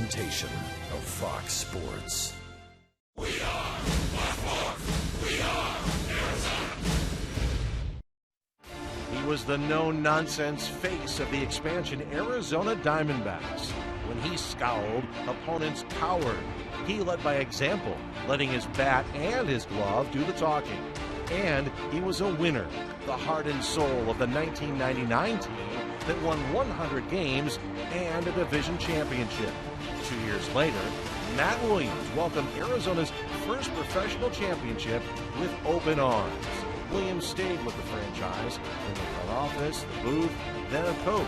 presentation of Fox Sports. We are Baltimore. We are Arizona. He was the no-nonsense face of the expansion Arizona Diamondbacks. When he scowled, opponents cowered. He led by example, letting his bat and his glove do the talking. And he was a winner, the heart and soul of the 1999 team that won 100 games and a division championship. 2 years later, Matt Williams welcomed Arizona's first professional championship with open arms. Williams stayed with the franchise in the front office, the booth, then a coach.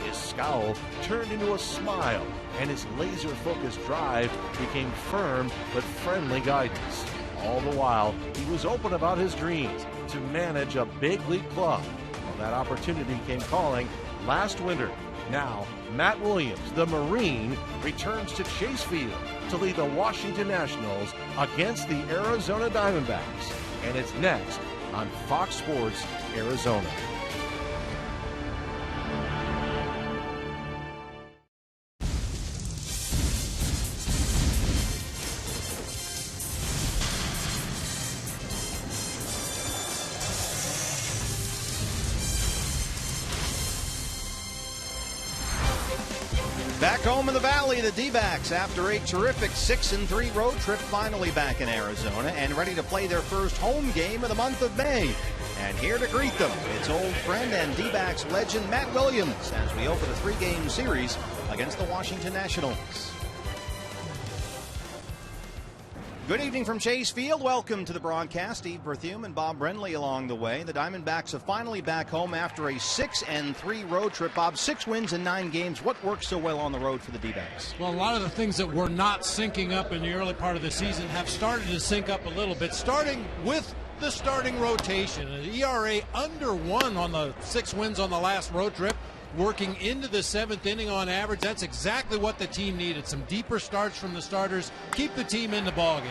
His scowl turned into a smile, and his laser-focused drive became firm but friendly guidance. All the while, he was open about his dreams to manage a big league club. Well, that opportunity came calling last winter. Now, Matt Williams, the Marine, returns to Chase Field to lead the Washington Nationals against the Arizona Diamondbacks. And it's next on Fox Sports Arizona. Back home in the Valley, the D-backs, after a terrific 6-3 road trip, finally back in Arizona and ready to play their first home game of the month of May. And here to greet them, it's old friend and D-backs legend Matt Williams as we open a 3-game series against the Washington Nationals. Good evening from Chase Field. Welcome to the broadcast. Steve Berthume and Bob Brenly along the way. The Diamondbacks are finally back home after a 6-3 road trip. Bob, 6 wins in 9 games. What worked so well on the road for the D-backs? Well, a lot of the things that were not syncing up in the early part of the season have started to sync up a little bit, starting with the starting rotation. An ERA under 1 on the 6 wins on the last road trip. Working into the 7th inning on average. That's exactly what the team needed. Some deeper starts from the starters. Keep the team in the ballgame.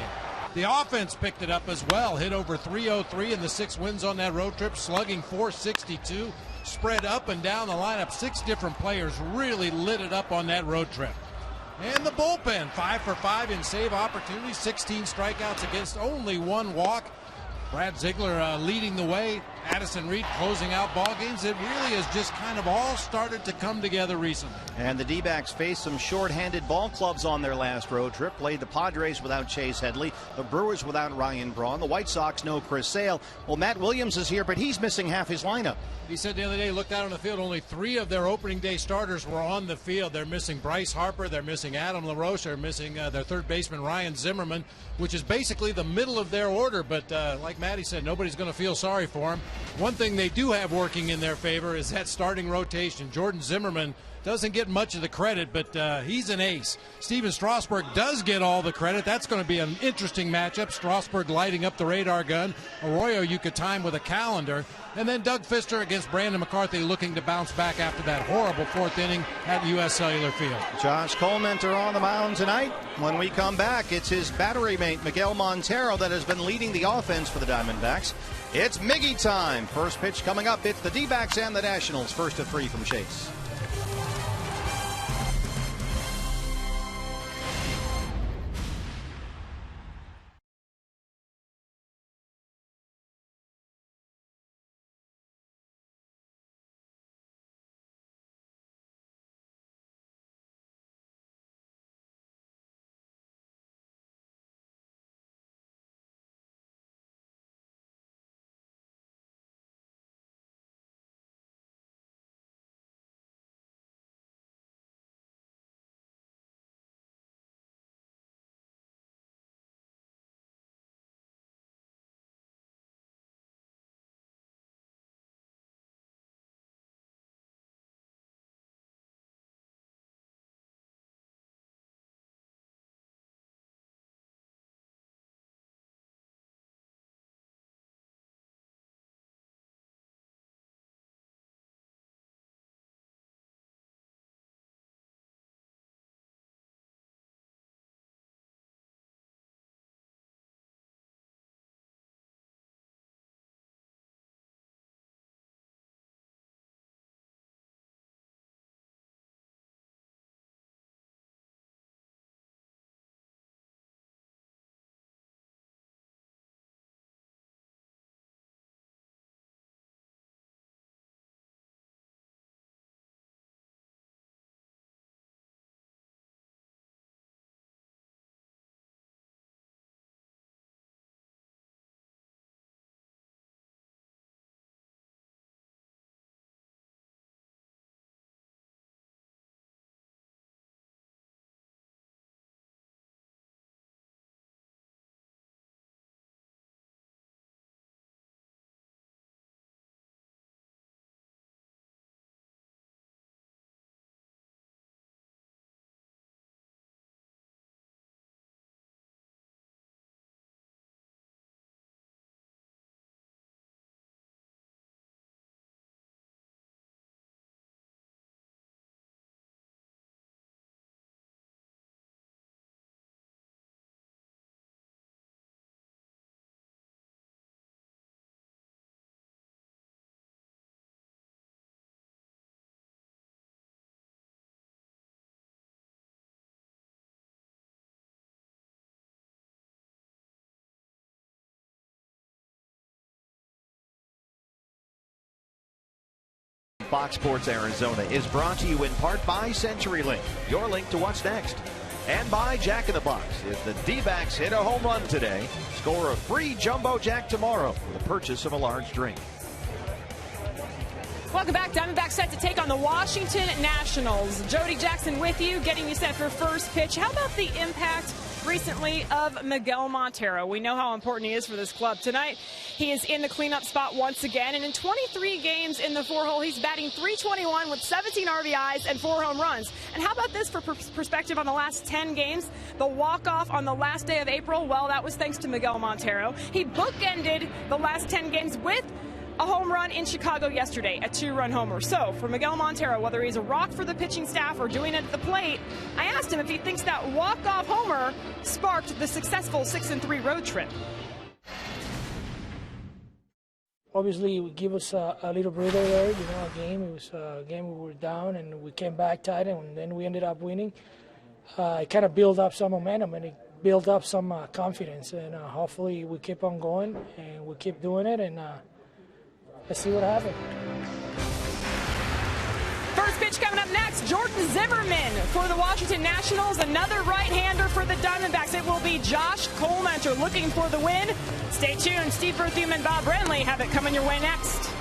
The offense picked it up as well. Hit over 303 in the 6 wins on that road trip. Slugging 462. Spread up and down the lineup. 6 different players really lit it up on that road trip. And the bullpen, 5 for 5 in save opportunities. 16 strikeouts against only 1 walk. Brad Ziegler leading the way. Addison Reed closing out ball games. It really has just kind of all started to come together recently. And the D-backs faced some short-handed ball clubs on their last road trip. Played the Padres without Chase Headley, the Brewers without Ryan Braun, the White Sox no Chris Sale. Well, Matt Williams is here, but he's missing half his lineup. He said the other day, looked out on the field, only 3 of their opening day starters were on the field. They're missing Bryce Harper, they're missing Adam LaRoche, they're missing their third baseman Ryan Zimmerman, which is basically the middle of their order. But like Matty said, nobody's going to feel sorry for him. One thing they do have working in their favor is that starting rotation. Jordan Zimmerman doesn't get much of the credit, but he's an ace. Steven Strasburg does get all the credit. That's going to be an interesting matchup. Strasburg lighting up the radar gun. Arroyo you could time with a calendar. And then Doug Fister against Brandon McCarthy looking to bounce back after that horrible 4th inning at U.S. Cellular Field. Josh Colmenter on the mound tonight. When we come back, it's his battery mate, Miguel Montero, that has been leading the offense for the Diamondbacks. It's Miggy time. First pitch coming up. It's the D-backs and the Nationals. First to 3 from Chase. Fox Sports Arizona is brought to you in part by CenturyLink, your link to what's next. And by Jack in the Box. If the D-backs hit a home run today, score a free Jumbo Jack tomorrow with the purchase of a large drink. Welcome back. Diamondbacks set to take on the Washington Nationals. Jody Jackson with you, getting you set for first pitch. How about the impact recently of Miguel Montero? We know how important he is for this club. Tonight, he is in the cleanup spot once again, and in 23 games in the four-hole, he's batting .321 with 17 RBIs and 4 home runs. And how about this for perspective on the last 10 games? The walk-off on the last day of April, well, that was thanks to Miguel Montero. He bookended the last 10 games with a home run in Chicago yesterday, a 2-run homer. So for Miguel Montero, whether he's a rock for the pitching staff or doing it at the plate, I asked him if he thinks that walk-off homer sparked the successful 6-3 road trip. Obviously, it would give us a little breather there, a game. It was a game we were down, and we came back tight, and then we ended up winning. It kind of built up some momentum, and it built up some confidence, and hopefully we keep on going, and we keep doing it, and let's see what happens. First pitch coming up next, Jordan Zimmerman for the Washington Nationals. Another right-hander for the Diamondbacks. It will be Josh Colemanter looking for the win. Stay tuned. Steve Berthium and Bob Brenly have it coming your way next.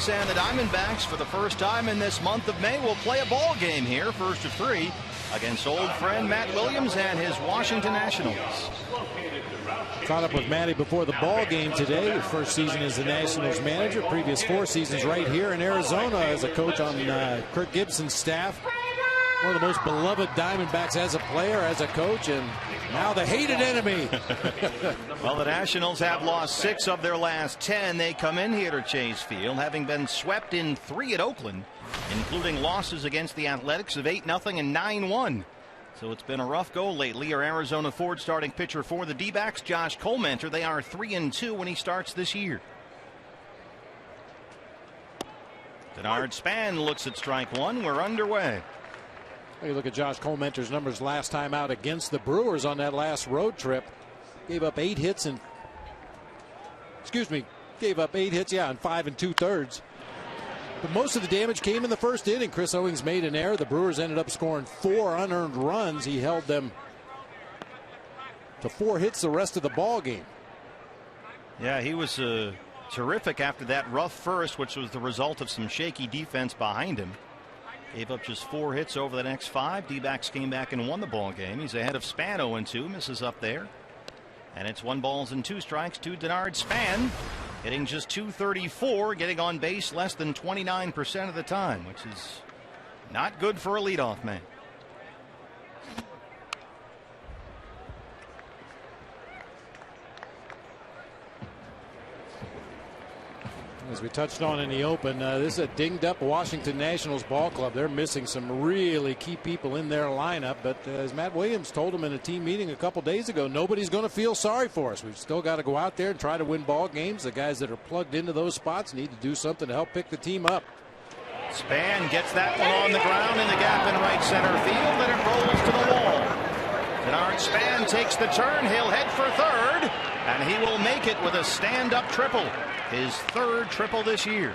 And the Diamondbacks, for the first time in this month of May, will play a ball game here, first of 3, against old friend Matt Williams and his Washington Nationals. Caught up with Matty before the ball game today. His first season as the Nationals manager. Previous 4 seasons right here in Arizona as a coach on Kirk Gibson's staff. One of the most beloved Diamondbacks as a player, as a coach, and now the hated enemy. Well, the Nationals have lost 6 of their last 10. They come in here to Chase Field, having been swept in 3 at Oakland, including losses against the Athletics of 8-0 and 9-1. So it's been a rough go lately. Our Arizona Ford starting pitcher for the D-backs, Josh Colemanter. They are 3-2 when he starts this year. Denard Span looks at strike 1. We're underway. You look at Josh Colemanter's numbers last time out against the Brewers on that last road trip. Gave up 8 hits and gave up 8 hits, in 5 2/3. But most of the damage came in the first inning. Chris Owings made an error. The Brewers ended up scoring 4 unearned runs. He held them to 4 hits the rest of the ball game. Yeah, he was terrific after that rough first, which was the result of some shaky defense behind him. Gave up just 4 hits over the next 5. D-backs came back and won the ball game. He's ahead of Span 0-2. Misses up there. And it's 1 balls and 2 strikes to Denard Span. Hitting just .234. Getting on base less than 29% of the time, which is not good for a leadoff man. As we touched on in the open, this is a dinged up Washington Nationals ball club. They're missing some really key people in their lineup. But as Matt Williams told them in a team meeting a couple days ago, nobody's going to feel sorry for us. We've still got to go out there and try to win ball games. The guys that are plugged into those spots need to do something to help pick the team up. Span gets that one on the ground in the gap in right center field, and it rolls to the wall. Denard Span takes the turn. He'll head for third, and he will make it with a stand-up triple. His third triple this year.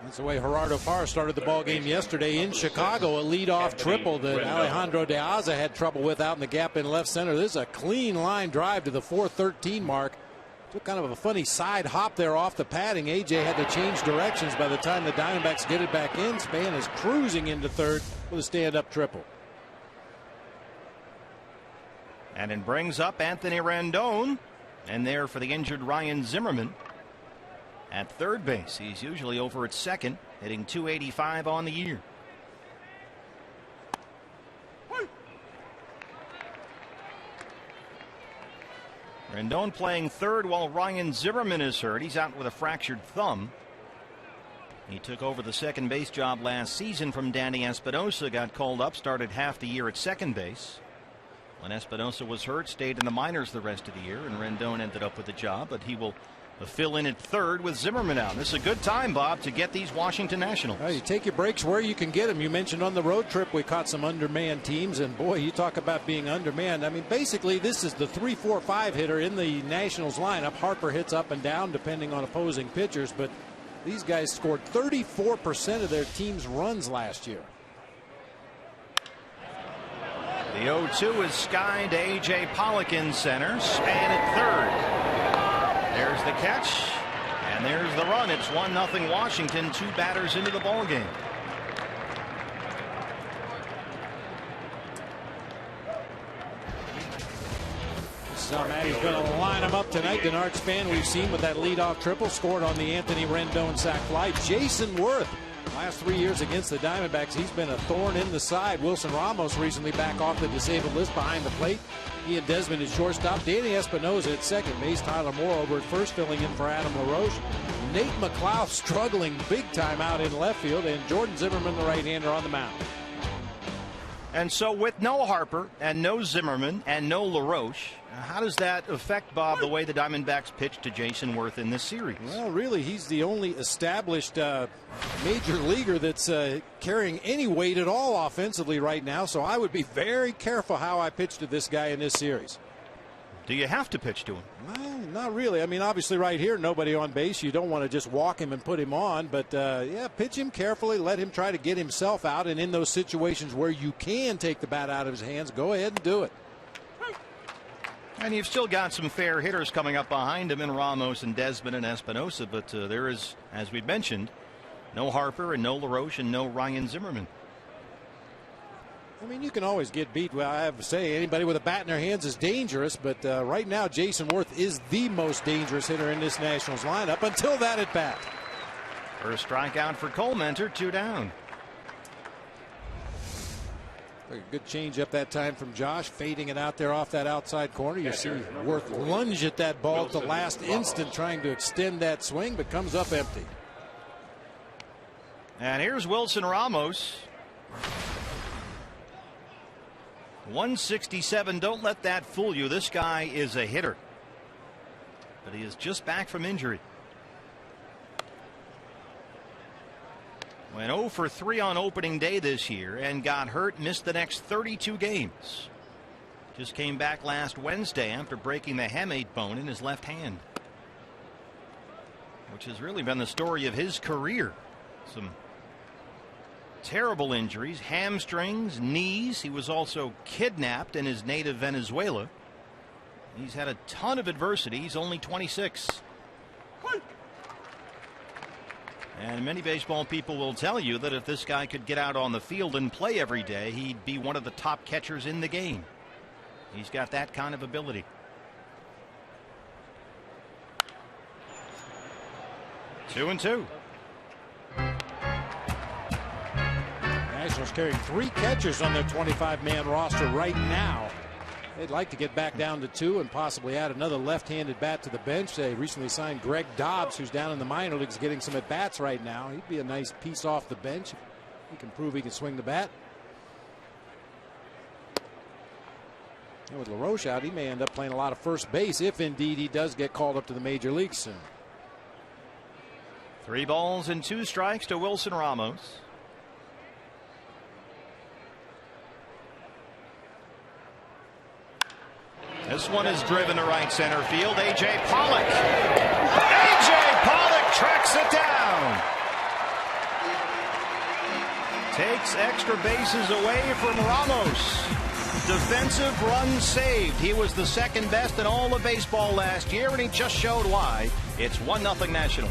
That's the way Gerardo Parra started the ball game yesterday in Chicago. A leadoff triple that Alejandro De Aza had trouble with out in the gap in left center. This is a clean line drive to the 413 mark. Took kind of a funny side hop there off the padding. AJ had to change directions by the time the Diamondbacks get it back in. Span is cruising into third with a stand-up triple. And it brings up Anthony Rendon, and there for the injured Ryan Zimmerman at third base. He's usually over at second, hitting .285 on the year. Rendon playing third while Ryan Zimmerman is hurt. He's out with a fractured thumb. He took over the second base job last season from Danny Espinosa, got called up, started half the year at second base. When Espinosa was hurt, stayed in the minors the rest of the year, and Rendon ended up with the job, but he will fill in at third with Zimmerman out. This is a good time, Bob, to get these Washington Nationals. Well, you take your breaks where you can get them. You mentioned on the road trip we caught some undermanned teams, and boy, you talk about being undermanned. I mean, basically this is the 3-4-5 hitter in the Nationals lineup. Harper hits up and down depending on opposing pitchers, but these guys scored 34% of their team's runs last year. The 0-2 is skied to A.J. Pollock in center. Span at third. There's the catch, and there's the run. It's 1-0 Washington. Two batters into the ball game. So Matty's going to line him up tonight. Denard Span, we've seen with that leadoff triple, scored on the Anthony Rendon sac fly. Jason Worth, last 3 years against the Diamondbacks, he's been a thorn in the side. Wilson Ramos recently back off the disabled list behind the plate. Ian Desmond is shortstop. Danny Espinosa at second base. Tyler Moore over at first, filling in for Adam LaRoche. Nate McLeod struggling big time out in left field, and Jordan Zimmerman, the right-hander, on the mound. And so with no Harper and no Zimmerman and no LaRoche, how does that affect, Bob, the way the Diamondbacks pitch to Jason Worth in this series? Well, really, he's the only established major leaguer that's carrying any weight at all offensively right now, so I would be very careful how I pitch to this guy in this series. Do you have to pitch to him? Well, not really. I mean, obviously right here, nobody on base. You don't want to just walk him and put him on, but yeah, pitch him carefully. Let him try to get himself out, and in those situations where you can take the bat out of his hands, go ahead and do it. And you've still got some fair hitters coming up behind him in Ramos and Desmond and Espinosa, but there is, as we mentioned, no Harper and no LaRoche and no Ryan Zimmerman. I mean, you can always get beat. Well, I have to say, anybody with a bat in their hands is dangerous, but right now Jason Worth is the most dangerous hitter in this Nationals lineup until that at bat. First strikeout for Colementor, 2 down. A good change up that time from Josh, fading it out there off that outside corner. You see Worth lunge at that ball at the last instant, trying to extend that swing, but comes up empty. And here's Wilson Ramos. 167. Don't let that fool you. This guy is a hitter, but he is just back from injury. Went 0 for 3 on opening day this year and got hurt, missed the next 32 games. Just came back last Wednesday after breaking the hamate bone in his left hand, which has really been the story of his career. Some terrible injuries, hamstrings, knees. He was also kidnapped in his native Venezuela. He's had a ton of adversity. He's only 26. And many baseball people will tell you that if this guy could get out on the field and play every day, he'd be one of the top catchers in the game. He's got that kind of ability. Nationals carrying 3 catchers on their 25-man roster right now. They'd like to get back down to 2 and possibly add another left-handed bat to the bench. They recently signed Greg Dobbs, who's down in the minor leagues getting some at-bats right now. He'd be a nice piece off the bench. He can prove he can swing the bat. And with LaRoche out, he may end up playing a lot of first base if indeed he does get called up to the major leagues soon. 3 balls and 2 strikes to Wilson Ramos. This one is driven to right center field. A.J. Pollock. A.J. Pollock tracks it down. Takes extra bases away from Ramos. Defensive run saved. He was the second best in all of baseball last year, and he just showed why. It's 1-0 Nationals.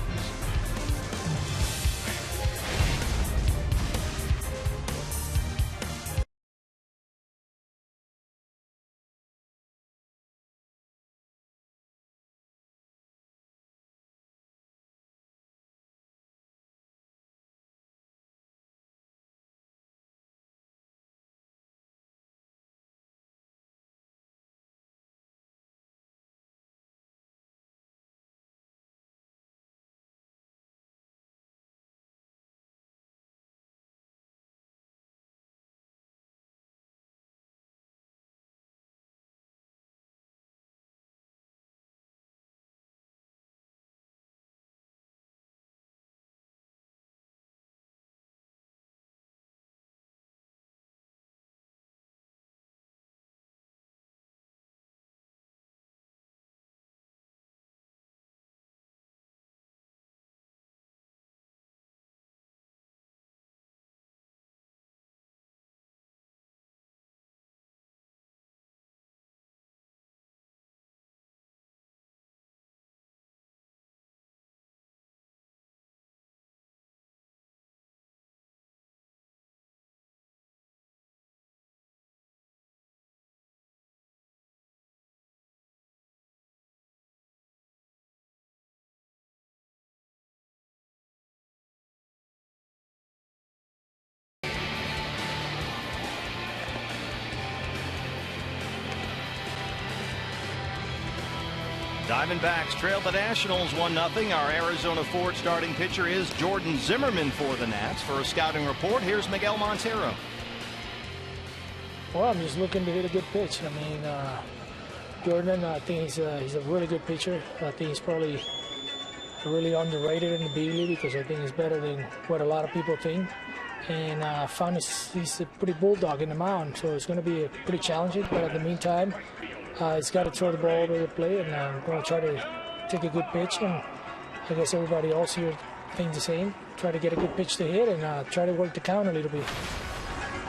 Diamondbacks trail the Nationals 1-0. Our Arizona Ford starting pitcher is Jordan Zimmerman for the Nats. For a scouting report, here's Miguel Montero. Well, I'm just looking to hit a good pitch. I mean, Jordan, I think he's a really good pitcher. I think he's probably really underrated in the big league because I think he's better than what a lot of people think. And I found he's a pretty bulldog in the mound, so it's going to be pretty challenging. But in the meantime, he's got to throw the ball over the plate, and I'm going to try to take a good pitch. And I guess everybody else here thinks the same. Try to get a good pitch to hit and try to work the count a little bit.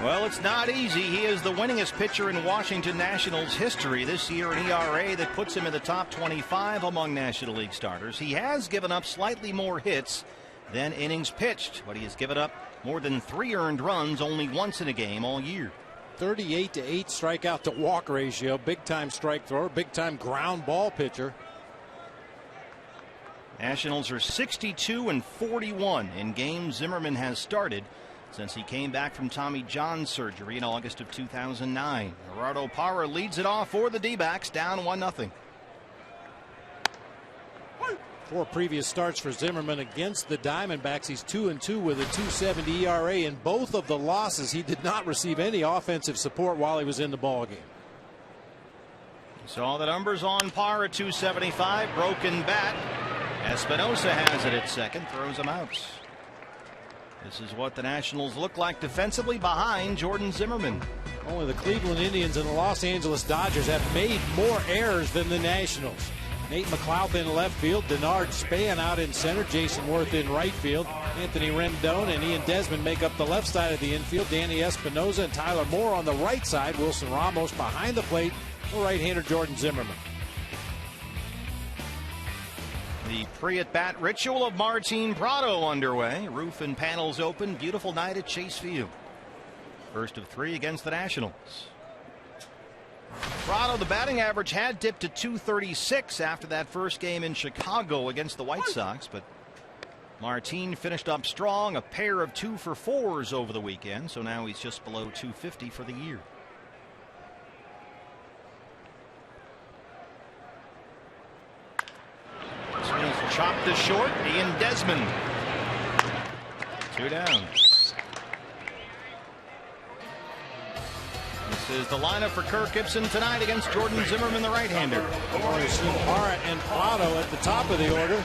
Well, it's not easy. He is the winningest pitcher in Washington Nationals history this year, an ERA that puts him in the top 25 among National League starters. He has given up slightly more hits than innings pitched, but he has given up more than 3 earned runs only once in a game all year. 38-8 strikeout to walk ratio. Big time strike thrower, big time ground ball pitcher. Nationals are 62-41 in games Zimmerman has started since he came back from Tommy John surgery in August of 2009. Gerardo Parra leads it off for the D-backs, down 1-0. 4 previous starts for Zimmerman against the Diamondbacks. He's 2-2 with a .270 ERA. In both of the losses, he did not receive any offensive support while he was in the ballgame. Saw the numbers on par at .275. Broken bat. Espinosa has it at second, throws him out. This is what the Nationals look like defensively behind Jordan Zimmerman. Only the Cleveland Indians and the Los Angeles Dodgers have made more errors than the Nationals. Nate McLeod in left field, Denard Span out in center, Jason Worth in right field, Anthony Rendon and Ian Desmond make up the left side of the infield, Danny Espinosa and Tyler Moore on the right side, Wilson Ramos behind the plate for right-hander Jordan Zimmerman. The pre-at-bat ritual of Martin Prado underway. Roof and panels open. Beautiful night at Chase Field. First of 3 against the Nationals. Prado, the batting average had dipped to .236 after that first game in Chicago against the White Sox, but Martin finished up strong, a pair of 2-for-4s over the weekend, so now he's just below 250 for the year. Swings chopped to short. Ian Desmond. 2 down. This is the lineup for Kirk Gibson tonight against Jordan Zimmerman, the right-hander. Hara and Prado at the top of the order.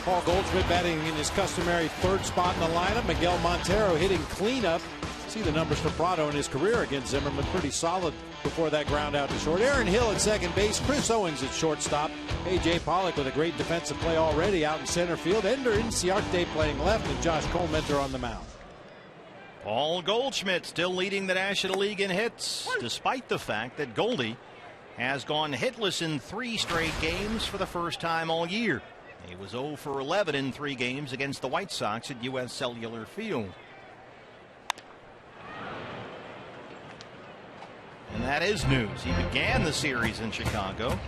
Paul Goldschmidt batting in his customary third spot in the lineup. Miguel Montero hitting cleanup. See the numbers for Prado in his career against Zimmerman. Pretty solid before that ground out to short. Aaron Hill at second base. Chris Owings at shortstop. A.J. Pollock with a great defensive play already out in center field. Ender Inciarte playing left, and Josh Colmenter on the mound. Paul Goldschmidt still leading the National League in hits, despite the fact that Goldie has gone hitless in 3 straight games for the first time all year. He was 0 for 11 in 3 games against the White Sox at U.S. Cellular Field. And that is news. He began the series in Chicago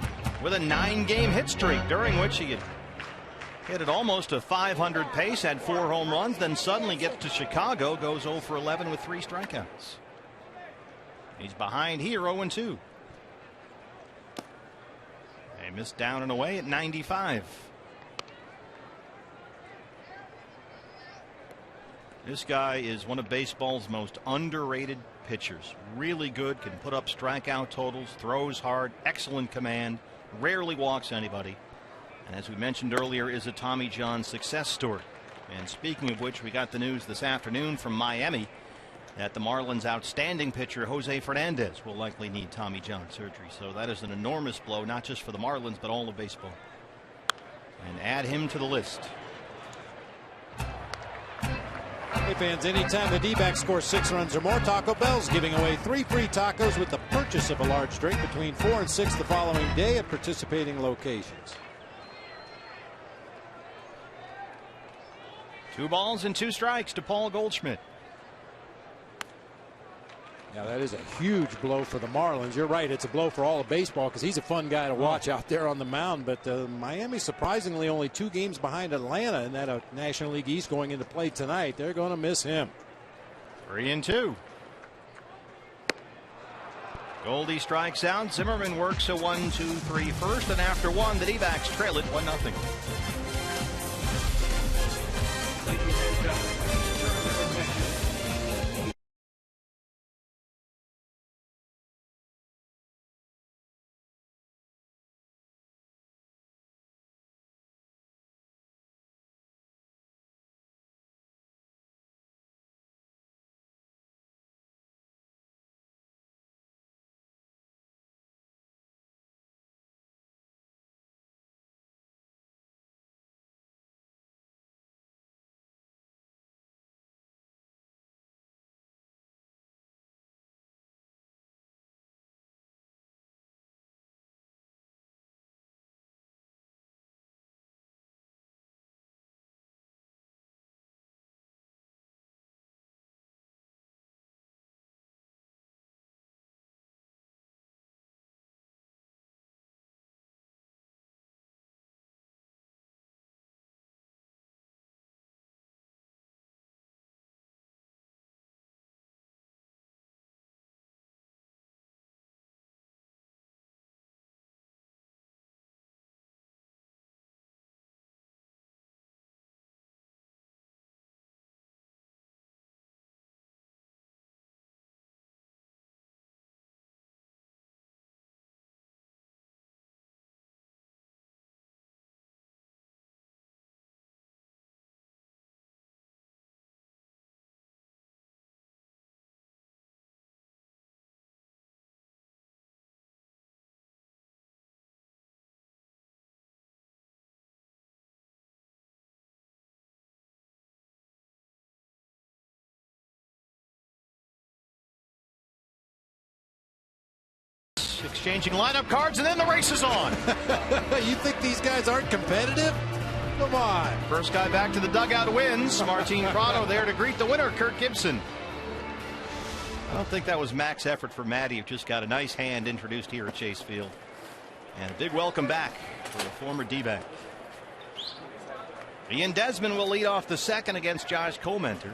with a 9-game hit streak, during which he had hit at almost a 500 pace, had 4 home runs, then suddenly gets to Chicago, goes 0 for 11 with 3 strikeouts. He's behind here, 0-2. They missed down and away at 95. This guy is one of baseball's most underrated pitchers. Really good, can put up strikeout totals, throws hard, excellent command, rarely walks anybody. And as we mentioned earlier, is a Tommy John success story. And speaking of which, we got the news this afternoon from Miami that the Marlins' outstanding pitcher Jose Fernandez will likely need Tommy John surgery. So that is an enormous blow, not just for the Marlins, but all of baseball. And add him to the list. Hey fans, anytime the D-backs score 6 runs or more, Taco Bell's giving away 3 free tacos with the purchase of a large drink between 4 and 6 the following day at participating locations. 2 balls and 2 strikes to Paul Goldschmidt. Now that is a huge blow for the Marlins. You're right, it's a blow for all of baseball because he's a fun guy to watch out there on the mound. But Miami surprisingly only 2 games behind Atlanta in that National League East going into play tonight. They're going to miss him. 3-2. Goldie strikes out. Zimmerman works a 1-2-3 first, and after 1, the D-backs trail it 1-0. Exchanging lineup cards, and then the race is on. You think these guys aren't competitive? Come on. First guy back to the dugout wins. Martin Prado there to greet the winner, Kirk Gibson. I don't think that was max effort for Matty, who just got a nice hand introduced here at Chase Field. And a big welcome back for the former D-back. Ian Desmond will lead off the second against Josh Comenter.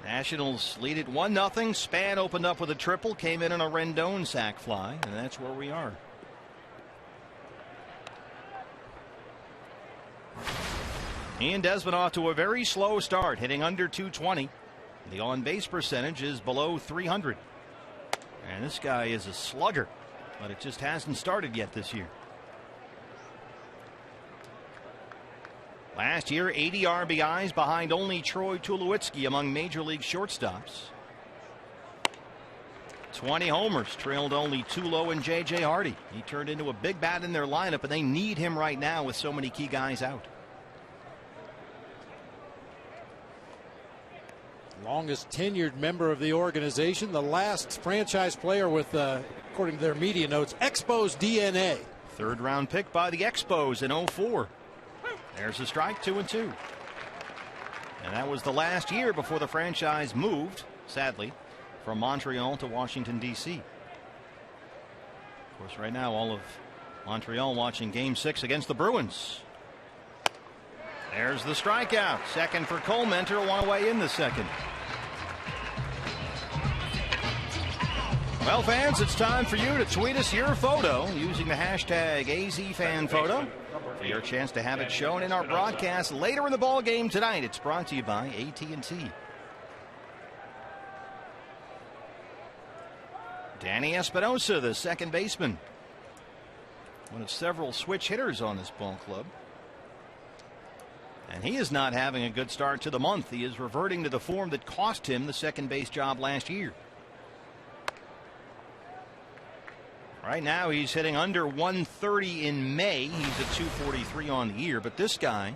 Nationals lead it 1-0. Span opened up with a triple, came in on a Rendon sac fly, and that's where we are. Ian Desmond off to a very slow start, hitting under 220. The on-base percentage is below 300. And this guy is a slugger, but it just hasn't started yet this year. Last year, 80 RBIs behind only Troy Tulowitzki among Major League shortstops. 20 homers, trailed only Tulo and J.J. Hardy. He turned into a big bat in their lineup, and they need him right now with so many key guys out. Longest tenured member of the organization, the last franchise player with, according to their media notes, Expos DNA. Third round pick by the Expos in 04. There's a strike, 2-2. And that was the last year before the franchise moved, sadly, from Montreal to Washington, D.C. Of course, right now, all of Montreal watching Game 6 against the Bruins. There's the strikeout. Second for Comenter, one away in the second. Well, fans, it's time for you to tweet us your photo using the hashtag AZFanPhoto for your chance to have it shown in our broadcast later in the ball game tonight. It's brought to you by AT&T. Danny Espinosa, the second baseman, one of several switch hitters on this ball club. And he is not having a good start to the month. He is reverting to the form that cost him the second base job last year. Right now he's hitting under 130 in May. He's at 243 on the year. But this guy,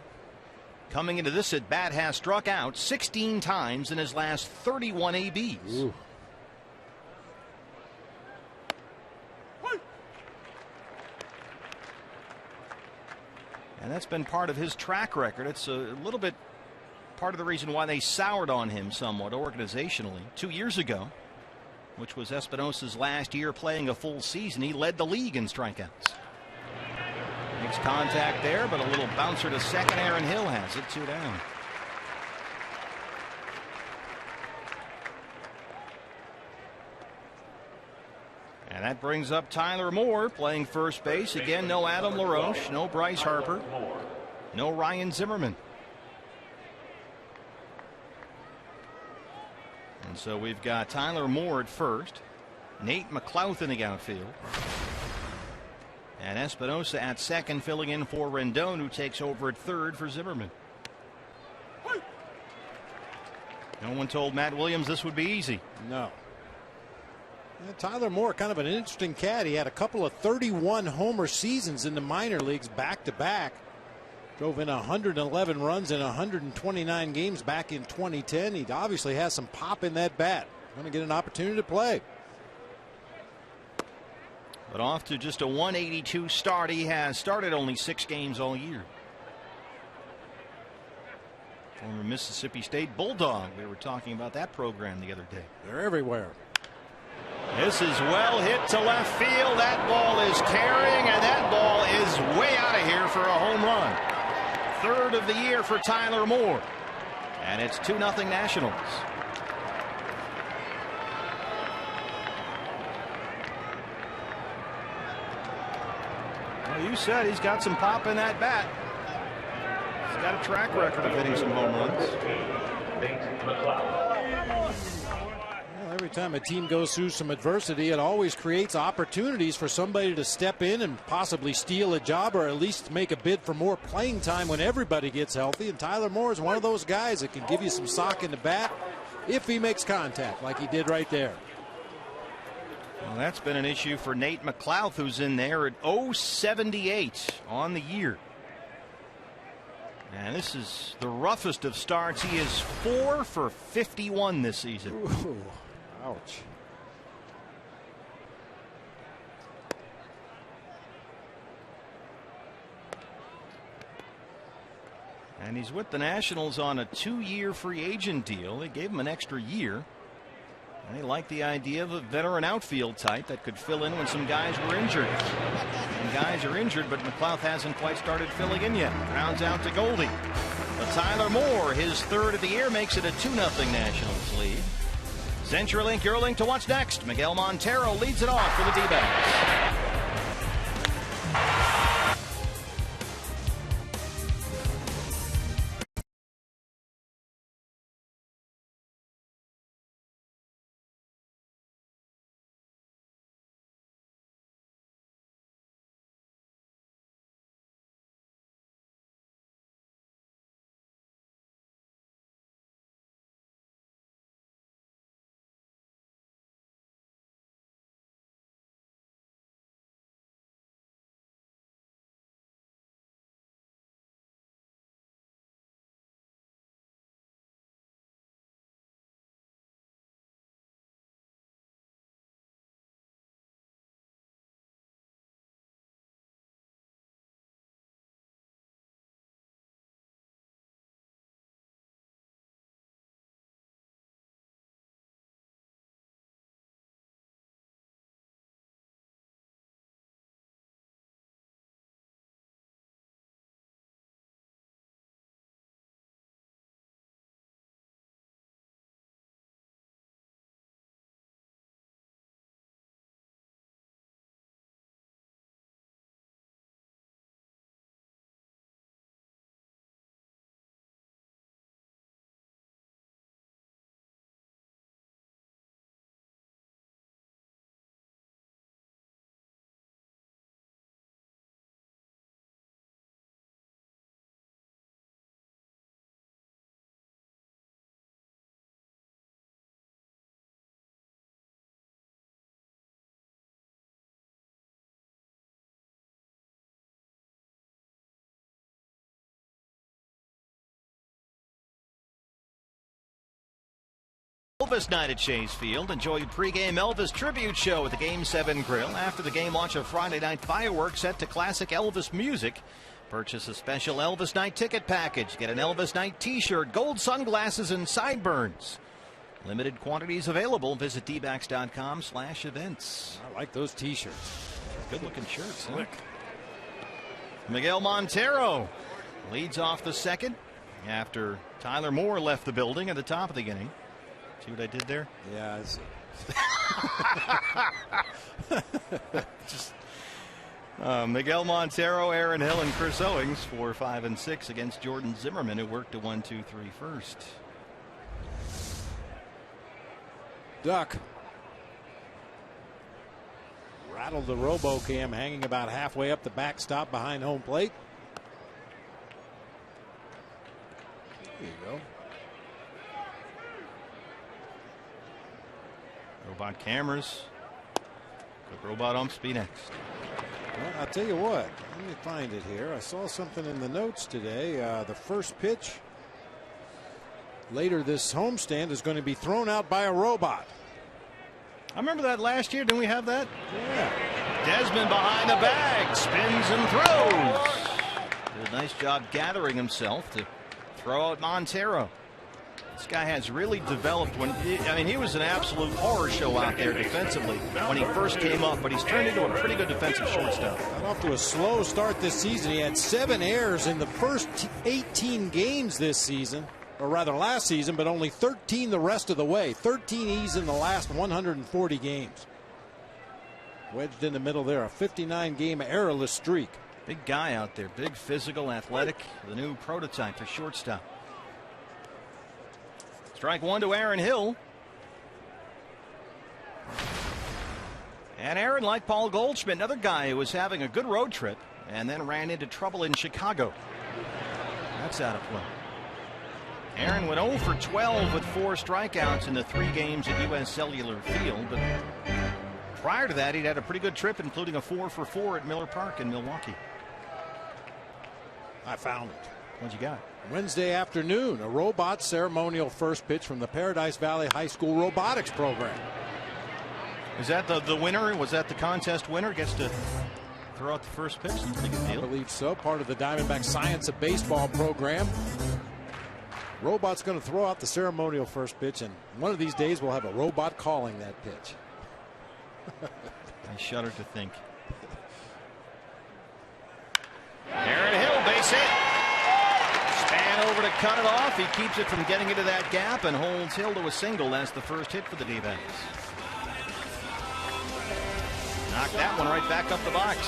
coming into this at bat, has struck out 16 times in his last 31 ABs. Ooh. And that's been part of his track record. It's a little bit part of the reason why they soured on him somewhat organizationally 2 years ago, which was Espinosa's last year playing a full season. He led the league in strikeouts. Makes contact there, but a little bouncer to second. Aaron Hill has it, 2 down. And that brings up Tyler Moore playing first base. Again, no Adam LaRoche, no Bryce Harper, no Ryan Zimmerman. And so we've got Tyler Moore at first, Nate McLouth in the outfield, and Espinosa at second, filling in for Rendon, who takes over at third for Zimmerman. No one told Matt Williams this would be easy. No. Tyler Moore, kind of an interesting cat. He had a couple of 31 homer seasons in the minor leagues back to back. Drove in 111 runs in 129 games back in 2010. He obviously has some pop in that bat. Going to get an opportunity to play. But off to just a 182 start. He has started only 6 games all year. Former Mississippi State Bulldog. We were talking about that program the other day. They're everywhere. This is well hit to left field. That ball is carrying, and that ball is way out of here for a home run. Third of the year for Tyler Moore. And it's 2-0 Nationals. Well, you said he's got some pop in that bat. He's got a track record of hitting some home runs. Every time a team goes through some adversity, it always creates opportunities for somebody to step in and possibly steal a job, or at least make a bid for more playing time when everybody gets healthy. And Tyler Moore is one of those guys that can give you some sock in the bat if he makes contact like he did right there. Well, that's been an issue for Nate McLouth, who's in there at 0.78 on the year. And this is the roughest of starts. He is 4 for 51 this season. Ooh. Ouch. And he's with the Nationals on a 2-year free agent deal. They gave him an extra year. And they like the idea of a veteran outfield type that could fill in when some guys were injured. And Some guys are injured, but McLeod hasn't quite started filling in yet. Grounds out to Goldie. But Tyler Moore, his third of the year, makes it a 2-0 Nationals lead. CenturyLink, your link to what's next. Miguel Montero leads it off for the D-backs. Elvis night at Chase Field. Enjoy your pregame Elvis tribute show at the Game 7 Grill. After the game, watch a Friday night fireworks set to classic Elvis music. Purchase a special Elvis night ticket package. Get an Elvis night t-shirt, gold sunglasses, and sideburns. Limited quantities available. Visit dbacks.com/events. I like those t-shirts. Good looking shirts. Huh? Miguel Montero leads off the second after Tyler Moore left the building at the top of the inning. See what I did there? Yeah, I see. Miguel Montero, Aaron Hill, and Chris Owings 4, 5, and 6 against Jordan Zimmerman, who worked a 1-2-3 first. Duck rattled the RoboCam, hanging about halfway up the backstop behind home plate. There you go. Robot cameras. Quick robot umps be next. Well, I'll tell you what. Let me find it here. I saw something in the notes today. The first pitch later this homestand is going to be thrown out by a robot. I remember that last year. Didn't we have that? Yeah. Desmond behind the bag. Spins and throws. Did a nice job gathering himself to throw out Montero. This guy has really developed he was an absolute horror show out there defensively when he first came up, but he's turned into a pretty good defensive shortstop. Got off to a slow start this season. He had 7 errors in the first 18 games this season, or rather last season, but only 13 the rest of the way. 13 E's in the last 140 games. Wedged in the middle there, a 59-game errorless streak. Big guy out there, big, physical, athletic, the new prototype for shortstop. Strike one to Aaron Hill. And Aaron, like Paul Goldschmidt, another guy who was having a good road trip and then ran into trouble in Chicago. That's out of play. Aaron went 0 for 12 with 4 strikeouts in the 3 games at U.S. Cellular Field. But prior to that, he'd had a pretty good trip, including a 4 for 4 at Miller Park in Milwaukee. I found it. What'd you got? Wednesday afternoon, a robot ceremonial first pitch from the Paradise Valley High School robotics program. Is that the winner? Was that the contest winner? Gets to throw out the first pitch? That's a pretty good deal. I believe so. Part of the Diamondbacks Science of Baseball program. Robot's going to throw out the ceremonial first pitch, and one of these days we'll have a robot calling that pitch. I shudder to think. Aaron Hill, base hit. Span over to cut it off. He keeps it from getting into that gap and holds Hill to a single. That's the first hit for the D-backs. Knocked that one right back up the box.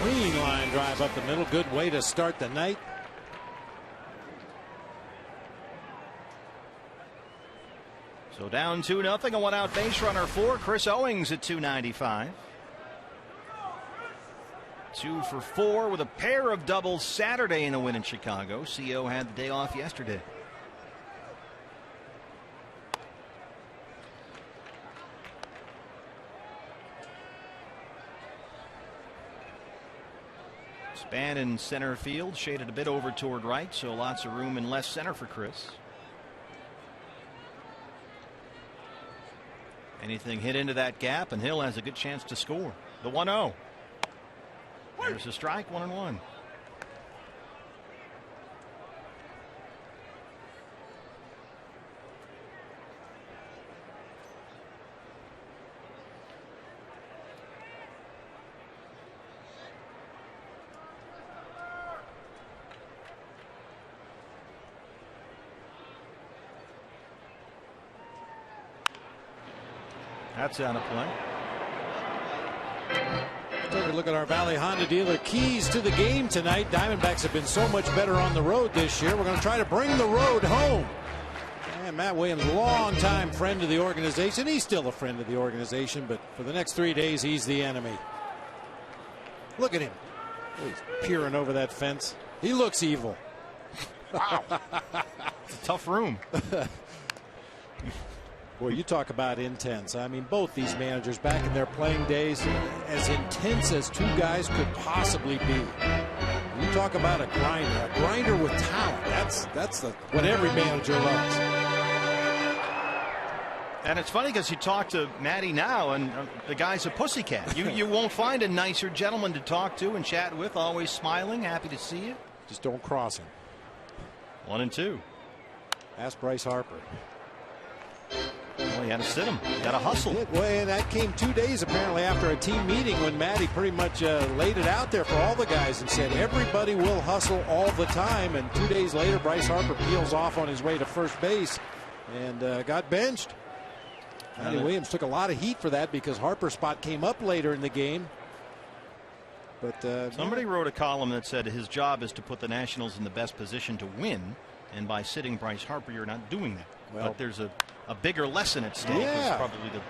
Clean line drive up the middle. Good way to start the night. So down 2-0, a one-out base runner for Chris Owings at 295. 2 for 4 with a pair of doubles Saturday in a win in Chicago. CO had the day off yesterday. Span in center field, shaded a bit over toward right, so lots of room in left center for Chris. Anything hit into that gap, and Hill has a good chance to score. The 1-0. There's a strike, 1-1. That's out of play. Take a look at our Valley Honda dealer keys to the game tonight. Diamondbacks have been so much better on the road this year. We're going to try to bring the road home. And Matt Williams, longtime friend of the organization. He's still a friend of the organization, but for the next 3 days, he's the enemy. Look at him. He's peering over that fence. He looks evil. Wow. It's a tough room. Boy, you talk about intense. I mean, both these managers back in their playing days, as intense as two guys could possibly be. You talk about a grinder with talent. That's what every manager loves. And it's funny because you talk to Matty now, and the guy's a pussycat. You won't find a nicer gentleman to talk to and chat with. Always smiling, happy to see you. Just don't cross him. 1-2. Ask Bryce Harper. Well, you had to sit him. You got to hustle. Well, and that came 2 days apparently after a team meeting when Matty pretty much laid it out there for all the guys and said everybody will hustle all the time. And 2 days later, Bryce Harper peels off on his way to first base and got benched. Matty Williams took a lot of heat for that because Harper's spot came up later in the game. But somebody wrote a column that said his job is to put the Nationals in the best position to win, and by sitting Bryce Harper, you're not doing that. Well, but there's a bigger lesson at stake. Yeah. It's probably the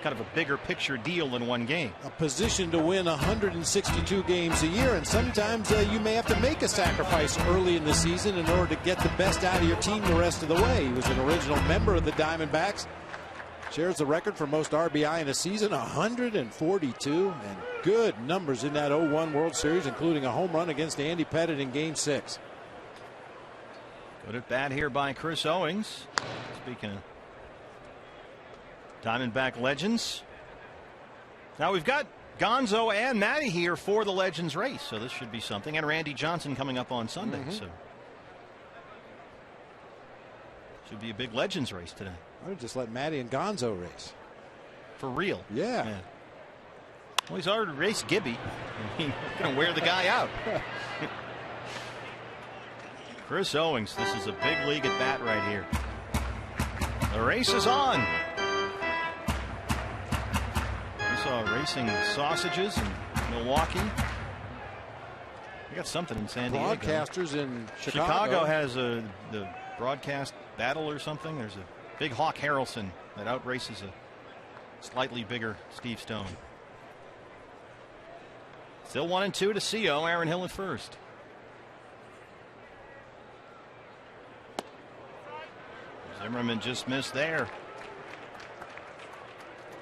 kind of a bigger picture deal than one game. A position to win 162 games a year, and sometimes you may have to make a sacrifice early in the season in order to get the best out of your team the rest of the way. He was an original member of the Diamondbacks. Shares the record for most RBI in a season, 142, and good numbers in that 0-1 World Series, including a home run against Andy Pettitte in Game 6. Good at bat here by Chris Owings. Speaking of Diamondback legends. Now we've got Gonzo and Matty here for the Legends race, so this should be something. And Randy Johnson coming up on Sunday. So should be a big Legends race today. I would just let Matty and Gonzo race. For real. Yeah. Well, he's already raced Gibby. He's going to wear the guy out. Chris Owings, this is a big league at bat right here. The race is on. We saw racing sausages in Milwaukee. We got something in San Diego. Broadcasters in Chicago. Chicago has the broadcast battle or something. There's a big Hawk Harrelson that outraces a slightly bigger Steve Stone. Still 1-2 to CO. Aaron Hill at first. Zimmerman just missed there.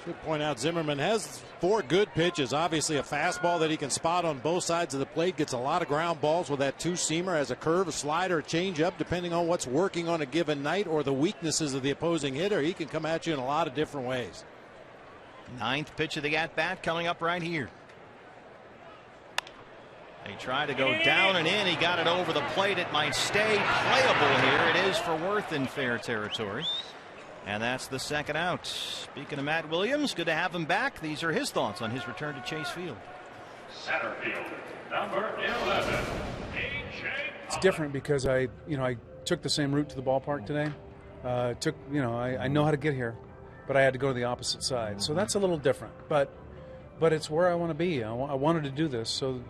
Should point out Zimmerman has 4 good pitches. Obviously a fastball that he can spot on both sides of the plate. Gets a lot of ground balls with that 2-seamer. Has a curve, a slider, a changeup, depending on what's working on a given night or the weaknesses of the opposing hitter. He can come at you in a lot of different ways. 9th pitch of the at-bat coming up right here. They try to go down and in. He got it over the plate. It might stay playable here. It is for Worth in fair territory. And that's the second out. Speaking of Matt Williams, good to have him back. These are his thoughts on his return to Chase Field. Center field, number 11, AJ. It's different because I took the same route to the ballpark today. I know how to get here, but I had to go to the opposite side. So that's a little different. But it's where I want to be. I wanted to do this. So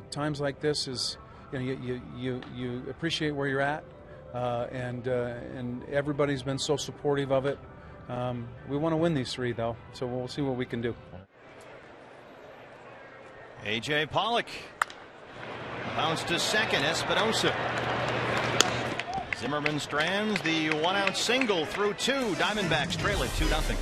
times like this is you appreciate where you're at. And everybody's been so supportive of it. We want to win these three, though, so we'll see what we can do. A.J. Pollock bounced to second. Espinosa. Zimmerman strands the 1-out single through 2. Diamondbacks trail it 2-0.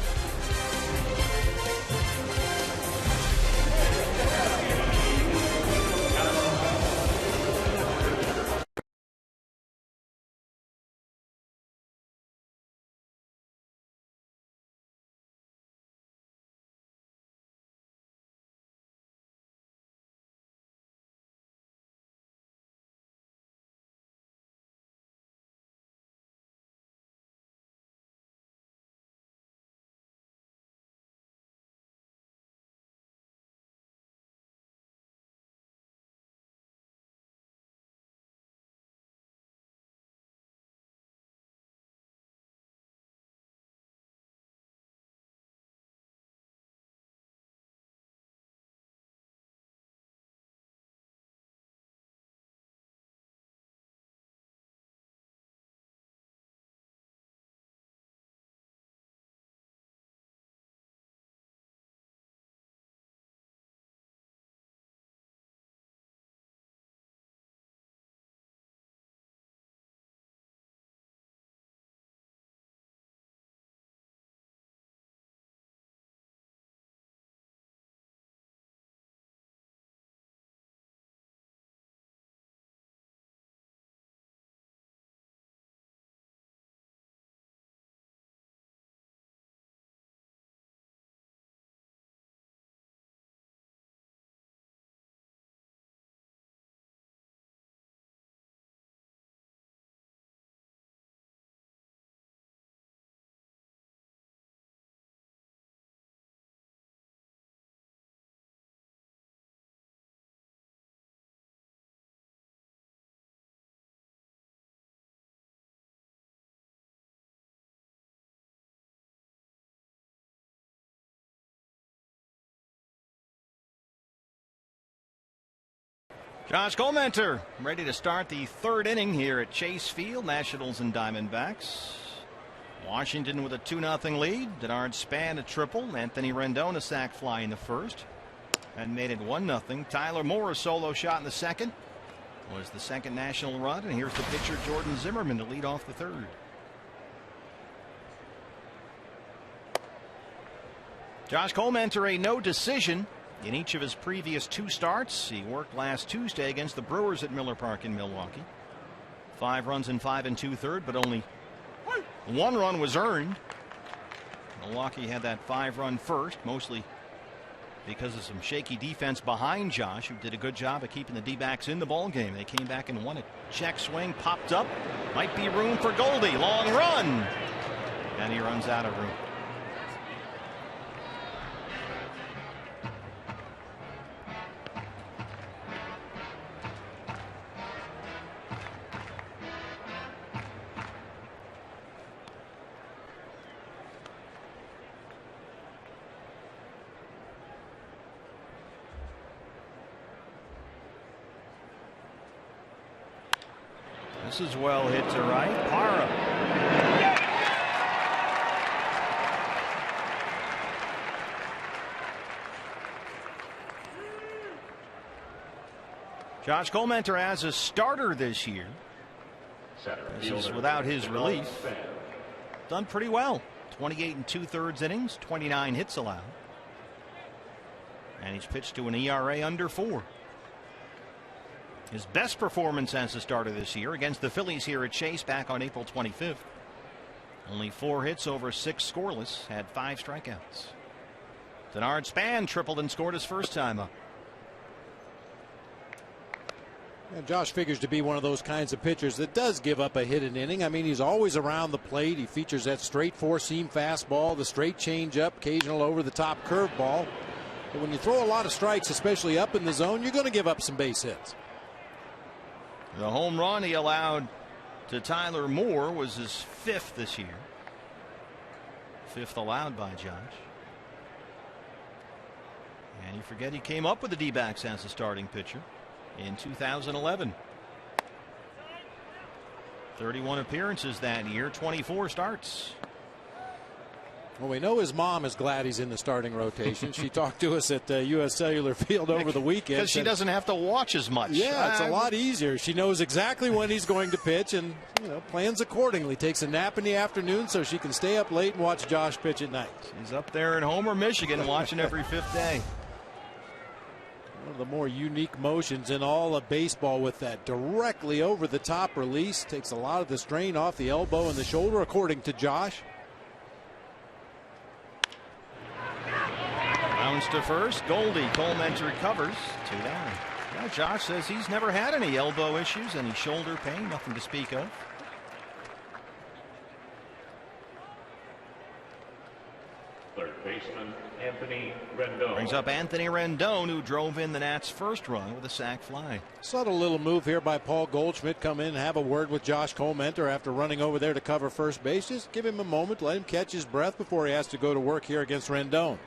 Josh Gomenter ready to start the third inning here at Chase Field. Nationals and Diamondbacks. Washington with a 2-0 lead. Denard Span a triple. Anthony Rendon a sac fly in the first and made it 1-0. Tyler Moore a solo shot in the second was the second National run, and here's the pitcher Jordan Zimmerman to lead off the third. Josh Gomenter a no decision in each of his previous 2 starts. He worked last Tuesday against the Brewers at Miller Park in Milwaukee. 5 runs in 5 2/3, but only 1 run was earned. Milwaukee had that 5-run first, mostly because of some shaky defense behind Josh, who did a good job of keeping the D-backs in the ball game. They came back and won it. Check swing popped up. Might be room for Goldie. Long run. And he runs out of room. This is well hit to right. Parra. Josh Gomenter as a starter this year. This is without his relief. Done pretty well. 28 2/3 innings, 29 hits allowed. And he's pitched to an ERA under 4. His best performance as a starter this year against the Phillies here at Chase back on April 25th. Only 4 hits over 6 scoreless, had 5 strikeouts. Denard Span tripled and scored his first time up. And Josh figures to be one of those kinds of pitchers that does give up a hit an inning. I mean, he's always around the plate. He features that straight four-seam fastball, the straight changeup, occasional over-the-top curveball. But when you throw a lot of strikes, especially up in the zone, you're going to give up some base hits. The home run he allowed to Tyler Moore was his 5th this year. 5th allowed by Josh. And you forget he came up with the D-backs as a starting pitcher in 2011. 31 appearances that year, 24 starts. Well, we know his mom is glad he's in the starting rotation. She talked to us at U.S. Cellular Field over the weekend. Because she doesn't have to watch as much. Yeah, it's a lot easier. She knows exactly when he's going to pitch and, plans accordingly. Takes a nap in the afternoon so she can stay up late and watch Josh pitch at night. She's up there in Homer, Michigan, watching every 5th day. One of the more unique motions in all of baseball with that directly over the top release. Takes a lot of the strain off the elbow and the shoulder, according to Josh. Bounce to first. Goldie. Coleman recovers. 2 down. Now Josh says he's never had any elbow issues, any shoulder pain, nothing to speak of. Third baseman Anthony Rendon. Brings up Anthony Rendon, who drove in the Nats' first run with a sac fly. Subtle little move here by Paul Goldschmidt. Come in and have a word with Josh Coleman after running over there to cover first base. Just give him a moment, let him catch his breath before he has to go to work here against Rendon.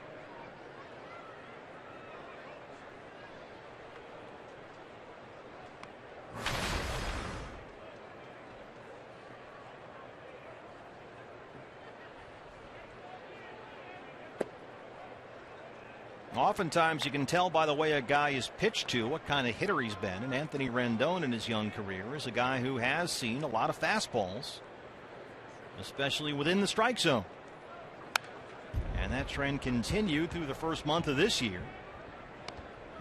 Oftentimes you can tell by the way a guy is pitched to what kind of hitter he's been. And Anthony Rendon in his young career is a guy who has seen a lot of fastballs, especially within the strike zone. And that trend continued through the first month of this year.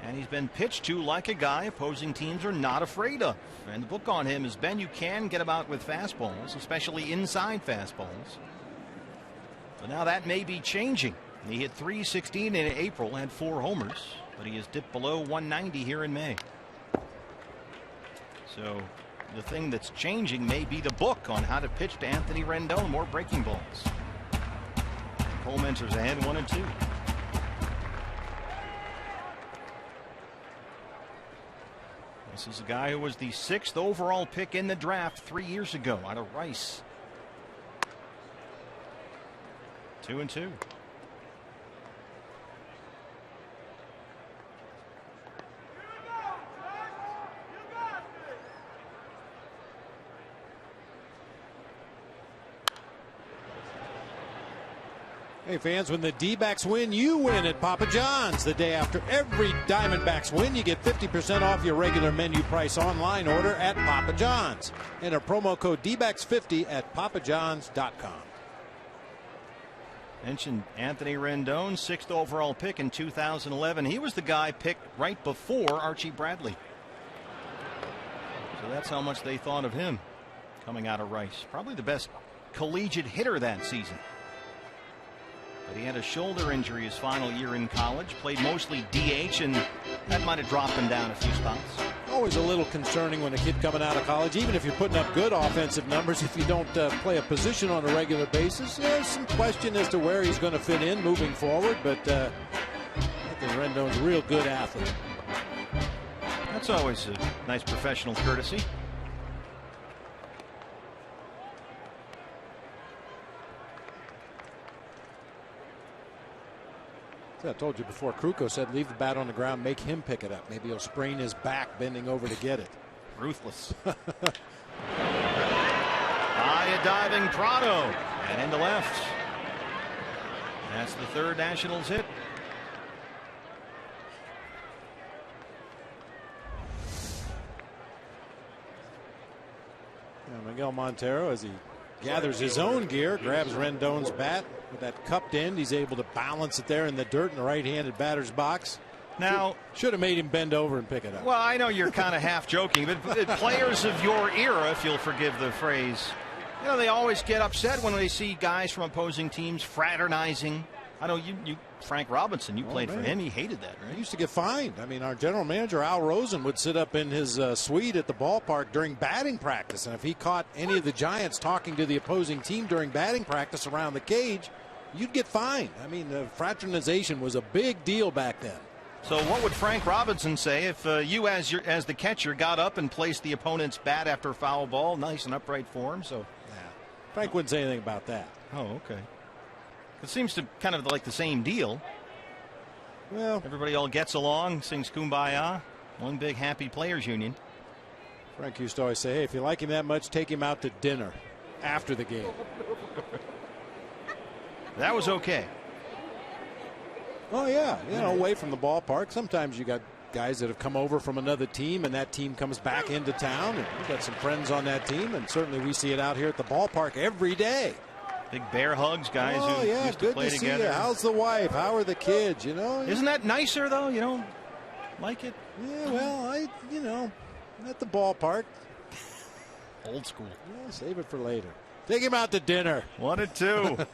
And he's been pitched to like a guy opposing teams are not afraid of. And the book on him has been you can get him out with fastballs, especially inside fastballs. But now that may be changing. He hit .316 in April, had 4 homers, but he has dipped below 190 here in May. So the thing that's changing may be the book on how to pitch to Anthony Rendon, more breaking balls. Coleman's ahead 1-2. This is a guy who was the 6th overall pick in the draft 3 years ago out of Rice. 2-2. Hey fans, when the D-backs win, you win at Papa John's. The day after every Diamondbacks win, you get 50% off your regular menu price online order at Papa John's. Enter promo code D-backs50 at papajohns.com. Mentioned Anthony Rendon, 6th overall pick in 2011. He was the guy picked right before Archie Bradley. So that's how much they thought of him coming out of Rice. Probably the best collegiate hitter that season. But he had a shoulder injury his final year in college, played mostly DH, and that might have dropped him down a few spots. Always a little concerning when a kid coming out of college, even if you're putting up good offensive numbers, if you don't play a position on a regular basis, there's some question as to where he's going to fit in moving forward. But I think Rendon's a real good athlete. That's always a nice professional courtesy. I told you before, Kruko said leave the bat on the ground, make him pick it up. Maybe he'll sprain his back bending over to get it. Ruthless. High diving Prado and into left. That's the 3rd Nationals hit. Miguel Montero, as he gathers his own gear, grabs Rendon's bat with that cupped end. He's able to balance it there in the dirt in the right-handed batter's box. Now, should have made him bend over and pick it up. Well, I know you're kind of half joking, but players of your era, if you'll forgive the phrase, they always get upset when they see guys from opposing teams fraternizing I know you Frank Robinson, you played for him. He hated that, right? He used to get fined. I mean, our general manager, Al Rosen, would sit up in his suite at the ballpark during batting practice. And if he caught any of the Giants talking to the opposing team during batting practice around the cage, you'd get fined. I mean, fraternization was a big deal back then. So what would Frank Robinson say if you, as the catcher, got up and placed the opponent's bat after a foul ball, nice and upright form? So, Frank wouldn't say anything about that. Oh, okay. It seems to kind of like the same deal. Well, everybody all gets along, sings Kumbaya, one big happy players union. Frank used to always say, hey, if you like him that much, take him out to dinner after the game. That was okay. Oh, yeah. You know, away from the ballpark. Sometimes you got guys that have come over from another team, and that team comes back into town, and we've got some friends on that team, and certainly we see it out here at the ballpark every day. Big bear hugs, guys who used to play together. See you. How's the wife? How are the kids? You know, isn't that nicer though? You don't like it? Yeah, well, at the ballpark. Old school. Yeah, save it for later. Take him out to dinner. 1-2.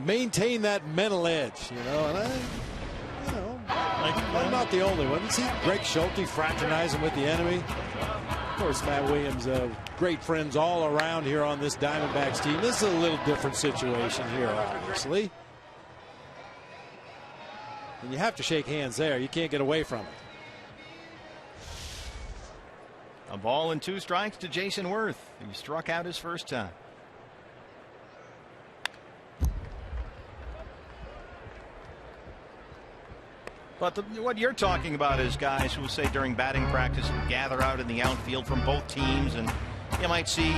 Maintain that mental edge, and I'm not the only one. You see Greg Schulte fraternizing with the enemy. Of course, Matt Williams, great friends all around here on this Diamondbacks team. This is a little different situation here, obviously. And you have to shake hands there. You can't get away from it. A ball and 2 strikes to Jason Worth. He struck out his first time. But what you're talking about is guys who, say, during batting practice would gather out in the outfield from both teams, and you might see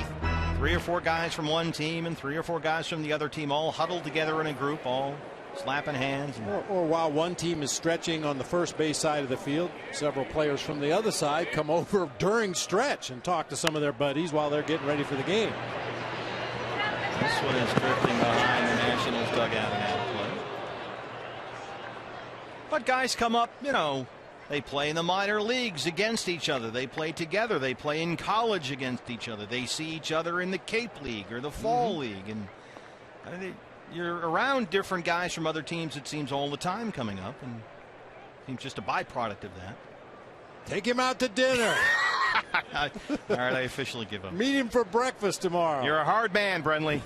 3 or 4 guys from one team and 3 or 4 guys from the other team all huddled together in a group, all slapping hands. Or while one team is stretching on the first base side of the field, several players from the other side come over during stretch and talk to some of their buddies while they're getting ready for the game. This one is drifting behind the Nationals dugout and out of play. But guys come up, they play in the minor leagues against each other. They play together. They play in college against each other. They see each other in the Cape League or the Fall League. And you're around different guys from other teams, it seems, all the time coming up. And it seems just a byproduct of that. Take him out to dinner. All right, I officially give up. Meet him for breakfast tomorrow. You're a hard man, Brenly.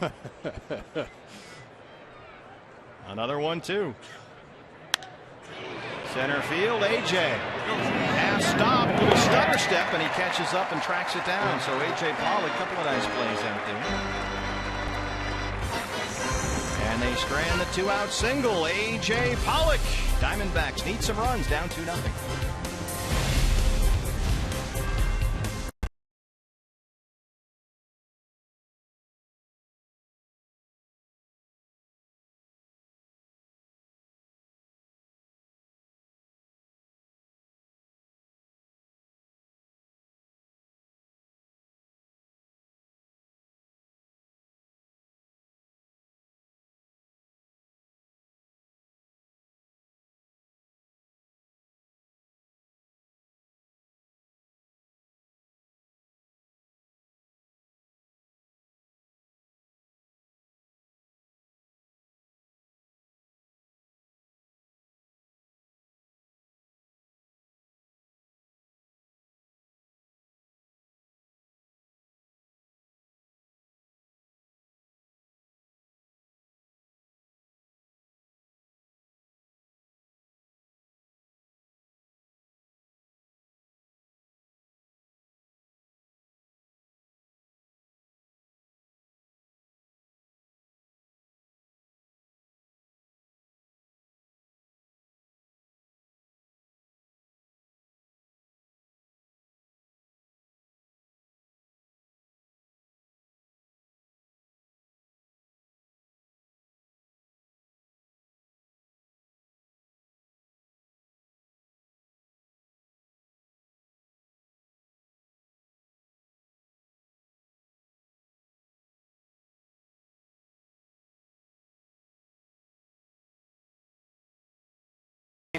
Another 1-2. Center field, A.J. half stop with a stutter step, and he catches up and tracks it down. So A.J. Pollock, a couple of nice plays out there. And they strand the 2-out single. A.J. Pollock. Diamondbacks need some runs, down 2-0.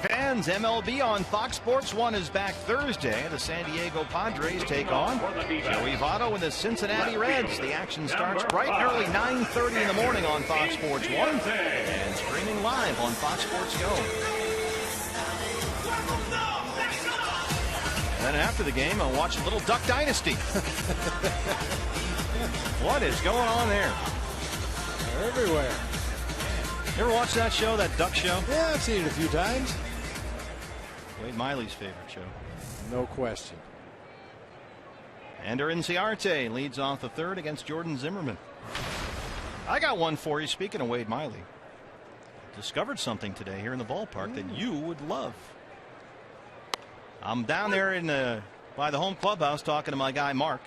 Fans, MLB on Fox Sports 1 is back Thursday. The San Diego Padres take on Joey Votto and the Cincinnati Reds. The action starts bright and early, 9:30 in the morning on Fox Sports 1 and streaming live on Fox Sports Go. Then after the game, I'll watch a little Duck Dynasty. What is going on there? They're everywhere. You ever watch that show, that Duck show? Yeah, I've seen it a few times. Wade Miley's favorite show. No question. Ender Inciarte leads off the third against Jordan Zimmerman. I got one for you. Speaking of Wade Miley, discovered something today here in the ballpark that you would love. I'm down there by the home clubhouse talking to my guy Mark.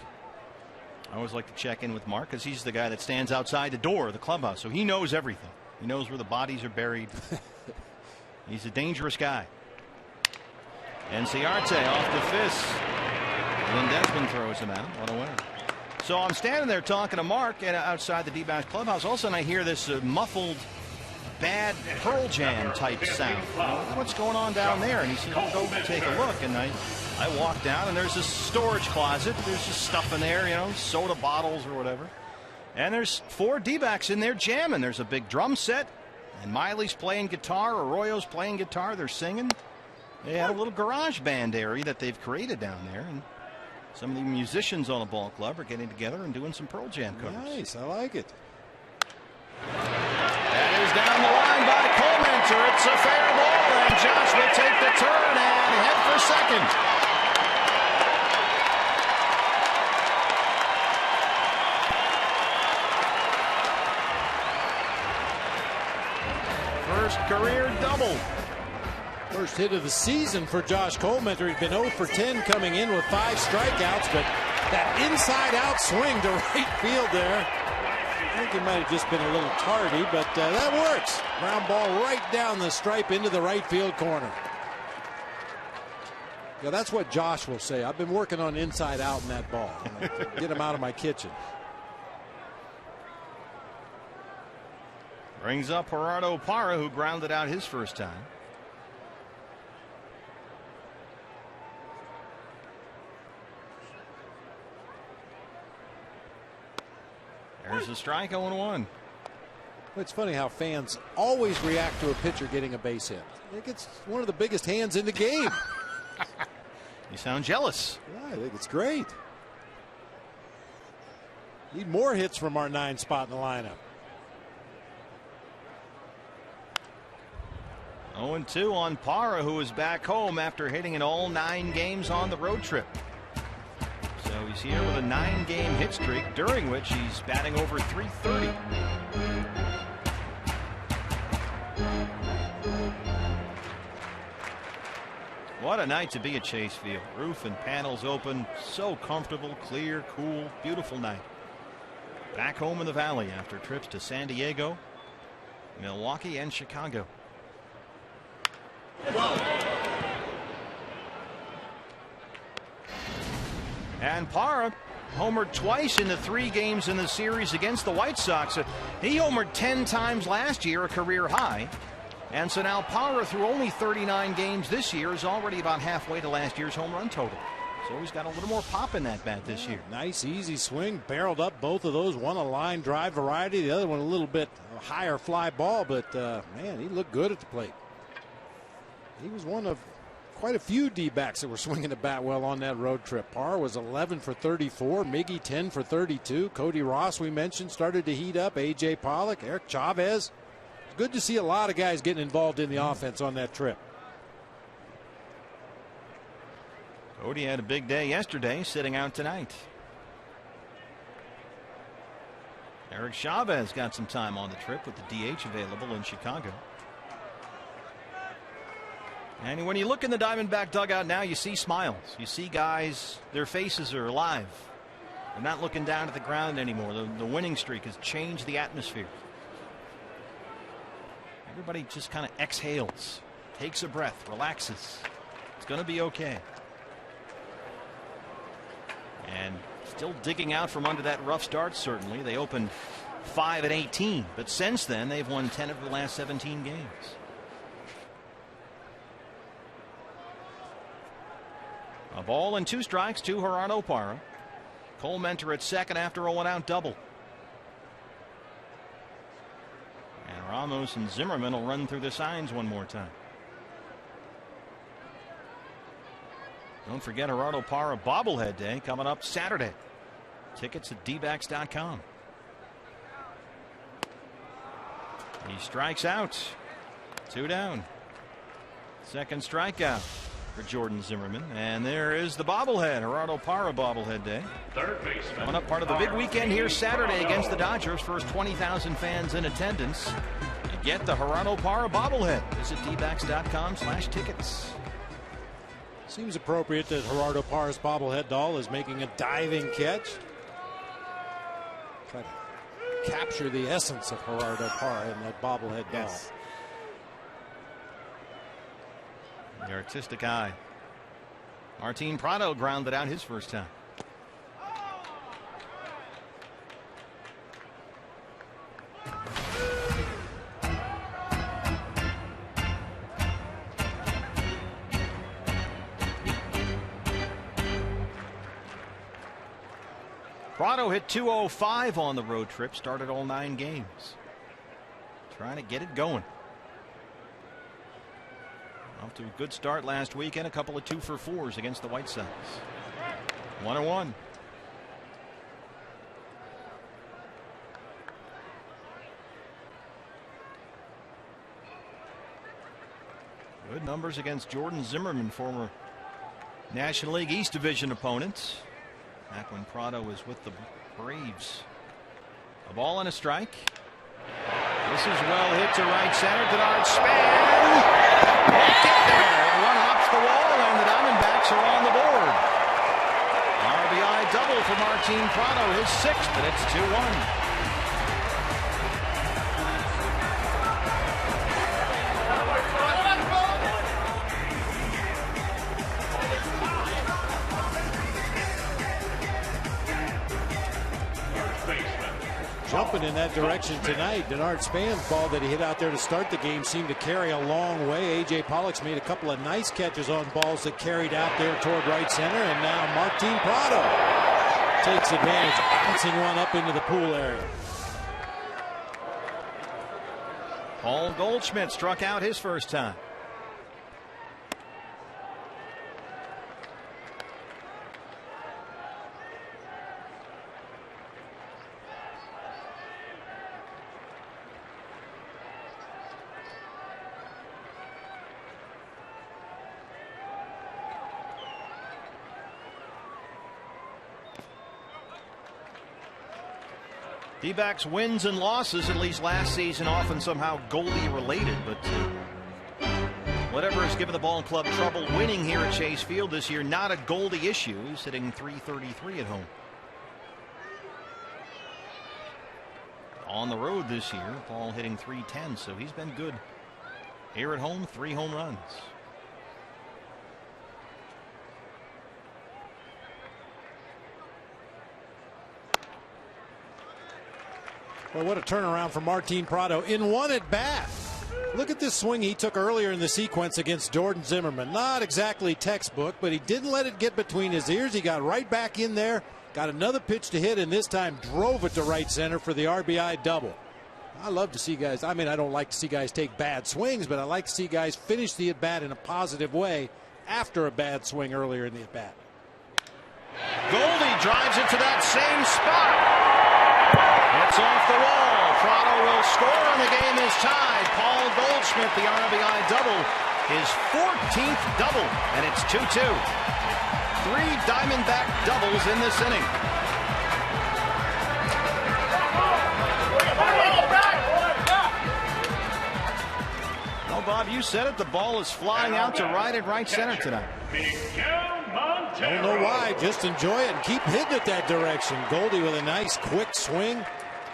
I always like to check in with Mark because he's the guy that stands outside the door of the clubhouse, so he knows everything. He knows where the bodies are buried. He's a dangerous guy. Inciarte off the fist. Then Desmond throws him out. What a winner. So I'm standing there talking to Mark and outside the D-backs clubhouse. All of a sudden I hear this muffled, bad Pearl Jam type sound. What's going on down there? And he said, "Oh, go take a look." And I walk down and there's this storage closet. There's just stuff in there, soda bottles or whatever. And there's 4 D-backs in there jamming. There's a big drum set, and Miley's playing guitar, Arroyo's playing guitar. They're singing. They have a little garage band area that they've created down there, and some of the musicians on the ball club are getting together and doing some Pearl Jam covers. Nice, I like it. That is down the line by Colemanter. It's a fair ball, and Josh will take the turn and head for second. First career double. First hit of the season for Josh Colemanter. He'd been 0 for 10 coming in with 5 strikeouts, but that inside-out swing to right field there, I think he might have just been a little tardy, but that works. Ground ball right down the stripe into the right field corner. Yeah, that's what Josh will say. I've been working on inside out in that ball. Get him out of my kitchen. Brings up Gerardo Parra, who grounded out his first time. There's a strike, 0-1. It's funny how fans always react to a pitcher getting a base hit. I think it's one of the biggest hands in the game. You sound jealous. Yeah, I think it's great. Need more hits from our 9 spot in the lineup. 0-2 on Parra, who is back home after hitting in all 9 games on the road trip. So he's here with a 9-game hit streak, during which he's batting over .330. What a night to be at Chase Field. Roof and panels open, so comfortable, clear, cool, beautiful night. Back home in the Valley after trips to San Diego, Milwaukee, and Chicago. And Parra homered twice in the 3 games in the series against the White Sox. He homered 10 times last year, a career high. And so now Parra, through only 39 games this year, is already about halfway to last year's home run total. So he's got a little more pop in that bat this year. Nice, easy swing. Barreled up both of those. One a line drive variety. The other one a little bit higher fly ball. But, man, he looked good at the plate. He was one of quite a few D-backs that were swinging the bat well on that road trip. Parra was 11 for 34. Miggy 10 for 32. Cody Ross, we mentioned, started to heat up. A.J. Pollock, Eric Chavez. It's good to see a lot of guys getting involved in the offense on that trip. Cody had a big day yesterday, sitting out tonight. Eric Chavez got some time on the trip with the DH available in Chicago. And when you look in the Diamondback dugout now, you see smiles. You see guys, their faces are alive. They're not looking down at the ground anymore. The winning streak has changed the atmosphere. Everybody just kind of exhales, takes a breath, relaxes. It's going to be okay. And still digging out from under that rough start, certainly. They opened 5-18, but since then they've won 10 of the last 17 games. ball and 2 strikes to Gerardo Parra. Cole Mentor at second after a 1-out double. And Ramos and Zimmerman will run through the signs one more time. Don't forget Gerardo Parra bobblehead day coming up Saturday. Tickets at dbacks.com. He strikes out. 2 down. Second strikeout for Jordan Zimmerman. And there is the bobblehead. Gerardo Parra bobblehead day. Third baseman. Coming up part of the big weekend here Saturday against the Dodgers. First 20,000 fans in attendance. You get the Gerardo Parra bobblehead. Visit dbacks.com/tickets. Seems appropriate that Gerardo Parra's bobblehead doll is making a diving catch. Try to capture the essence of Gerardo Parra in that bobblehead doll. Yes. The artistic eye. Martin Prado grounded out his first time. Prado hit .205 on the road trip, started all 9 games. Trying to get it going. Off to a good start last week and a couple of 2-for-4s against the White Sox. 1-1. Good numbers against Jordan Zimmerman, former National League East Division opponent. Back when Prado was with the Braves. A ball and a strike. This is well hit to right center. Denard Span. Won't get there. One hops the wall, and the Diamondbacks are on the board. RBI double for Martin Prado, his 6th, and it's 2-1. Jumping in that direction tonight. Denard Span's ball that he hit out there to start the game seemed to carry a long way. A.J. Pollock's made a couple of nice catches on balls that carried out there toward right center. And now Martin Prado takes advantage, bouncing one up into the pool area. Paul Goldschmidt struck out his first time. D-backs wins and losses, at least last season, often somehow Goldie related, but whatever has given the ball club trouble winning here at Chase Field this year, not a Goldie issue. He's hitting .333 at home. On the road this year, Paul hitting .310, so he's been good. Here at home, 3 home runs. Well, what a turnaround for Martin Prado in one at bat. Look at this swing he took earlier in the sequence against Jordan Zimmerman. Not exactly textbook, but he didn't let it get between his ears. He got right back in there, got another pitch to hit, and this time drove it to right center for the RBI double. I love to see guys. I mean, I don't like to see guys take bad swings, but I like to see guys finish the at bat in a positive way after a bad swing earlier in the at bat. Goldie drives it to that same spot. It's off the wall. Prado will score, and the game is tied. Paul Goldschmidt, the RBI double, his 14th double, and it's 2-2. 3 Diamondback doubles in this inning. No, Bob, you said it. The ball is flying out to right at right center tonight. Don't know why. Just enjoy it and keep hitting it that direction. Goldie with a nice quick swing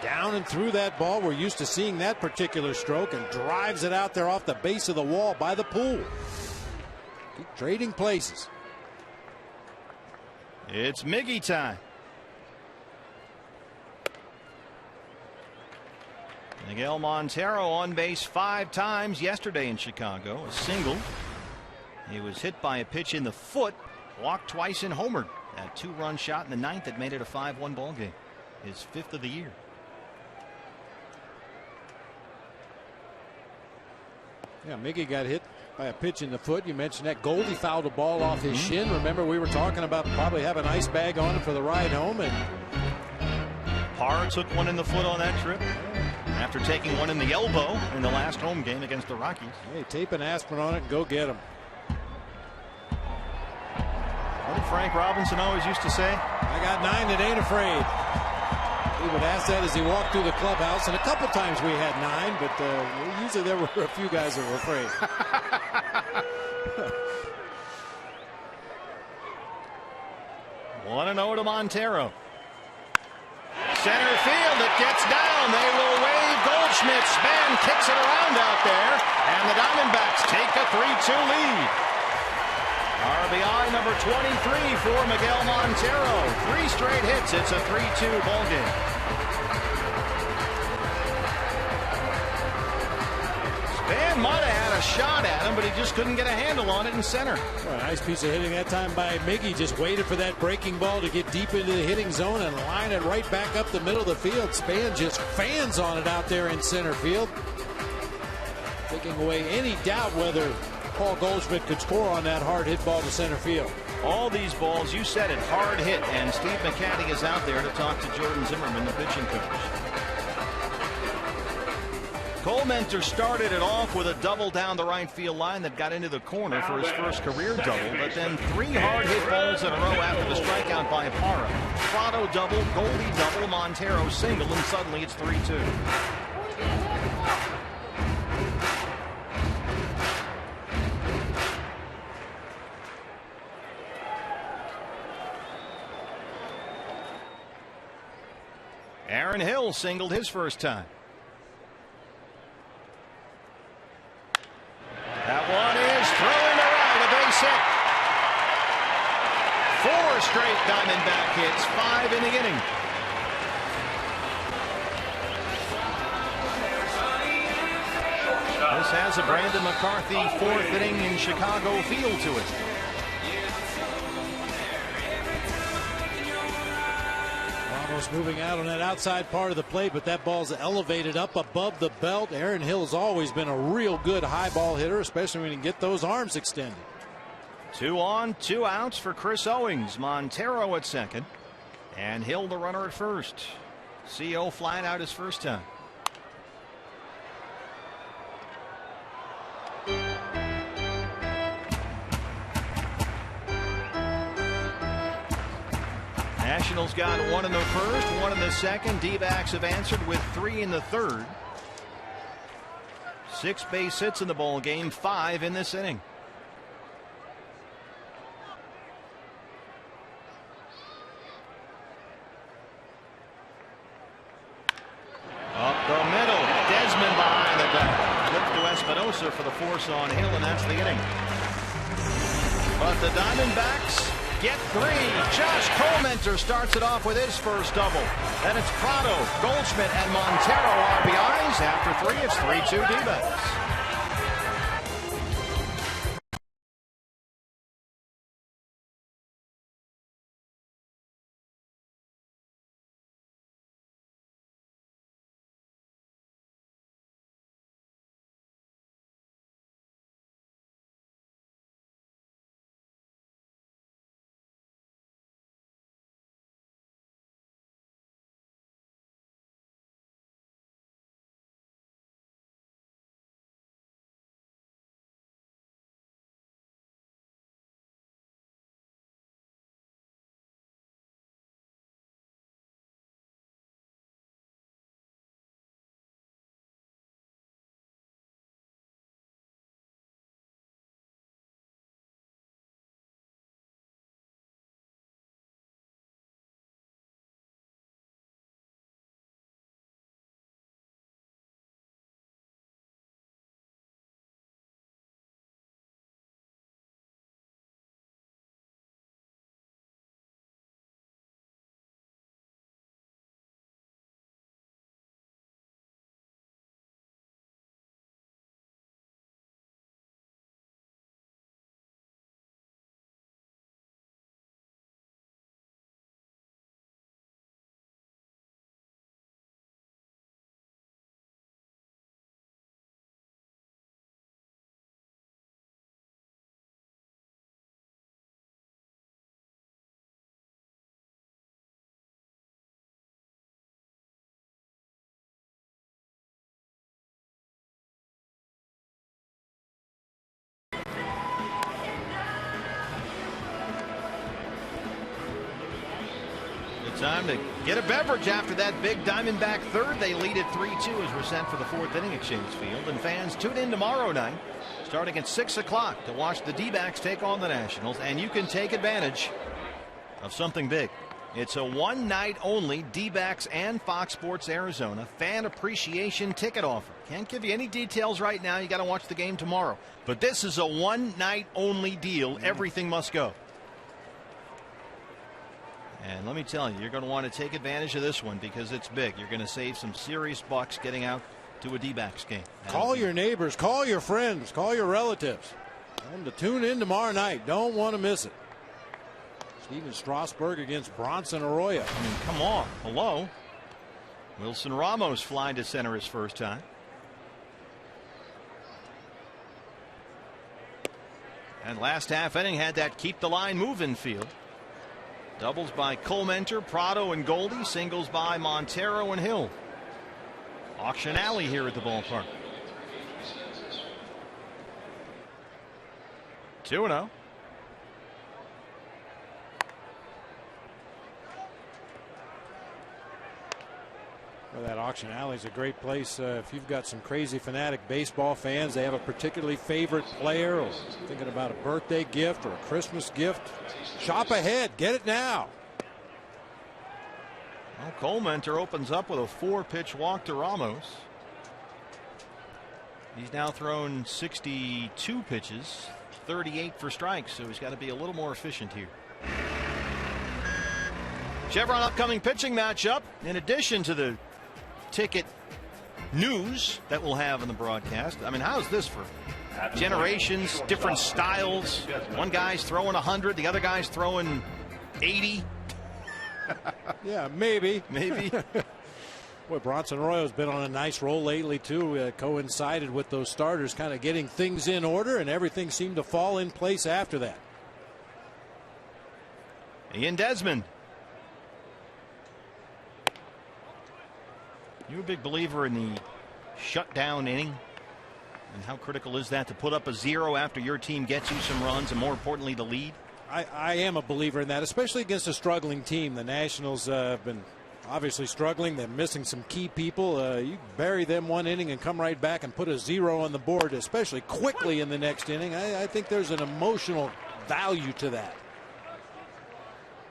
down and through that ball. We're used to seeing that particular stroke, and drives it out there off the base of the wall by the pool. Keep trading places. It's Miggy time. Miguel Montero on base 5 times yesterday in Chicago. A single. He was hit by a pitch in the foot Walked twice and homered. That 2-run shot in the 9th that made it a 5-1 ball game. His 5th of the year. Yeah, Miggy got hit by a pitch in the foot. You mentioned that. Goldie fouled a ball off his shin. Remember, we were talking about probably having an ice bag on him for the ride home. And Parr took one in the foot on that trip after taking one in the elbow in the last home game against the Rockies. Hey, tape an aspirin on it and go get him. What did Frank Robinson always used to say? I got 9 that ain't afraid. He would ask that as he walked through the clubhouse, and a couple times we had 9, but usually there were a few guys that were afraid. 1-0 to Montero. Center field, it gets down. They will wave. Goldschmidt. Span kicks it around out there, and the Diamondbacks take a 3-2 lead. RBI number 23 for Miguel Montero. 3 straight hits. It's a 3-2 ball game. Span might have had a shot at him, but he just couldn't get a handle on it in center. Well, nice piece of hitting that time by Miggy. Just waited for that breaking ball to get deep into the hitting zone and line it right back up the middle of the field. Span just fans on it out there in center field, taking away any doubt whether Paul Goldschmidt could score on that hard hit ball to center field. All these balls, you said it, hard hit, and Steve McCatty is out there to talk to Jordan Zimmerman, the pitching coach. Cole Mentor started it off with a double down the right field line that got into the corner for his first career double, but then 3 hard hit balls in a row after the strikeout by Parra. Prado double, Goldie double, Montero single, and suddenly it's 3-2. Aaron Hill singled his first time. That one is thrown to right, a base hit. 4 straight Diamondback hits, 5 in the inning. This has a Brandon McCarthy 4th inning in Chicago feel to it. Almost moving out on that outside part of the plate, but that ball's elevated up above the belt. Aaron Hill's always been a real good high ball hitter, especially when you can get those arms extended. 2 on, 2 outs for Chris Owings. Montero at second, and Hill the runner at first. CO flying out his first time. Nationals got 1 in the first, 1 in the second. D-backs have answered with 3 in the third. 6 base hits in the ball game, 5 in this inning. Up the middle, Desmond behind the back. Flips to Espinosa for the force on Hill, and that's the inning. But the Diamondbacks get 3. Josh Comenter starts it off with his first double. Then it's Prado, Goldschmidt, and Montero RBIs. After 3, it's 3-2 D-backs. It's time to get a beverage after that big Diamondback third. They lead it 3-2 as we're sent for the fourth inning at Chase Field. And fans, tune in tomorrow night starting at 6 o'clock to watch the D-backs take on the Nationals. And you can take advantage of something big. It's a one-night only D-backs and Fox Sports Arizona fan appreciation ticket offer. Can't give you any details right now. You got to watch the game tomorrow. But this is a one-night only deal. Everything must go. And let me tell you, you're going to want to take advantage of this one because it's big. You're going to save some serious bucks getting out to a D-backs game. Call your neighbors, call your friends, call your relatives. Tell them to tune in tomorrow night. Don't want to miss it. Steven Strasburg against Bronson Arroyo. I mean, come on. Hello. Wilson Ramos flying to center his first time. And last half inning had that keep the line moving feel. Doubles by Colmenter, Prado, and Goldie. Singles by Montero and Hill. Auction alley here at the ballpark. 2-0. Well, that auction alley is a great place if you've got some crazy fanatic baseball fans. They have a particularly favorite player or thinking about a birthday gift or a Christmas gift. Shop ahead. Get it now. Well, Colmenter opens up with a 4-pitch walk to Ramos. He's now thrown 62 pitches, 38 for strikes, so he's got to be a little more efficient here. Chevron upcoming pitching matchup. In addition to the ticket news that we'll have in the broadcast. I mean, how's this for generations, different styles? One guy's throwing 100, the other guy's throwing 80. Yeah, maybe. Boy, Bronson Arroyo's been on a nice roll lately too. Coincided with those starters kind of getting things in order, and everything seemed to fall in place after that. Ian Desmond. You a big believer in the shutdown inning? And how critical is that to put up a 0 after your team gets you some runs and more importantly the lead? I am a believer in that, especially against a struggling team. The Nationals have been obviously struggling. They're missing some key people. You bury them one inning and come right back and put a 0 on the board, especially quickly in the next inning. I think there's an emotional value to that.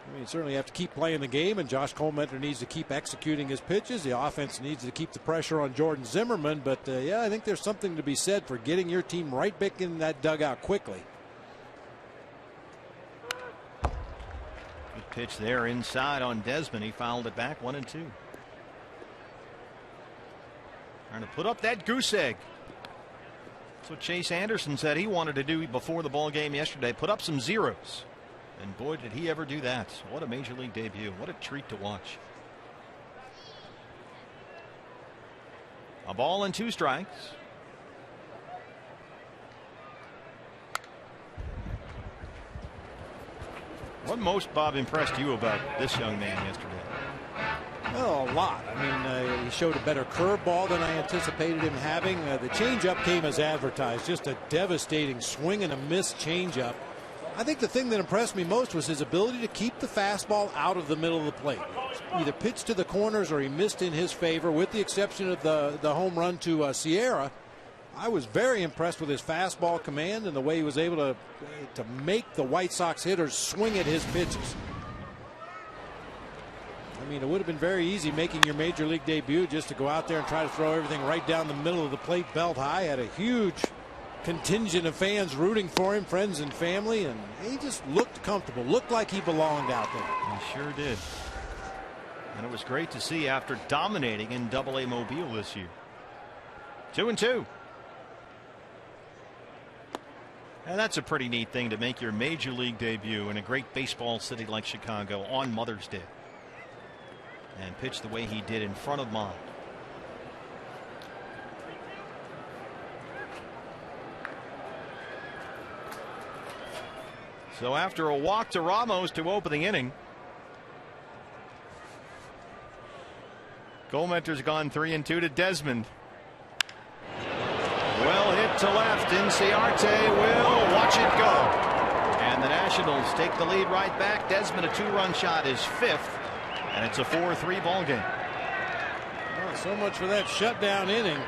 I mean, you certainly have to keep playing the game, and Josh Colmenter needs to keep executing his pitches. The offense needs to keep the pressure on Jordan Zimmerman. But, yeah, I think there's something to be said for getting your team right back in that dugout quickly. Good pitch there inside on Desmond. He fouled it back 1-2. Trying to put up that goose egg. That's what Chase Anderson said he wanted to do before the ball game yesterday. Put up some zeros. And boy, did he ever do that. What a major league debut. What a treat to watch. A ball and 2 strikes. What most, Bob, impressed you about this young man yesterday? Well, a lot. I mean, he showed a better curveball than I anticipated him having. The changeup came as advertised. Just a devastating swing and a miss changeup. I think the thing that impressed me most was his ability to keep the fastball out of the middle of the plate. Either pitched to the corners or he missed in his favor, with the exception of the home run to Sierra. I was very impressed with his fastball command and the way he was able to make the White Sox hitters swing at his pitches. I mean, it would have been very easy making your major league debut just to go out there and try to throw everything right down the middle of the plate belt high. Had a huge contingent of fans rooting for him, friends and family, and he just looked comfortable, looked like he belonged out there. He sure did. And it was great to see after dominating in AA Mobile this year. 2-2. And that's a pretty neat thing to make your major league debut in a great baseball city like Chicago on Mother's Day. And pitch the way he did in front of mom. So after a walk to Ramos to open the inning, Colmenter's gone 3-2 to Desmond. Well hit to left. Inciarte will watch it go. And the Nationals take the lead right back. Desmond, a 2-run shot, is 5th. And it's a 4-3 ball game. Well, so much for that shutdown inning.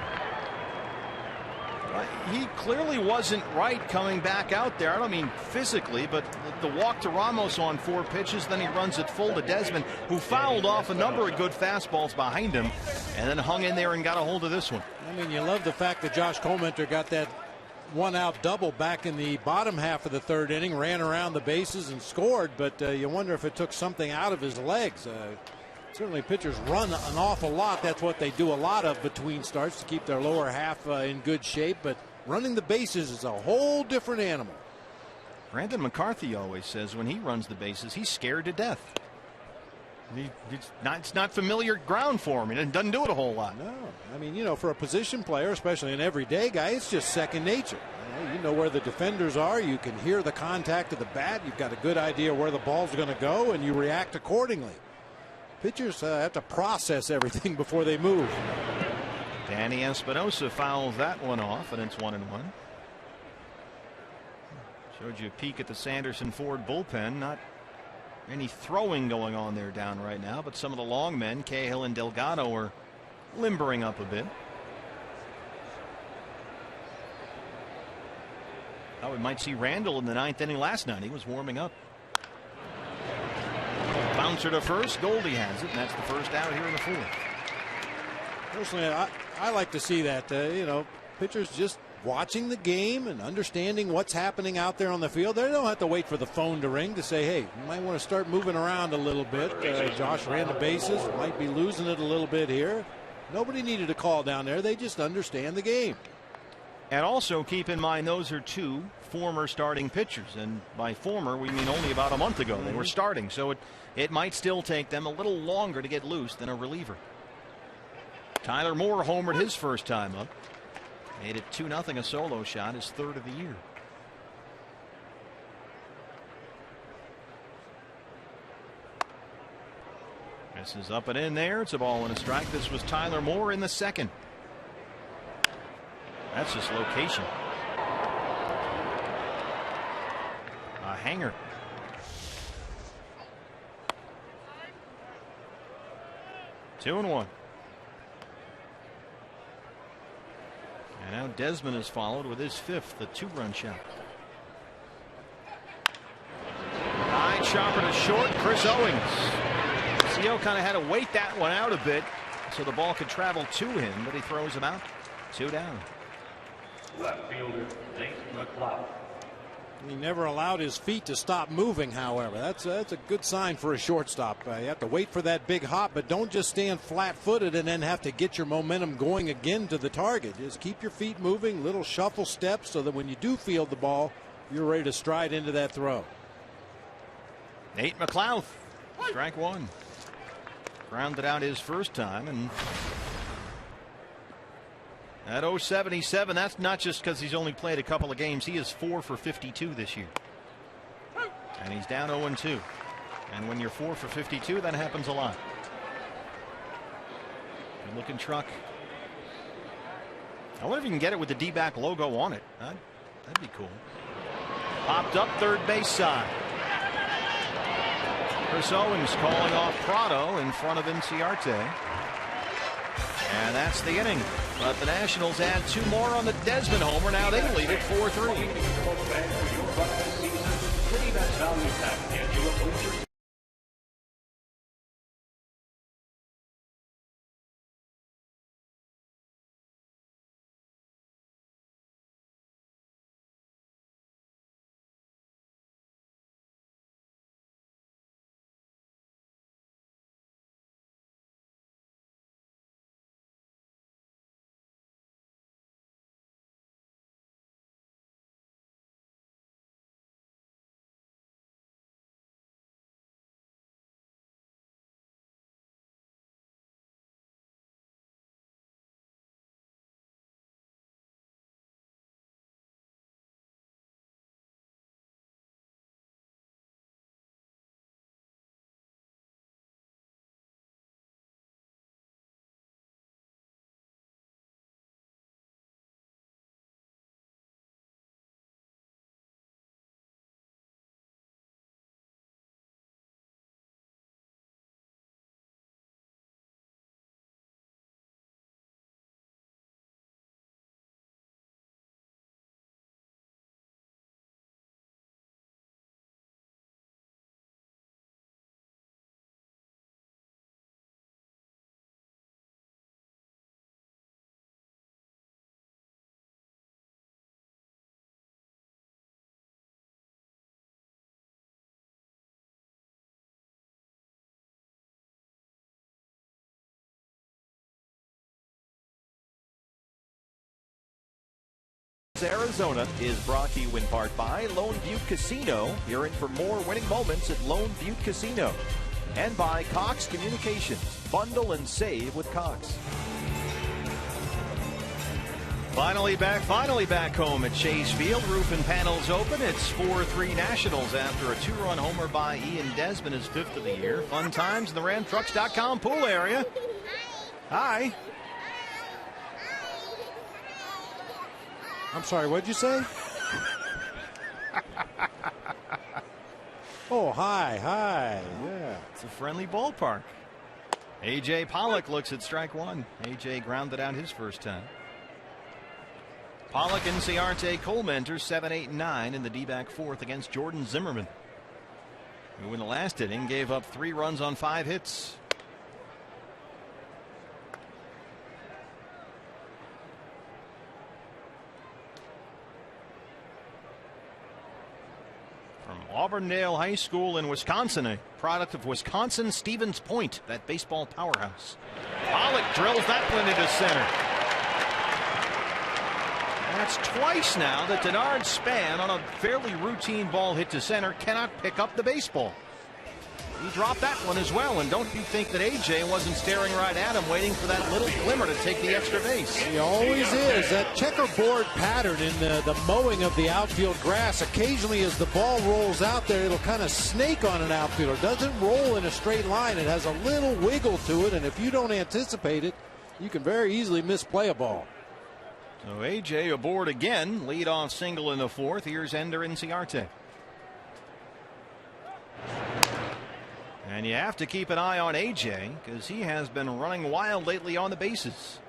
He clearly wasn't right coming back out there. I don't mean physically, but the walk to Ramos on 4 pitches, then he runs it full to Desmond, who fouled off a number of good fastballs behind him, and then hung in there and got a hold of this one. I mean, you love the fact that Josh Comenter got that 1-out double back in the bottom half of the 3rd inning, ran around the bases and scored, but you wonder if it took something out of his legs. Certainly pitchers run an awful lot. That's what they do a lot of between starts to keep their lower half in good shape, but running the bases is a whole different animal. Brandon McCarthy always says when he runs the bases, he's scared to death. It's not familiar ground for him. He doesn't do it a whole lot. No, I mean, you know, for a position player, especially an everyday guy, it's just second nature. You know where the defenders are. You can hear the contact of the bat. You've got a good idea where the ball's going to go, and you react accordingly. Pitchers have to process everything before they move. Danny Espinosa fouls that one off, and it's 1-1. Showed you a peek at the Sanderson Ford bullpen. Not any throwing going on there down right now, but some of the long men, Cahill and Delgado, are limbering up a bit. Oh, we might see Randall in the 9th inning last night. He was warming up. Bouncer to first. Goldie has it, and that's the first out here in the 4th. Personally, I like to see that. You know, pitchers just watching the game and understanding what's happening out there on the field. They don't have to wait for the phone to ring to say, hey, you might want to start moving around a little bit. Josh ran the bases, might be losing it a little bit here. Nobody needed a call down there. They just understand the game. And also keep in mind, those are 2 former starting pitchers, and by former we mean only about a month ago they were starting, so it might still take them a little longer to get loose than a reliever. Tyler Moore homered his first time up, made it 2-0, a solo shot, his 3rd of the year. This is up and in there. It's a ball and a strike. This was Tyler Moore in the 2nd. That's just location. A hanger. Two and 1. And now Desmond is followed with his 5th, the 2-run shot. High chopper to short, Chris Owings. CO kind of had to wait that one out a bit so the ball could travel to him, but he throws him out. 2 down. Left fielder, Nate McLeod. He never allowed his feet to stop moving, however. That's a good sign for a shortstop. You have to wait for that big hop, but don't just stand flat-footed and then have to get your momentum going again to the target. Just keep your feet moving, little shuffle steps, so that when you do field the ball, you're ready to stride into that throw. Nate McLeod, strike 1. Grounded out his first time, and at 0.77, that's not just because he's only played a couple of games. He is 4 for 52 this year. And he's down 0-2. And when you're 4 for 52, that happens a lot. Good looking truck. I wonder if you can get it with the D-back logo on it. That'd be cool. Popped up 3rd base side. Chris Owings calling off Prado in front of Inciarte. And that's the inning. But the Nationals add 2 more on the Desmond homer. Now they lead it 4-3. Nationals, Arizona is brought to you in part by Lone Butte Casino. You're in for more winning moments at Lone Butte Casino. And by Cox Communications. Bundle and save with Cox. Finally back home at Chase Field. Roof and panels open. It's 4-3 Nationals after a 2-run homer by Ian Desmond, his 5th of the year. Fun times in the RamTrucks.com pool area. Hi. I'm sorry, what'd you say? Oh, hi. Yeah. It's a friendly ballpark. A.J. Pollock looks at strike one. A.J. grounded out his first time. Pollock and Ciarte Coleman 7, 8, and 9 in the D-back 4th against Jordan Zimmerman, who in the last inning gave up 3 runs on 5 hits. From Auburndale High School in Wisconsin, a product of Wisconsin Stevens Point, that baseball powerhouse. Pollock drills that one into center. That's twice now that Denard Span, on a fairly routine ball hit to center, cannot pick up the baseball. He dropped that one as well, and don't you think that A.J. wasn't staring right at him, waiting for that little glimmer to take the extra base? He always is. That checkerboard pattern in the mowing of the outfield grass. Occasionally as the ball rolls out there, it'll kind of snake on an outfielder. It doesn't roll in a straight line. It has a little wiggle to it, and if you don't anticipate it, you can very easily misplay a ball. So A.J. aboard again. Leadoff single in the 4th. Here's Ender and Ciarte. And you have to keep an eye on A.J. because he has been running wild lately on the bases,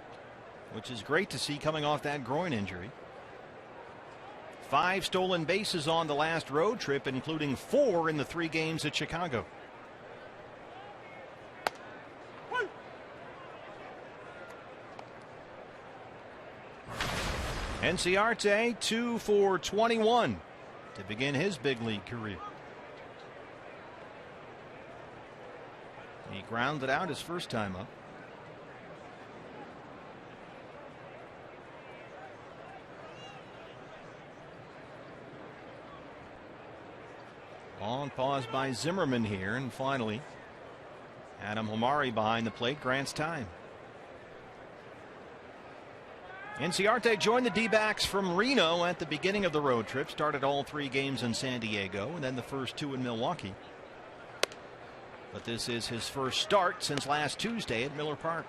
which is great to see coming off that groin injury. 5 stolen bases on the last road trip, including 4 in the 3 games at Chicago. And Ciarte 2 for 21 to begin his big league career. He grounded out his first time up. Long pause by Zimmerman here, and finally Adam Homari behind the plate grants time. Ciarte joined the D-backs from Reno at the beginning of the road trip. Started all 3 games in San Diego and then the first 2 in Milwaukee. But this is his first start since last Tuesday at Miller Park.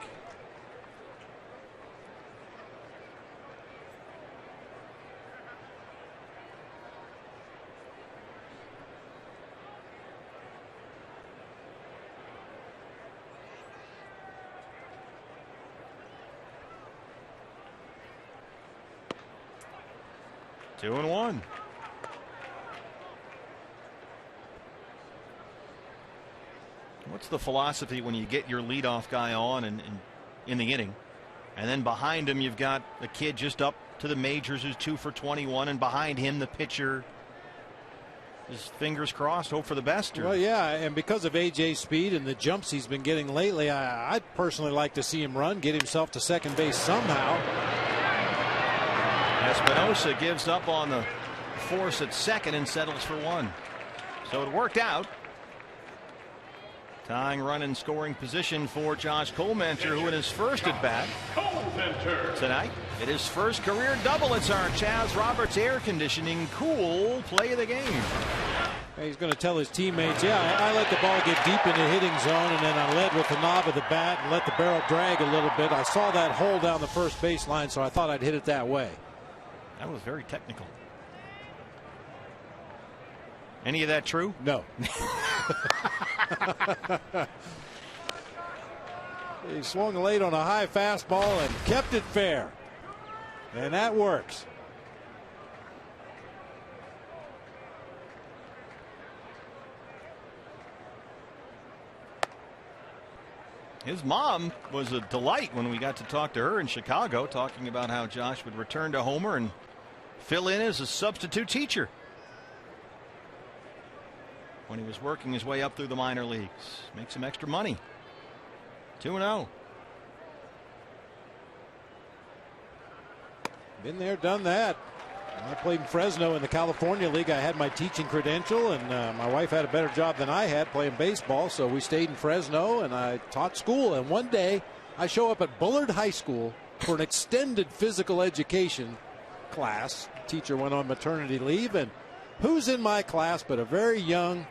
Two and one. What's the philosophy when you get your leadoff guy on and in the inning, and then behind him you've got a kid just up to the majors who's 2 for 21, and behind him the pitcher is fingers crossed, hope for the best? Well, yeah, and because of A.J.'s speed and the jumps he's been getting lately, I'd personally like to see him run, get himself to second base somehow. Espinosa gives up on the force at second and settles for 1. So it worked out. Tying run in scoring position for Josh Colemanter, who in his first at bat tonight, in his first career double, it's our Chaz Roberts air conditioning cool play of the game. He's going to tell his teammates, yeah, I let the ball get deep in the hitting zone, and then I led with the knob of the bat and let the barrel drag a little bit. I saw that hole down the first baseline, so I thought I'd hit it that way. That was very technical. Any of that true? No. He swung late on a high fastball and kept it fair. And that works. His mom was a delight when we got to talk to her in Chicago, talking about how Josh would return to Homer and fill in as a substitute teacher when he was working his way up through the minor leagues. Make some extra money. 2-0. Been there, done that. I played in Fresno in the California League. I had my teaching credential, and my wife had a better job than I had playing baseball, so we stayed in Fresno, and I taught school. And one day, I show up at Bullard High School for an extended physical education class. Teacher went on maternity leave, and who's in my class but a very young,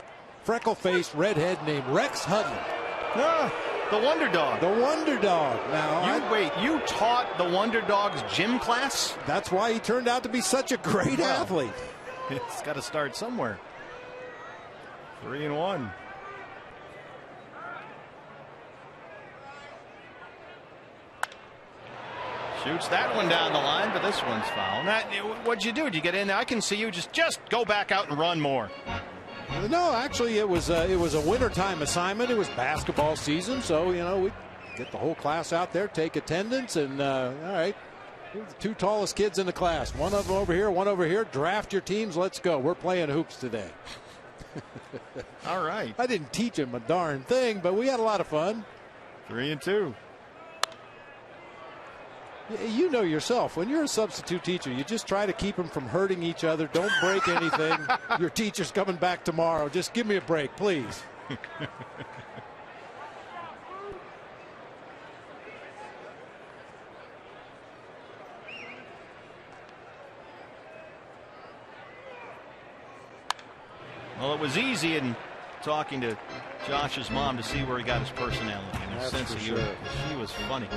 freckle-faced redhead named Rex Hudlin. The Wonder Dog. The Wonder Dog. Now, you taught the Wonder Dog's gym class? That's why he turned out to be such a great athlete. It's got to start somewhere. 3-1. Shoots that one down the line, but this one's foul. What'd you do? Did you get in there? I can see you just go back out and run more. No, actually, it was a wintertime assignment. It was basketball season, so we get the whole class out there, take attendance, and all right, the two tallest kids in the class. One of them over here, one over here. Draft your teams. Let's go. We're playing hoops today. All right. I didn't teach them a darn thing, but we had a lot of fun. 3-2. You know yourself, when you're a substitute teacher, you just try to keep them from hurting each other. Don't break anything. Your teacher's coming back tomorrow. Just give me a break, please. Well, it was easy in talking to Josh's mom to see where he got his personality and his sense of humor. She was funny.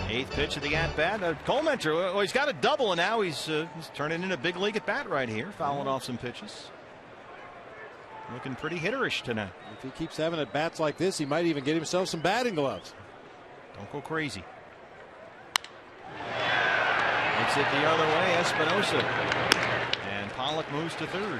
8th pitch of the at-bat. Colementor, he's got a double, and now he's turning in a big league at-bat right here, fouling off some pitches. Looking pretty hitterish tonight. If he keeps having at-bats like this, he might even get himself some batting gloves. Don't go crazy. It's it the other way, Espinosa. And Pollock moves to third.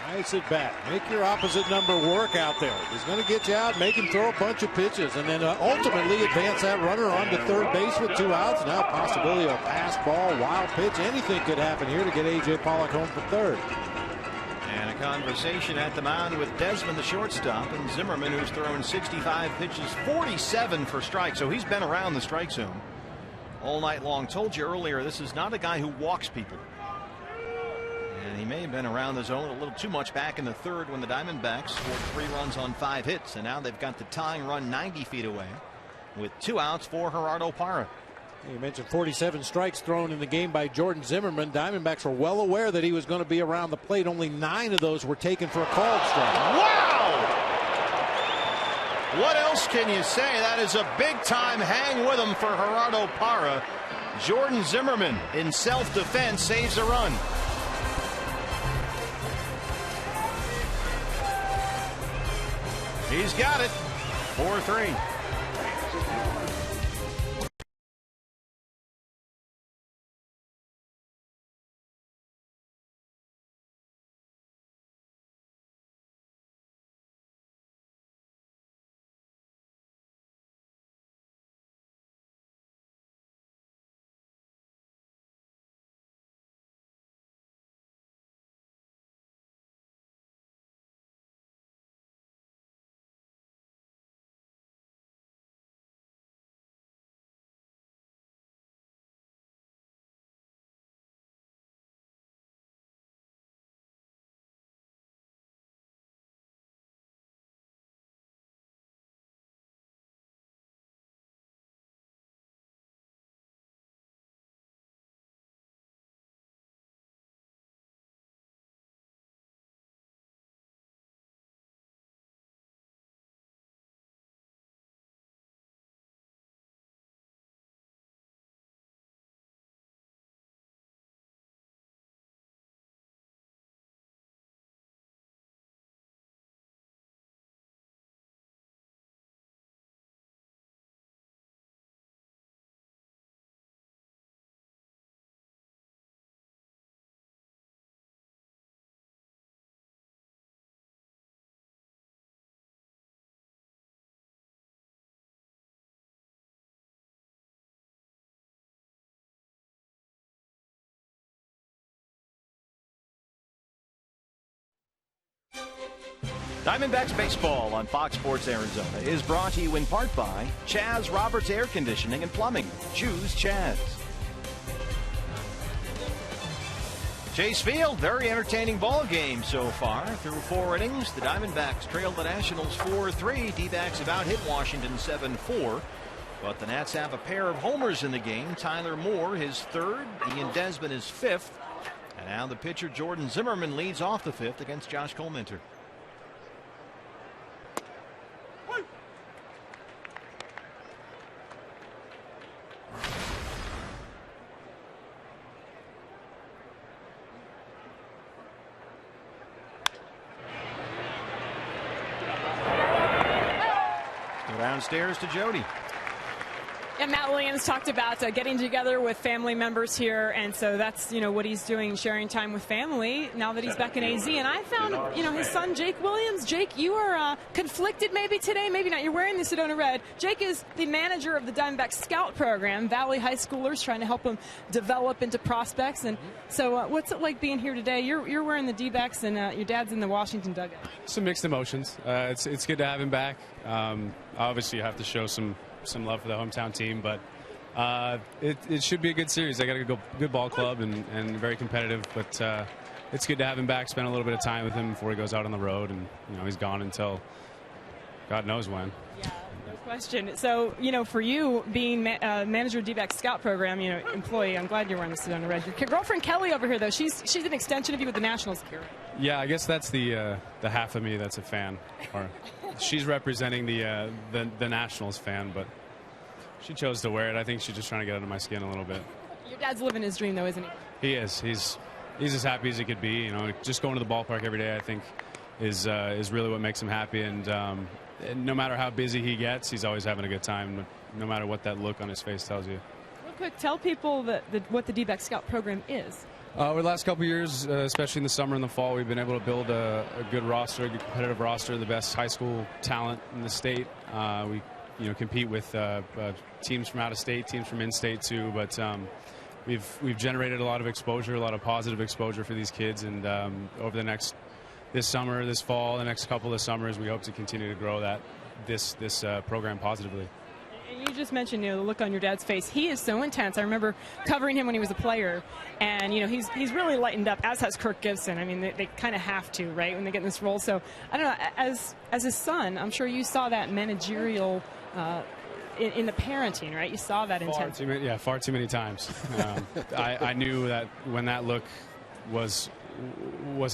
Nice at bat. Make your opposite number work out there. He's going to get you out, make him throw a bunch of pitches, and then ultimately advance that runner onto third base with 2 outs. Now, possibility of a pass ball, wild pitch. Anything could happen here to get A.J. Pollock home for third. And a conversation at the mound with Desmond, the shortstop, and Zimmerman, who's thrown 65 pitches, 47 for strikes. So he's been around the strike zone all night long. Told you earlier, this is not a guy who walks people. And he may have been around the zone a little too much back in the third when the Diamondbacks scored 3 runs on 5 hits. And now they've got the tying run 90 feet away with 2 outs for Gerardo Parra. You mentioned 47 strikes thrown in the game by Jordan Zimmerman. Diamondbacks were well aware that he was going to be around the plate. Only 9 of those were taken for a called strike. Wow! What else can you say? That is a big-time hang with him for Gerardo Parra. Jordan Zimmerman, in self-defense, saves a run. He's got it. 4-3. Diamondbacks baseball on Fox Sports Arizona is brought to you in part by Chaz Roberts Air Conditioning and Plumbing. Choose Chaz. Chase Field, very entertaining ball game so far. Through 4 innings, the Diamondbacks trailed the Nationals 4-3. D-backs have out-hit Washington 7-4. But the Nats have a pair of homers in the game. Tyler Moore, his 3rd. Ian Desmond, his 5th. And now the pitcher Jordan Zimmerman leads off the 5th against Josh Colminter. Downstairs to Jody. And Matt Williams talked about getting together with family members here, and so that's what he's doing, sharing time with family now that he's back in AZ. And I found his son Jake Williams. Jake, you are conflicted maybe today, maybe not. You're wearing the Sedona red. Jake is the manager of the Diamondbacks Scout Program, Valley High Schoolers, trying to help them develop into prospects. And so, what's it like being here today? You're wearing the D-backs, and your dad's in the Washington dugout. Some mixed emotions. It's good to have him back. Obviously, you have to show some love for the hometown team, but it should be a good series. They got a good ball club and very competitive, but it's good to have him back, spend a little bit of time with him before he goes out on the road, and he's gone until God knows when. Yeah, no question. So, for you being manager of D-backs Scout Program, employee, I'm glad you're wearing the Sedona red. Your girlfriend Kelly over here, though, she's an extension of you with the Nationals here. Yeah, I guess that's the half of me that's a fan. Or she's representing the Nationals fan, but she chose to wear it. I think she's just trying to get under my skin a little bit. Your dad's living his dream, though, isn't he? He is. He's as happy as he could be. Just going to the ballpark every day, I think, is really what makes him happy. And no matter how busy he gets, he's always having a good time, no matter what that look on his face tells you. Real quick, tell people what the D-backs Scout Program is. Over the last couple of years, especially in the summer and the fall, we've been able to build a good roster, a good competitive roster, the best high school talent in the state. We compete with teams from out of state, teams from in-state too, but we've generated a lot of exposure, a lot of positive exposure for these kids, and over this summer, this fall, the next couple of summers, we hope to continue to grow this program positively. You just mentioned the look on your dad's face. He is so intense. I remember covering him when he was a player, and he's really lightened up, as has Kirk Gibson. I mean, they kind of have to, right, when they get in this role. So I don't know, as his son, I'm sure you saw that managerial in the parenting, right? You saw that intensity. Far too many times. I knew that when that look was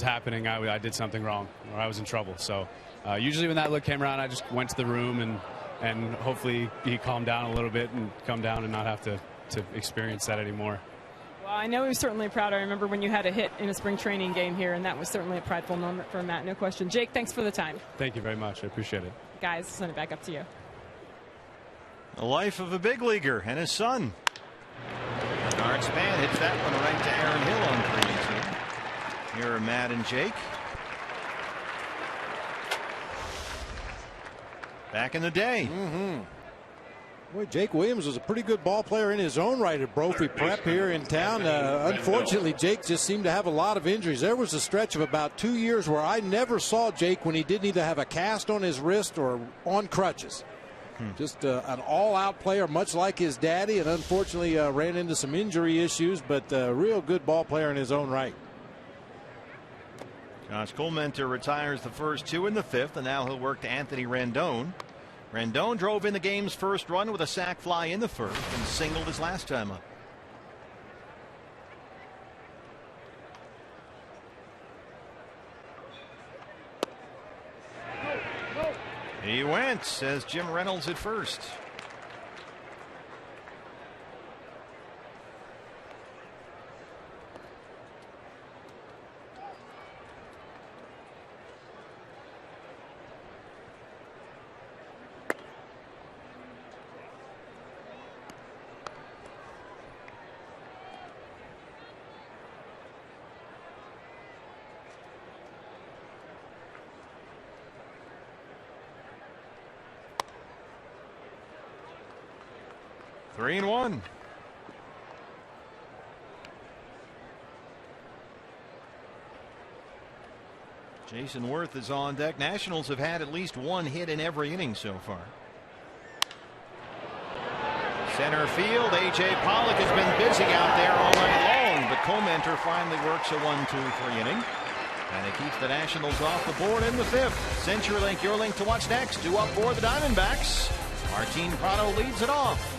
happening, I did something wrong, or I was in trouble. So usually when that look came around, I just went to the room and hopefully he calmed down a little bit and come down and not have to experience that anymore. Well, I know he was certainly proud. I remember when you had a hit in a spring training game here, and that was certainly a prideful moment for Matt, no question. Jake, thanks for the time. Thank you very much. I appreciate it. Guys, I'll send it back up to you. The life of a big leaguer and his son. Art Span hits that one right to Aaron Hill on 3-2. Here are Matt and Jake. Back in the day. Boy, Jake Williams was a pretty good ball player in his own right at Brophy Prep here in town. Unfortunately, Jake just seemed to have a lot of injuries. There was a stretch of about 2 years where I never saw Jake when he didn't either have a cast on his wrist or on crutches. Just an all-out player, much like his daddy, and unfortunately ran into some injury issues, but a real good ball player in his own right. Josh Colminter retires the first 2 in the 5th, and now he'll work to Anthony Rendon. Rendon drove in the game's first run with a sac fly in the 1st and singled his last time up. He went, says Jim Reynolds at first. Three and one. Jason Worth is on deck. Nationals have had at least one hit in every inning so far. Center field, A.J. Pollock has been busy out there all night long, but Comenter finally works a 1-2-3 inning. And it keeps the Nationals off the board in the 5th. CenturyLink, your link to what's next. 2 up for the Diamondbacks. Martin Prado leads it off.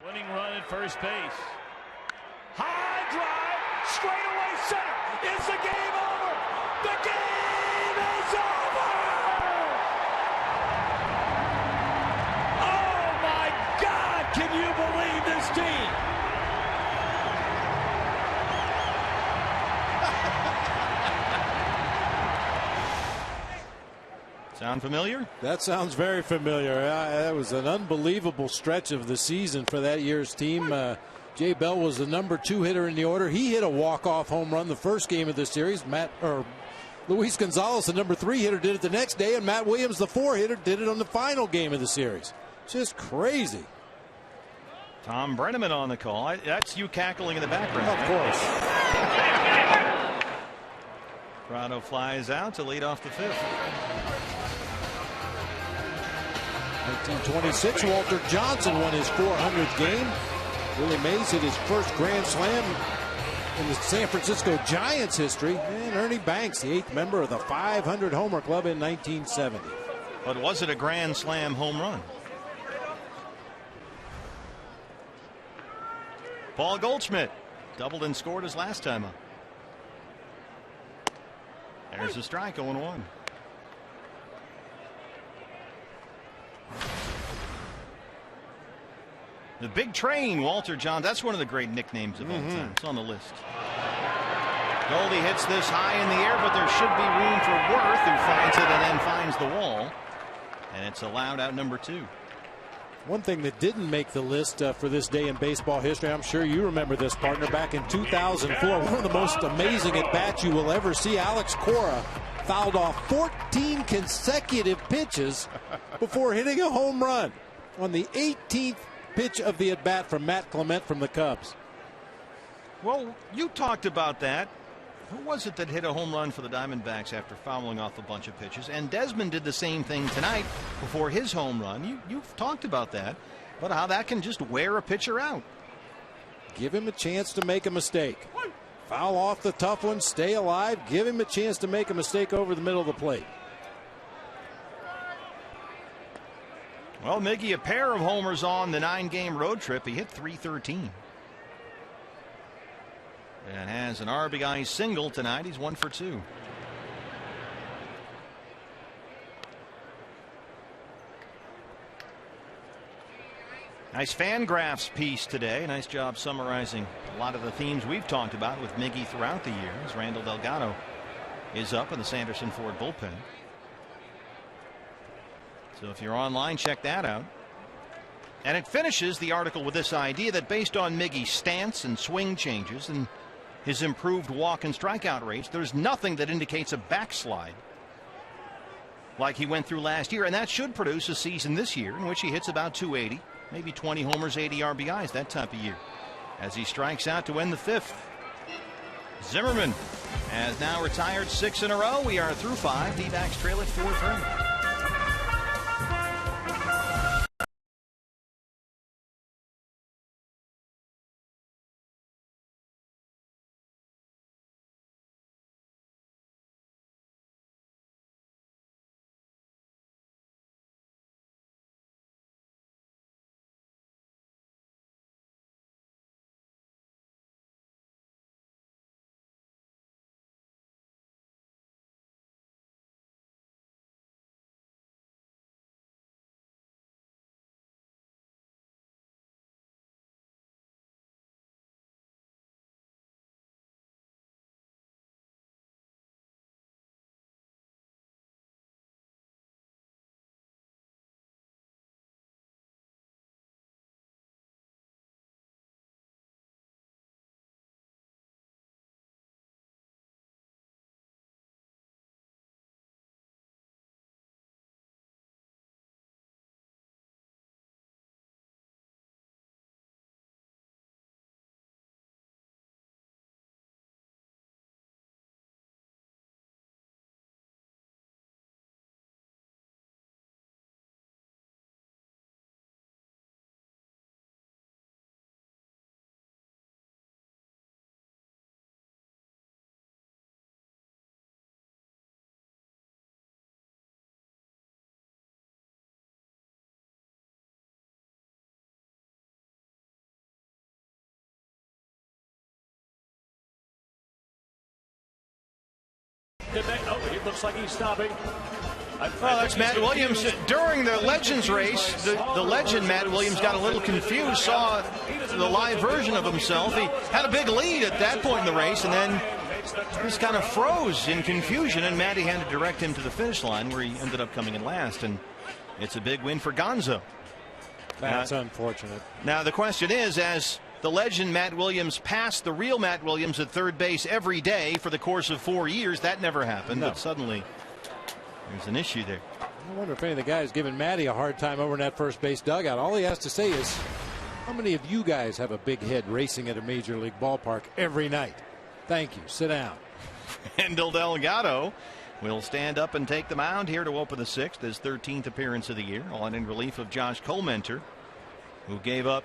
Winning run at first base. High drive, straight away center. Is the game over? The game is over! Oh my God, can you believe this team? Sound familiar? That sounds very familiar. That was an unbelievable stretch of the season for that year's team. Jay Bell was the #2 hitter in the order. He hit a walk-off home run the first game of the series. Luis Gonzalez, the #3 hitter, did it the next day, and Matt Williams, the 4 hitter, did it on the final game of the series. Just crazy. Tom Brenneman on the call. That's you cackling in the background. Of course. Prado flies out to lead off the 5th. 1926, Walter Johnson won his 400th game. Willie Mays hit his first grand slam in the San Francisco Giants history. And Ernie Banks, the 8th member of the 500 homer club in 1970. But was it a grand slam home run? Paul Goldschmidt doubled and scored his last time up. There's a strike, 0-1. The Big Train, Walter John. That's one of the great nicknames of all time. It's on the list. Goldie hits this high in the air, but there should be room for Worth, who finds it and then finds the wall. And it's allowed out #2. One thing that didn't make the list for this day in baseball history, I'm sure you remember this, partner, back in 2004, one of the most amazing at-bats you will ever see. Alex Cora fouled off 14 consecutive pitches before hitting a home run on the 18th pitch of the at-bat from Matt Clement from the Cubs. Well, you talked about that. Who was it that hit a home run for the Diamondbacks after fouling off a bunch of pitches? And Desmond did the same thing tonight before his home run. You've talked about that, but how that can just wear a pitcher out. Give him a chance to make a mistake. Foul off the tough one, stay alive, give him a chance to make a mistake over the middle of the plate. Well, Miggy, a pair of homers on the 9-game road trip. He hit .313. And has an RBI single tonight. He's 1 for 2. Nice Fangraphs piece today. Nice job summarizing a lot of the themes we've talked about with Miggy throughout the year, as Randall Delgado is up in the Sanderson Ford bullpen. So if you're online, check that out. And it finishes the article with this idea that based on Miggy's stance and swing changes and his improved walk and strikeout rates, there's nothing that indicates a backslide like he went through last year, and that should produce a season this year in which he hits about 280, maybe 20 homers, 80 RBIs that type of year, as he strikes out to end the 5th. Zimmerman has now retired 6 in a row. We are through 5. D-backs trail at 4-3. It looks like he's stopping. Well, that's Matt Williams. During the Legends race, the legend Matt Williams got a little confused, saw the live version of himself. He had a big lead at that point in the race, and then just kind of froze in confusion, and Matty had to direct him to the finish line, where he ended up coming in last, and it's a big win for Gonzo. That's unfortunate. Now, the question is, as the legend Matt Williams passed the real Matt Williams at third base every day for the course of 4 years, that never happened, but suddenly there's an issue there. I wonder if any of the guys giving Matty a hard time over in that first base dugout. All he has to say is, how many of you guys have a big head racing at a major league ballpark every night? Thank you. Sit down. Randall Delgado will stand up and take the mound here to open the 6th, his 13th appearance of the year, on in relief of Josh Colmenter, who gave up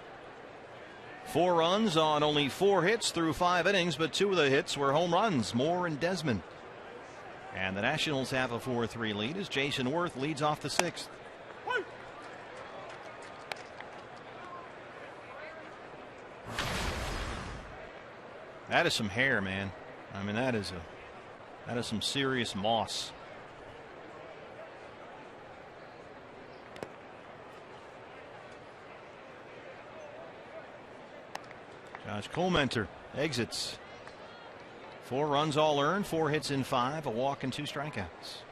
4 runs on only 4 hits through 5 innings, but 2 of the hits were home runs, Moore and Desmond. And the Nationals have a 4-3 lead as Jason Worth leads off the 6th. That is some hair, man. I mean, that is some serious moss. Josh Colmenter exits. 4 runs all earned, 4 hits in 5, a walk and 2 strikeouts.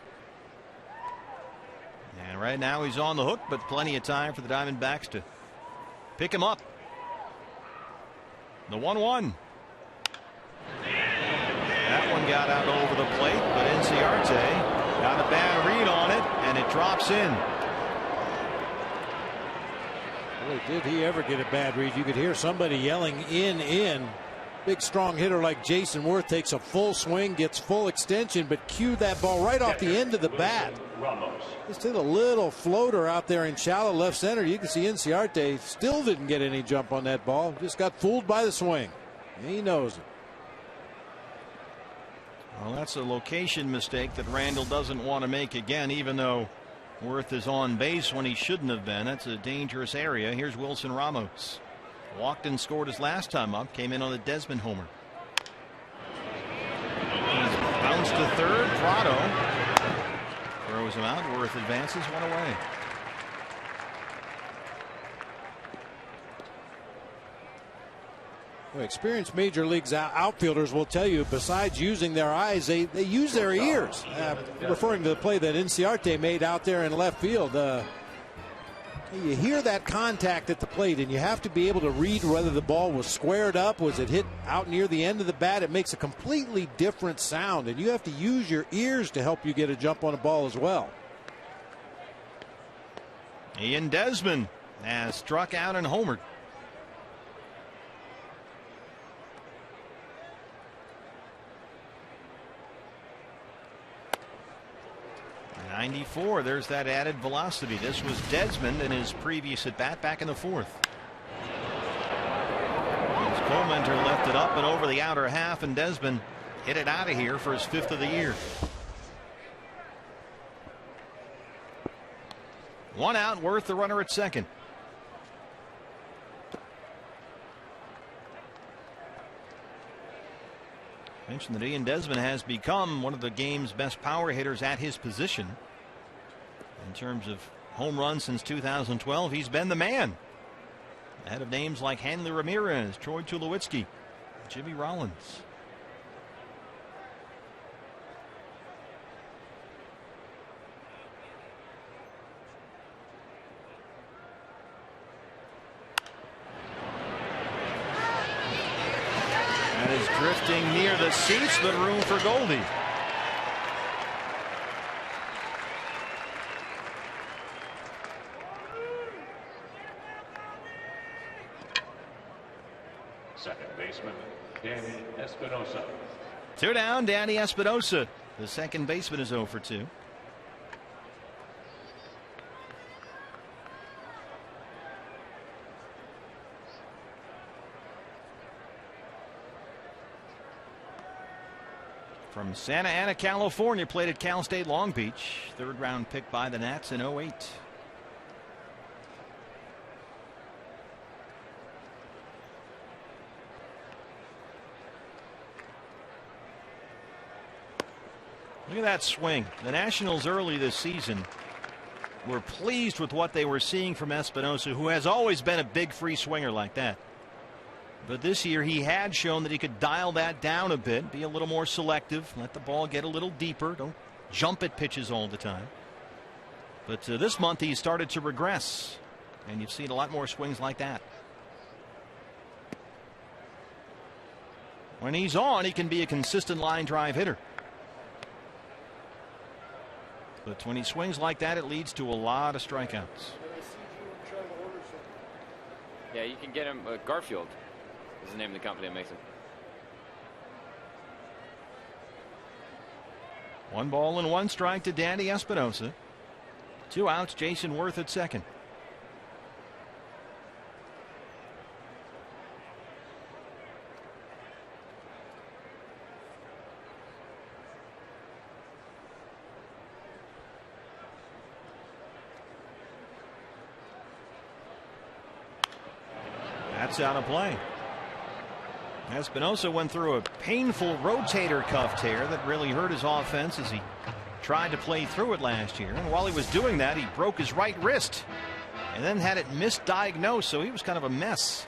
And right now he's on the hook, but plenty of time for the Diamondbacks to pick him up. The 1-1. That one got out over the plate, but Inciarte got a bad read on it, and it drops in. Boy, did he ever get a bad read. You could hear somebody yelling in. Big strong hitter like Jason Worth takes a full swing, gets full extension, but cued that ball right off the end of the bat. Just hit a little floater out there in shallow left center. You can see Inciarte still didn't get any jump on that ball. Just got fooled by the swing. He knows it. Well, that's a location mistake that Randall doesn't want to make again, even though Worth is on base when he shouldn't have been. That's a dangerous area. Here's Wilson Ramos. Walked and scored his last time up. Came in on the Desmond homer. He's bounced to third. Prado throws him out. Worth advances 1 away. Experienced major leagues outfielders will tell you, besides using their eyes, they use their ears. Referring to the play that Inciarte made out there in left field. You hear that contact at the plate, and you have to be able to read whether the ball was squared up, was it hit out near the end of the bat. It makes a completely different sound, and you have to use your ears to help you get a jump on a ball as well. Ian Desmond has struck out and homered. 94. There's that added velocity. This was Desmond in his previous at bat back in the fourth. As Clemente lifted up and over the outer half, and Desmond hit it out of here for his 5th of the year. 1 out, Worth the runner at second. Mentioned that Ian Desmond has become one of the game's best power hitters at his position. In terms of home runs since 2012, he's been the man. Ahead of names like Hanley Ramirez, Troy Tulowitzki, Jimmy Rollins. That is drifting near the seats, but room for Goldie. Second baseman, Danny Espinosa. 2 down, Danny Espinosa. The second baseman is 0 for 2. From Santa Ana, California, played at Cal State Long Beach. 3rd round pick by the Nats in 08. Look at that swing. The Nationals early this season were pleased with what they were seeing from Espinosa, who has always been a big free swinger like that. But this year he had shown that he could dial that down a bit, be a little more selective, let the ball get a little deeper, don't jump at pitches all the time. But this month he started to regress, and you've seen a lot more swings like that. When he's on, he can be a consistent line drive hitter. But when he swings like that, it leads to a lot of strikeouts. Yeah, you can get him. Garfield is the name of the company that makes him. 1 ball and 1 strike to Danny Espinosa. 2 outs, Jason Worth at second. That's out of play. Espinosa went through a painful rotator cuff tear that really hurt his offense as he tried to play through it last year. And while he was doing that, he broke his right wrist and then had it misdiagnosed, so he was kind of a mess.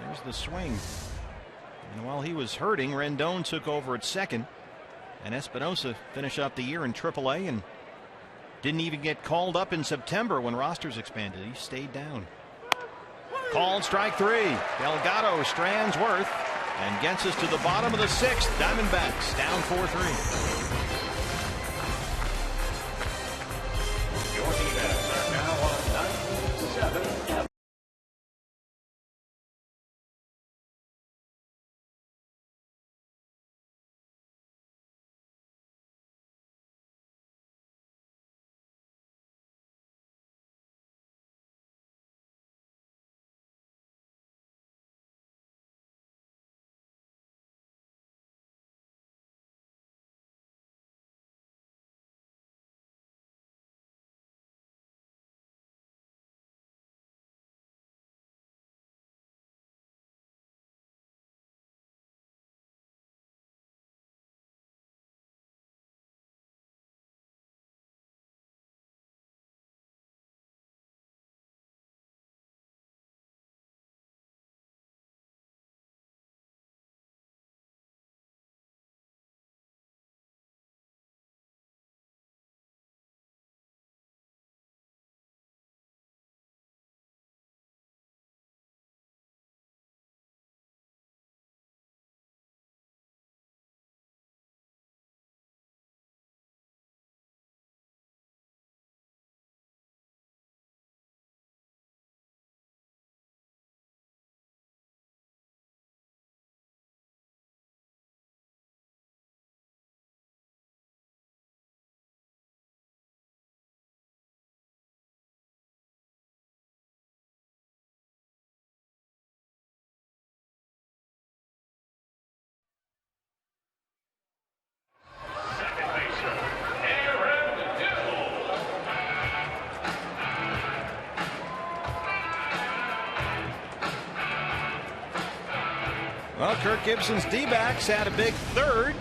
There's the swing. And while he was hurting, Rendon took over at second. And Espinosa finished up the year in AAA and didn't even get called up in September when rosters expanded. He stayed down. Called strike 3. Delgado strands Worth and gets us to the bottom of the 6th. Diamondbacks down 4-3. Well, Kirk Gibson's D-backs had a big third.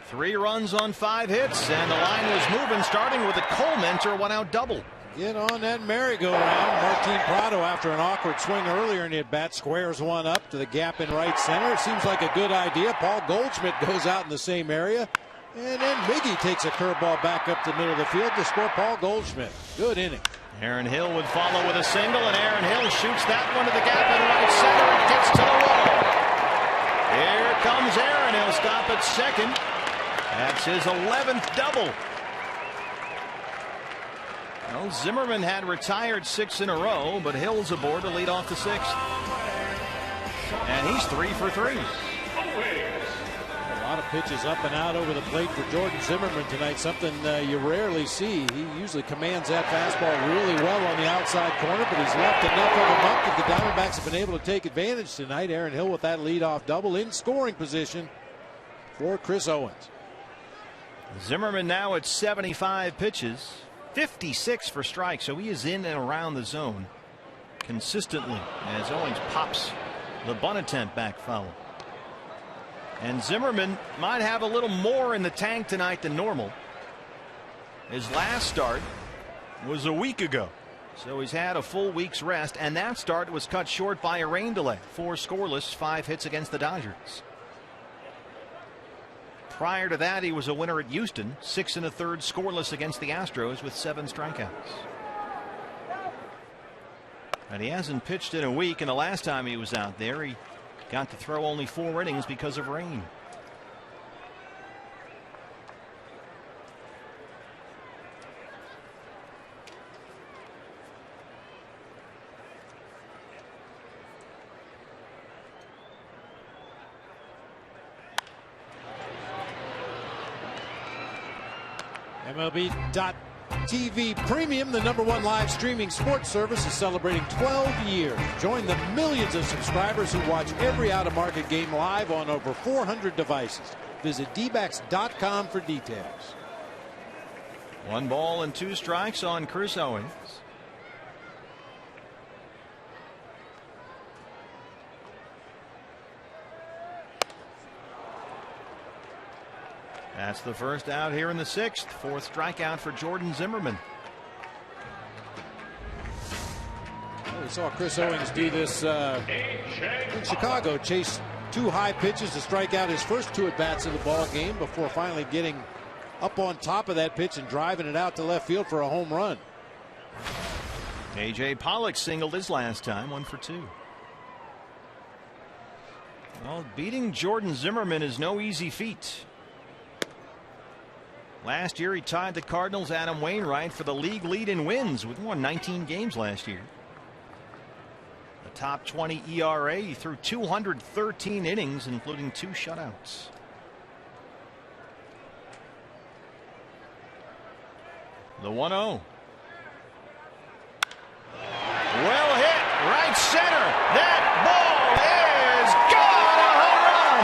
3 runs on 5 hits, and the line was moving, starting with a Cole-Mentor one-out double. Get on that merry-go-round. Martin Prado, after an awkward swing earlier in the at-bat, squares one up to the gap in right center. It seems like a good idea. Paul Goldschmidt goes out in the same area. And then Miggy takes a curveball back up the middle of the field to score Paul Goldschmidt. Good inning. Aaron Hill would follow with a single, and Aaron Hill shoots that one to the gap in right center. It gets to the wall. Here comes Aaron. He'll stop at second. That's his 11th double. Well, Zimmerman had retired 6 in a row, but Hill's aboard to lead off the 6th. And he's 3 for 3. A lot of pitches up and out over the plate for Jordan Zimmerman tonight, something you rarely see. He usually commands that fastball really well on the outside corner, but he's left enough of them up that the Diamondbacks have been able to take advantage tonight. Aaron Hill with that leadoff double in scoring position for Chris Owens. Zimmerman now at 75 pitches, 56 for strikes, so he is in and around the zone consistently as Owens pops the bunt attempt back foul. And Zimmerman might have a little more in the tank tonight than normal. His last start was a week ago, so he's had a full week's rest, and that start was cut short by a rain delay. 4 scoreless, 5 hits against the Dodgers. Prior to that, he was a winner at Houston, 6 1/3 scoreless against the Astros with 7 strikeouts. And he hasn't pitched in a week, and the last time he was out there, he got to throw only 4 innings because of rain. MLB.TV Premium, the #1 live streaming sports service, is celebrating 12 years. Join the millions of subscribers who watch every out-of-market game live on over 400 devices. Visit dbacks.com for details. 1 ball and 2 strikes on Chris Owens. That's the first out here in the 6th. 4th strikeout for Jordan Zimmerman. Well, we saw Chris Owens do this in Chicago. Chase 2 high pitches to strike out his first 2 at-bats of the ball game before finally getting up on top of that pitch and driving it out to left field for a home run. A.J. Pollock singled his last time, 1 for 2. Well, beating Jordan Zimmerman is no easy feat. Last year he tied the Cardinals' Adam Wainwright for the league lead in wins with 19 games last year. A top 20 ERA. He threw 213 innings, including 2 shutouts. The 1-0. Well hit, right center. That ball is gone, a home run,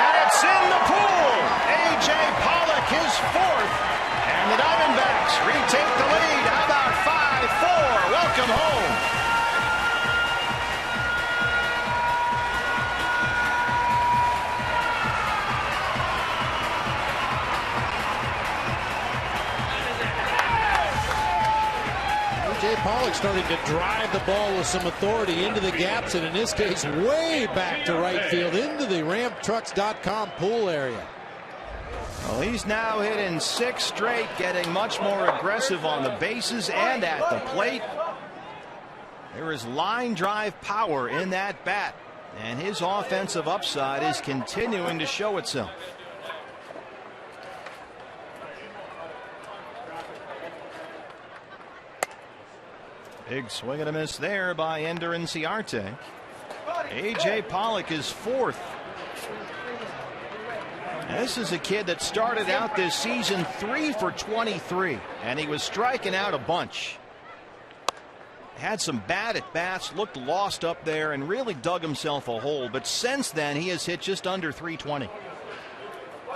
and it's in the pool. A.J. Pollock, his 4th, and the Diamondbacks retake the lead. How about 5-4? Welcome home. A.J. Pollock starting to drive the ball with some authority into the gaps, and in this case way back to right field into the RampTrucks.com pool area. Well, he's now hitting 6 straight, getting much more aggressive on the bases and at the plate. There is line drive power in that bat, and his offensive upside is continuing to show itself. Big swing and a miss there by Ender Inciarte. A.J. Pollock is 4th. This is a kid that started out this season 3 for 23, and he was striking out a bunch. Had some bad at bats, looked lost up there, and really dug himself a hole. But since then, he has hit just under 320.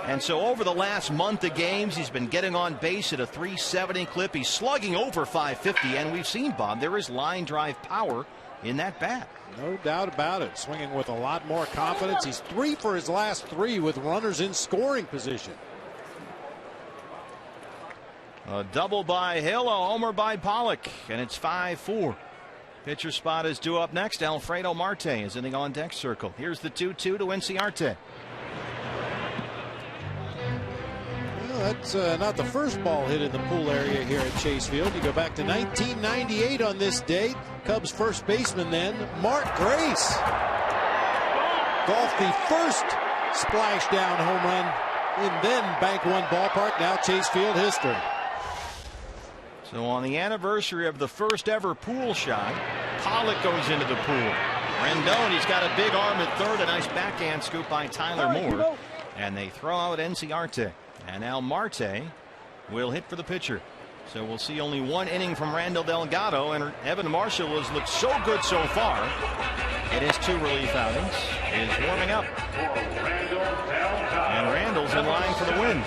And so over the last month of games, he's been getting on base at a 370 clip. He's slugging over 550, and we've seen, Bob, there is line drive power in that bat. No doubt about it. Swinging with a lot more confidence. He's 3 for his last 3 with runners in scoring position. A double by Hill, a homer by Pollock, and it's 5-4. Pitcher spot is due up next. Alfredo Marte is in the on-deck circle. Here's the 2-2 to Inciarte. Well, that's not the first ball hit in the pool area here at Chase Field. You go back to 1998 on this date. Cubs first baseman then, Mark Grace, golfed the first splashdown home run in then Bank One Ballpark, now Chase Field history. So on the anniversary of the first ever pool shot, Pollock goes into the pool. Rendon, he's got a big arm at third, a nice backhand scoop by Tyler Moore. And they throw out Inciarte. And now Marte will hit for the pitcher. So we'll see only 1 inning from Randall Delgado, and Evan Marshall has looked so good so far in his 2 relief outings. Is warming up. And Randall's in line for the win.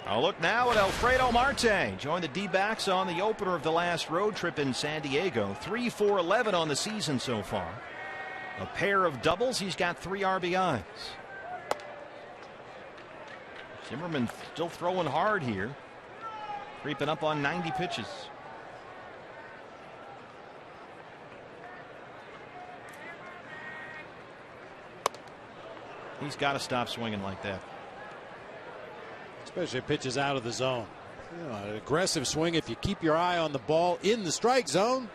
A look now at Alfredo Marte. Joined the D-backs on the opener of the last road trip in San Diego. 3-for-11 on the season so far. A pair of doubles. He's got 3 RBIs. Zimmerman still throwing hard here. Creeping up on 90 pitches. He's got to stop swinging like that. Especially pitches out of the zone. You know, an aggressive swing, if you keep your eye on the ball in the strike zone,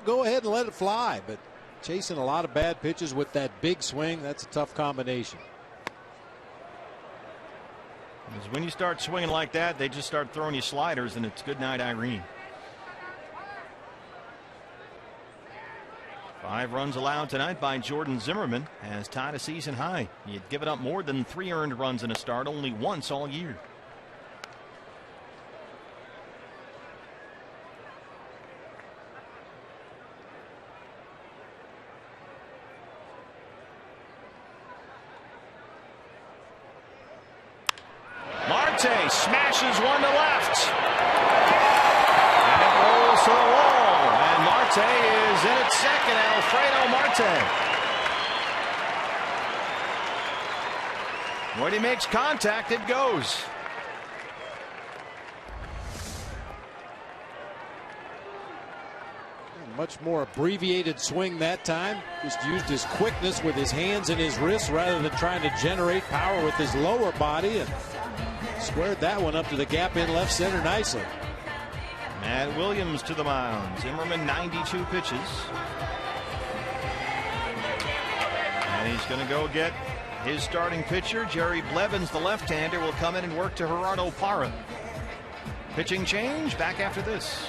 go ahead and let it fly. But chasing a lot of bad pitches with that big swing, that's a tough combination. Because when you start swinging like that, they just start throwing you sliders, and it's good night, Irene. 5 runs allowed tonight by Jordan Zimmerman has tied a season high. He had given up more than 3 earned runs in a start only once all year. Marte smashes one to left. And it rolls to the wall. And Marte is in at second. Alfredo Marte. When he makes contact, it goes. Much more abbreviated swing that time. Just used his quickness with his hands and his wrists rather than trying to generate power with his lower body, and squared that one up to the gap in left center nicely. Matt Williams to the mound. Zimmerman 92 pitches. And he's going to go get his starting pitcher. Jerry Blevins, the left-hander, will come in and work to Gerardo Parra. Pitching change back after this.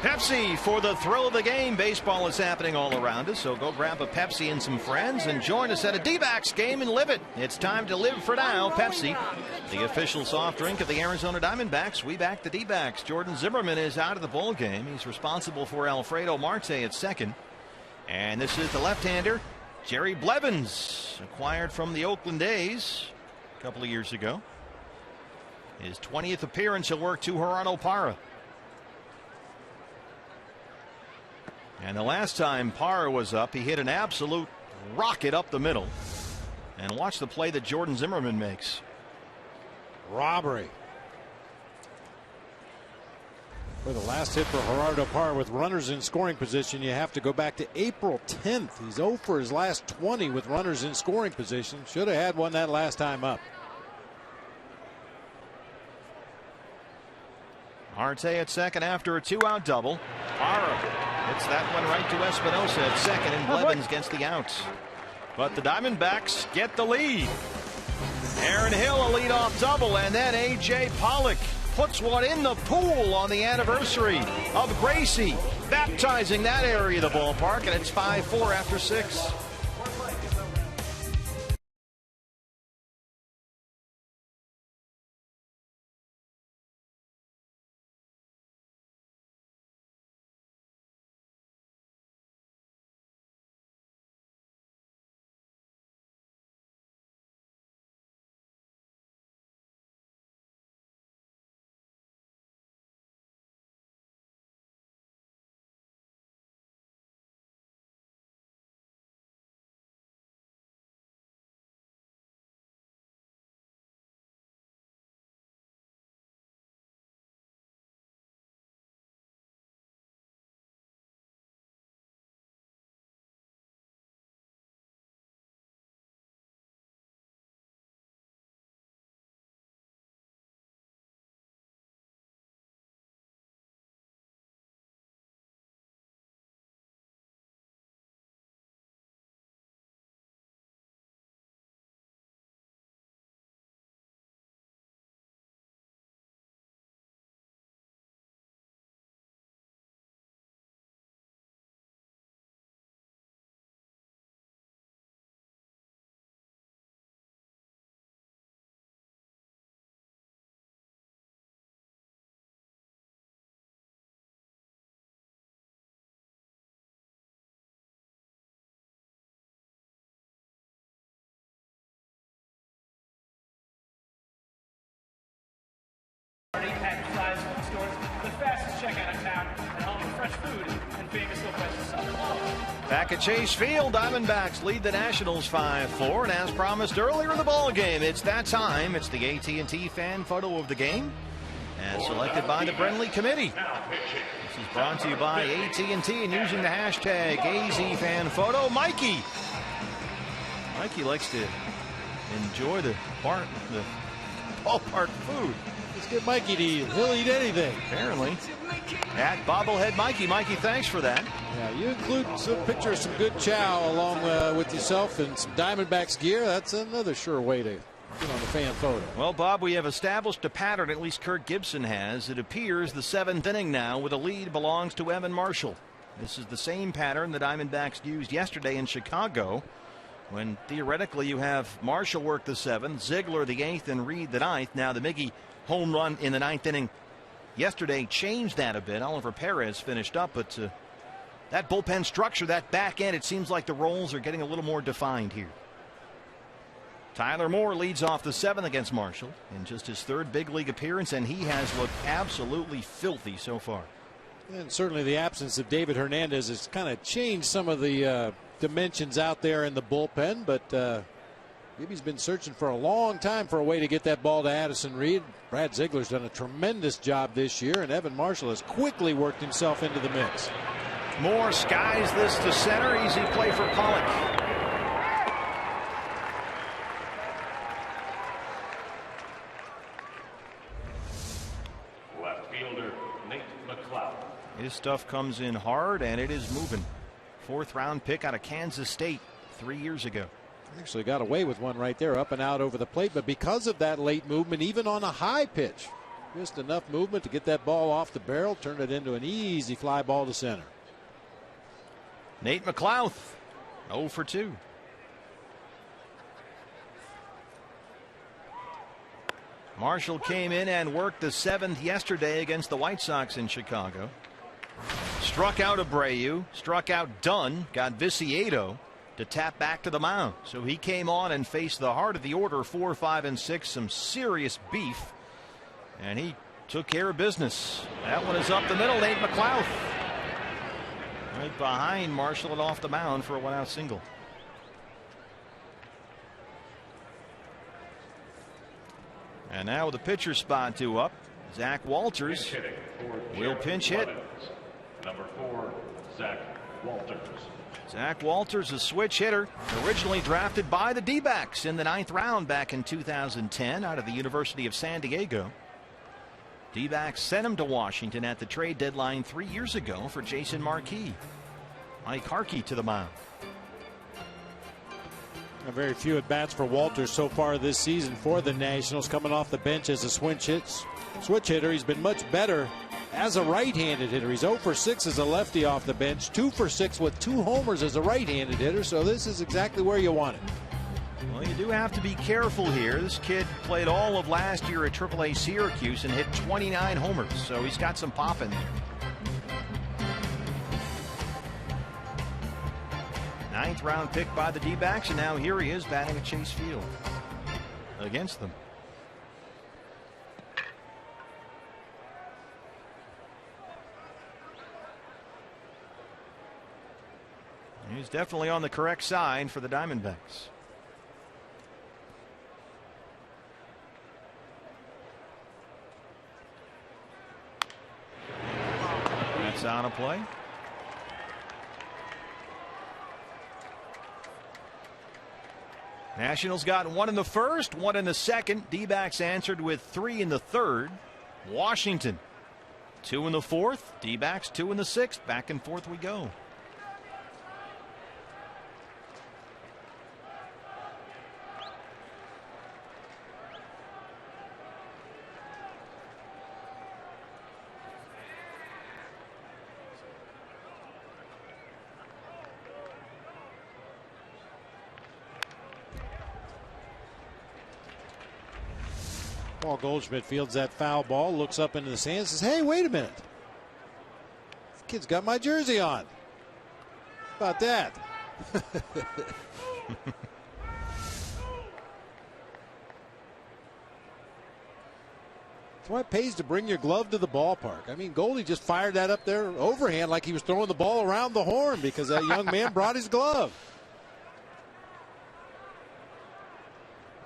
Pepsi for the thrill of the game. Baseball is happening all around us, so go grab a Pepsi and some friends and join us at a D-backs game and live it. It's time to live for now. Pepsi, the official soft drink of the Arizona Diamondbacks. We back the D-backs. Jordan Zimmermann is out of the ball game. He's responsible for Alfredo Marte at second. And this is the left-hander, Jerry Blevins, acquired from the Oakland A's a couple of years ago. His 20th appearance. He'll work to Gerardo Parra. And the last time Parra was up, he hit an absolute rocket up the middle. And watch the play that Jordan Zimmermann makes. Robbery. For the last hit for Gerardo Parra with runners in scoring position, you have to go back to April 10th. He's 0 for his last 20 with runners in scoring position. Should have had one that last time up. Marte at second after a 2-out double. Parra hits that one right to Espinosa at second, and Blevins gets the outs. But the Diamondbacks get the lead. Aaron Hill a leadoff double, and then A.J. Pollock puts one in the pool on the anniversary of Gracie, baptizing that area of the ballpark, and it's 5-4 after 6. The fastest checkout in town, and home of fresh food and famous locations. Back at Chase Field, Diamondbacks lead the Nationals 5-4, and as promised earlier in the ball game, it's that time. It's the AT&T fan photo of the game, as selected by the Brenly Committee. This is brought to you by AT&T and using the hashtag AZFanPhoto. Mikey likes to enjoy the ballpark food. Let's get Mikey to eat. He'll eat anything. Apparently. At Bobblehead Mikey. Mikey, thanks for that. Yeah, you include some picture of some good chow along with yourself and some Diamondbacks gear. That's another sure way to get on the fan photo. Well, Bob, we have established a pattern, at least Kirk Gibson has. It appears the 7th inning now with a lead belongs to Evan Marshall. This is the same pattern the Diamondbacks used yesterday in Chicago, when theoretically you have Marshall work the 7th, Ziegler the 8th, and Reed the 9th. Now the Miggy home run in the 9th inning yesterday changed that a bit. Oliver Perez finished up, but that bullpen structure, that back end, it seems like the roles are getting a little more defined here. Tyler Moore leads off the 7th against Marshall in just his 3rd big league appearance, and he has looked absolutely filthy so far. And certainly the absence of David Hernandez has kind of changed some of the dimensions out there in the bullpen, but Gibby's been searching for a long time for a way to get that ball to Addison Reed. Brad Ziegler's done a tremendous job this year, and Evan Marshall has quickly worked himself into the mix. Moore skies this to center. Easy play for Pollock. Left fielder Nate McLeod. His stuff comes in hard, and it is moving. 4th round pick out of Kansas State 3 years ago. Actually got away with one right there, up and out over the plate, but because of that late movement, even on a high pitch, Just enough movement to get that ball off the barrel, turn it into an easy fly ball to center. Nate McLouth, 0 for 2. Marshall came in and worked the 7th yesterday against the White Sox in Chicago. Struck out Abreu, struck out Dunn, got Viciedo to tap back to the mound. So he came on and faced the heart of the order, 4, 5, and 6, some serious beef. And he took care of business. That one is up the middle, Nate McLouth. Right behind Marshall and off the mound for a 1-out single. And now with the pitcher spot 2 up, Zach Walters will pinch hit. Number 4, Zach Walters. Zach Walters, a switch hitter, originally drafted by the D-backs in the 9th round back in 2010 out of the University of San Diego. D-backs sent him to Washington at the trade deadline 3 years ago for Jason Marquis. Mike Harkey to the mound. Very few at bats for Walters so far this season for the Nationals, coming off the bench as a switch hitter. He's been much better as a right-handed hitter. He's 0 for 6 as a lefty off the bench, 2 for 6 with 2 homers as a right-handed hitter. So this is exactly where you want it. Well, you do have to be careful here. This kid played all of last year at AAA Syracuse and hit 29 homers, so he's got some pop in there. 9th round pick by the D-backs, and now here he is batting at Chase Field against them. He's definitely on the correct side for the Diamondbacks. That's on a play. Nationals got 1 in the first, 1 in the second. D-backs answered with 3 in the third. Washington 2 in the fourth. D-backs 2 in the sixth. Back and forth we go. Paul Goldschmidt fields that foul ball, looks up into the stands, says, hey, wait a minute. This kid's got my jersey on. How about that? That's why it pays to bring your glove to the ballpark. I mean, Goldie just fired that up there overhand like he was throwing the ball around the horn because that young man brought his glove.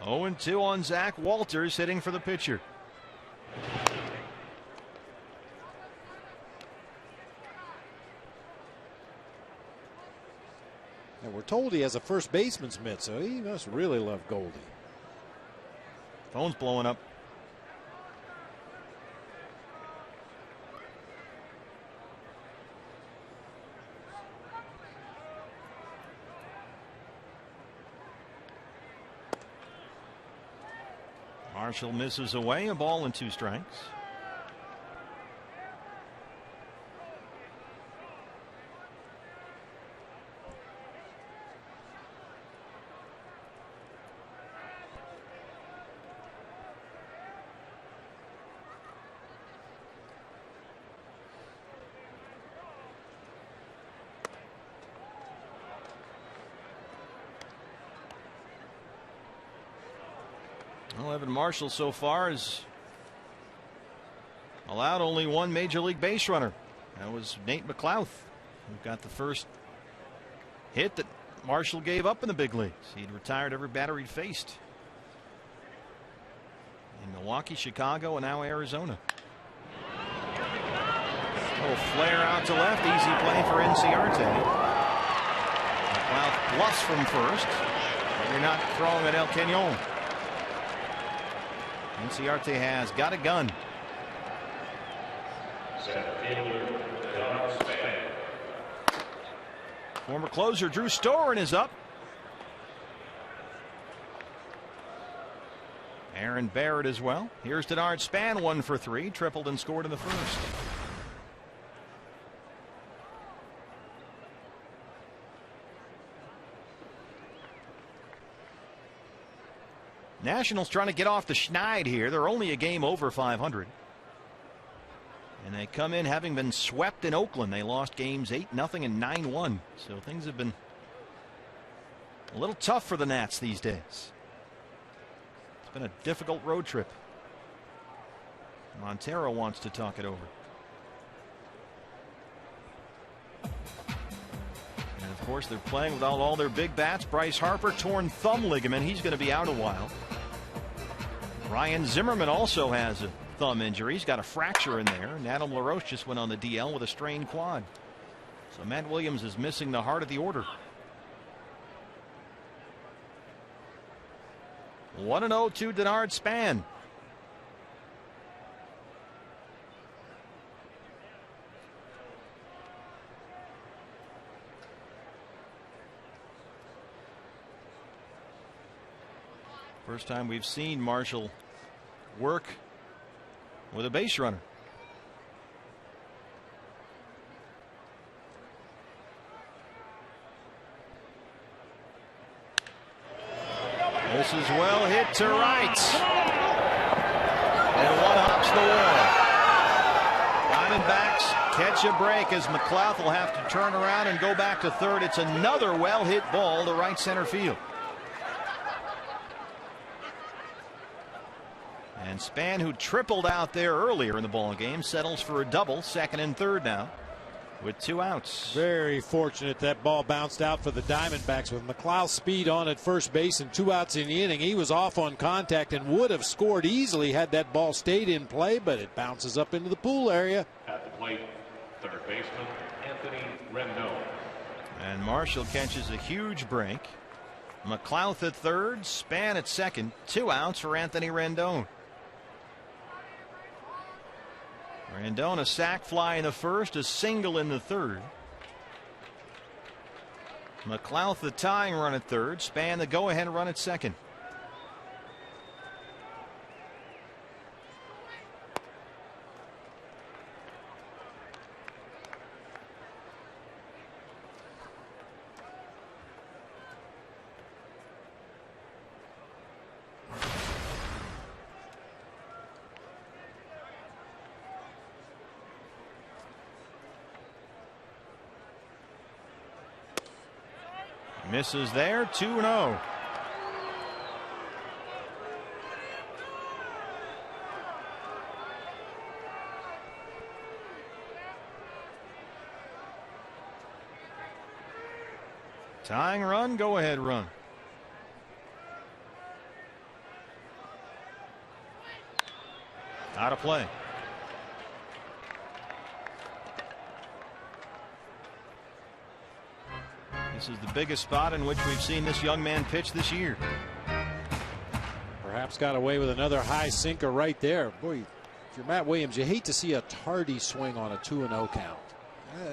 0-2 on Zach Walters, hitting for the pitcher. And we're told he has a first baseman's mitt, so he must really love Goldie. Phone's blowing up. Marshall misses away, a ball and 2 strikes. Well, Evan Marshall so far has allowed only 1 major league base runner. That was Nate McLouth, who got the first hit that Marshall gave up in the big leagues. He'd retired every batter he'd faced in Milwaukee, Chicago, and now Arizona. A little flare out to left, easy play for Inciarte. McLouth bluffs from first, but you're not throwing at El Cañon. Inciarte has got a gun. Former closer Drew Storen is up. Aaron Barrett as well. Here's Denard Span, 1 for 3, tripled and scored in the first. Nationals trying to get off the schneid here. They're only a game over 500. And they come in having been swept in Oakland. They lost games 8-0 and 9-1. So things have been a little tough for the Nats these days. It's been a difficult road trip. Montero wants to talk it over. And of course, they're playing without all their big bats. Bryce Harper, torn thumb ligament. He's going to be out a while. Ryan Zimmerman also has a thumb injury. He's got a fracture in there. And Adam LaRoche just went on the DL with a strained quad. So Matt Williams is missing the heart of the order. 1-0 to Denard Span. First time we've seen Marshall work with a base runner. This is well hit to right. And one hops the wall. Diamondbacks catch a break as McLeod will have to turn around and go back to third. It's another well hit ball to right center field. And Span, who tripled out there earlier in the ball game, settles for a double, second and third now with 2 outs. Very fortunate that ball bounced out for the Diamondbacks with McLeod's speed on at first base and 2 outs in the inning. He was off on contact and would have scored easily had that ball stayed in play, but it bounces up into the pool area. At the plate, third baseman Anthony Rendon. And Marshall catches a huge break. McLeod at third, Span at second, 2 outs for Anthony Rendon. Rendon, a sac fly in the first, a single in the third. McLeod the tying run at third, Span the go-ahead run at second. Misses there, 2-0. Tying run, go ahead run. Out of play. This is the biggest spot in which we've seen this young man pitch this year. Perhaps got away with another high sinker right there. Boy, if you're Matt Williams, you hate to see a tardy swing on a 2-0 count.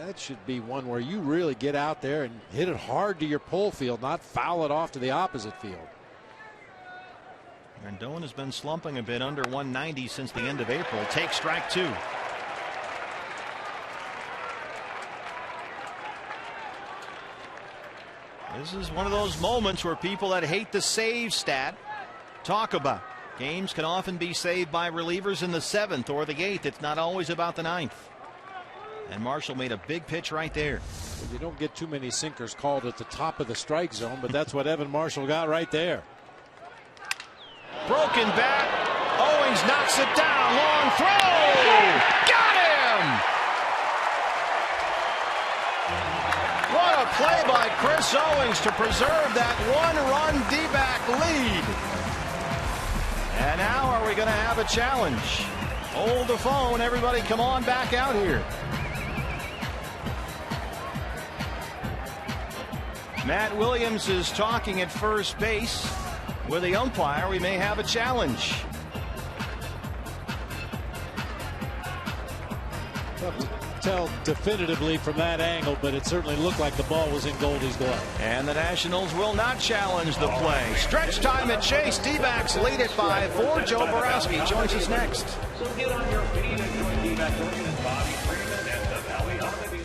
That should be one where you really get out there and hit it hard to your pull field, not foul it off to the opposite field. Rendon has been slumping a bit, under 190 since the end of April. Take strike 2. This is one of those moments where people that hate the save stat talk about. Games can often be saved by relievers in the 7th or the 8th. It's not always about the 9th. And Marshall made a big pitch right there. You don't get too many sinkers called at the top of the strike zone, but that's what Evan Marshall got right there. Broken bat. Owings knocks it down. Long throw. Got him. What a play by Chris Owings to preserve that 1-run D-back lead. And now are we going to have a challenge? Hold the phone. Everybody come on back out here. Matt Williams is talking at first base with the umpire. We may have a challenge. tell definitively from that angle, but it certainly looked like the ball was in Goldie's glove. And the Nationals will not challenge the play. Stretch time at Chase. D-backs lead it by 4. Joe Borowski joins us next. So get on your feet and join D-backs and Bobby Freeman at the Valley Holiday.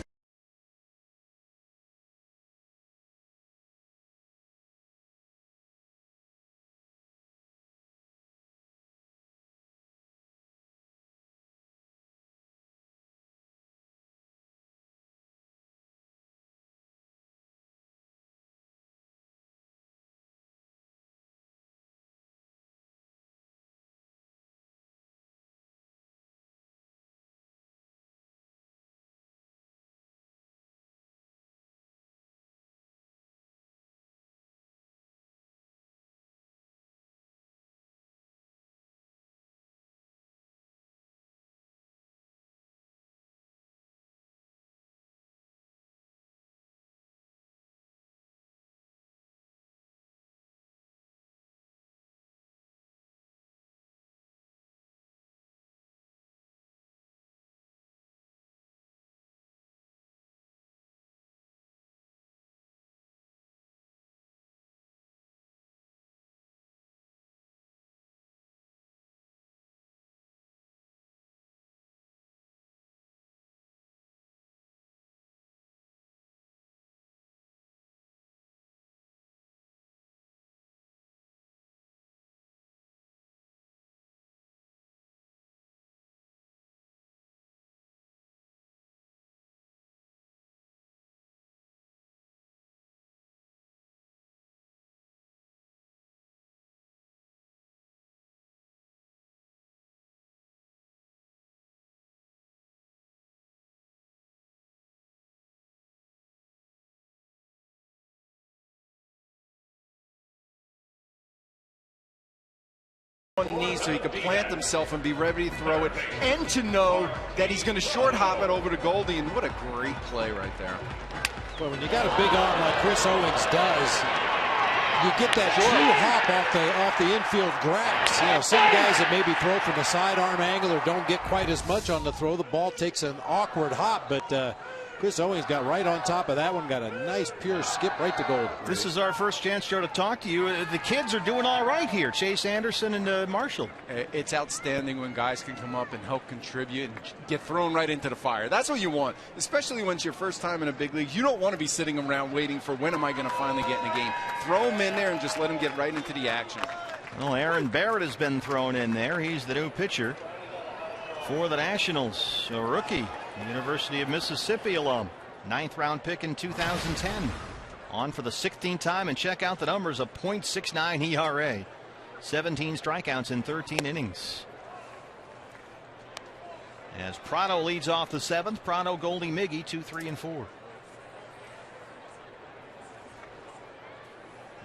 Knees so he could plant himself and be ready to throw it, and to know that he's going to short hop it over to Goldie. And what a great play right there. Well, when you got a big arm like Chris Owings does, you get that true hop off the infield grabs. You know, some guys that maybe throw from the sidearm angle or don't get quite as much on the throw, the ball takes an awkward hop, but Chris Owings got right on top of that one, got a nice pure skip right to Goldie. This is our first chance, Joe, to talk to you. The kids are doing all right here, Chase Anderson and Marshall. It's outstanding when guys can come up and help contribute and get thrown right into the fire. That's what you want, especially when it's your first time in a big league. You don't want to be sitting around waiting for when am I going to finally get in the game. Throw them in there and just let them get right into the action. Well, Aaron Barrett has been thrown in there. He's the new pitcher for the Nationals, a rookie, University of Mississippi alum. 9th round pick in 2010. On for the 16th time, and check out the numbers: a .69 ERA, 17 strikeouts in 13 innings. As Prado leads off the 7th, Prado, Goldie, Miggy, 2, 3, and 4.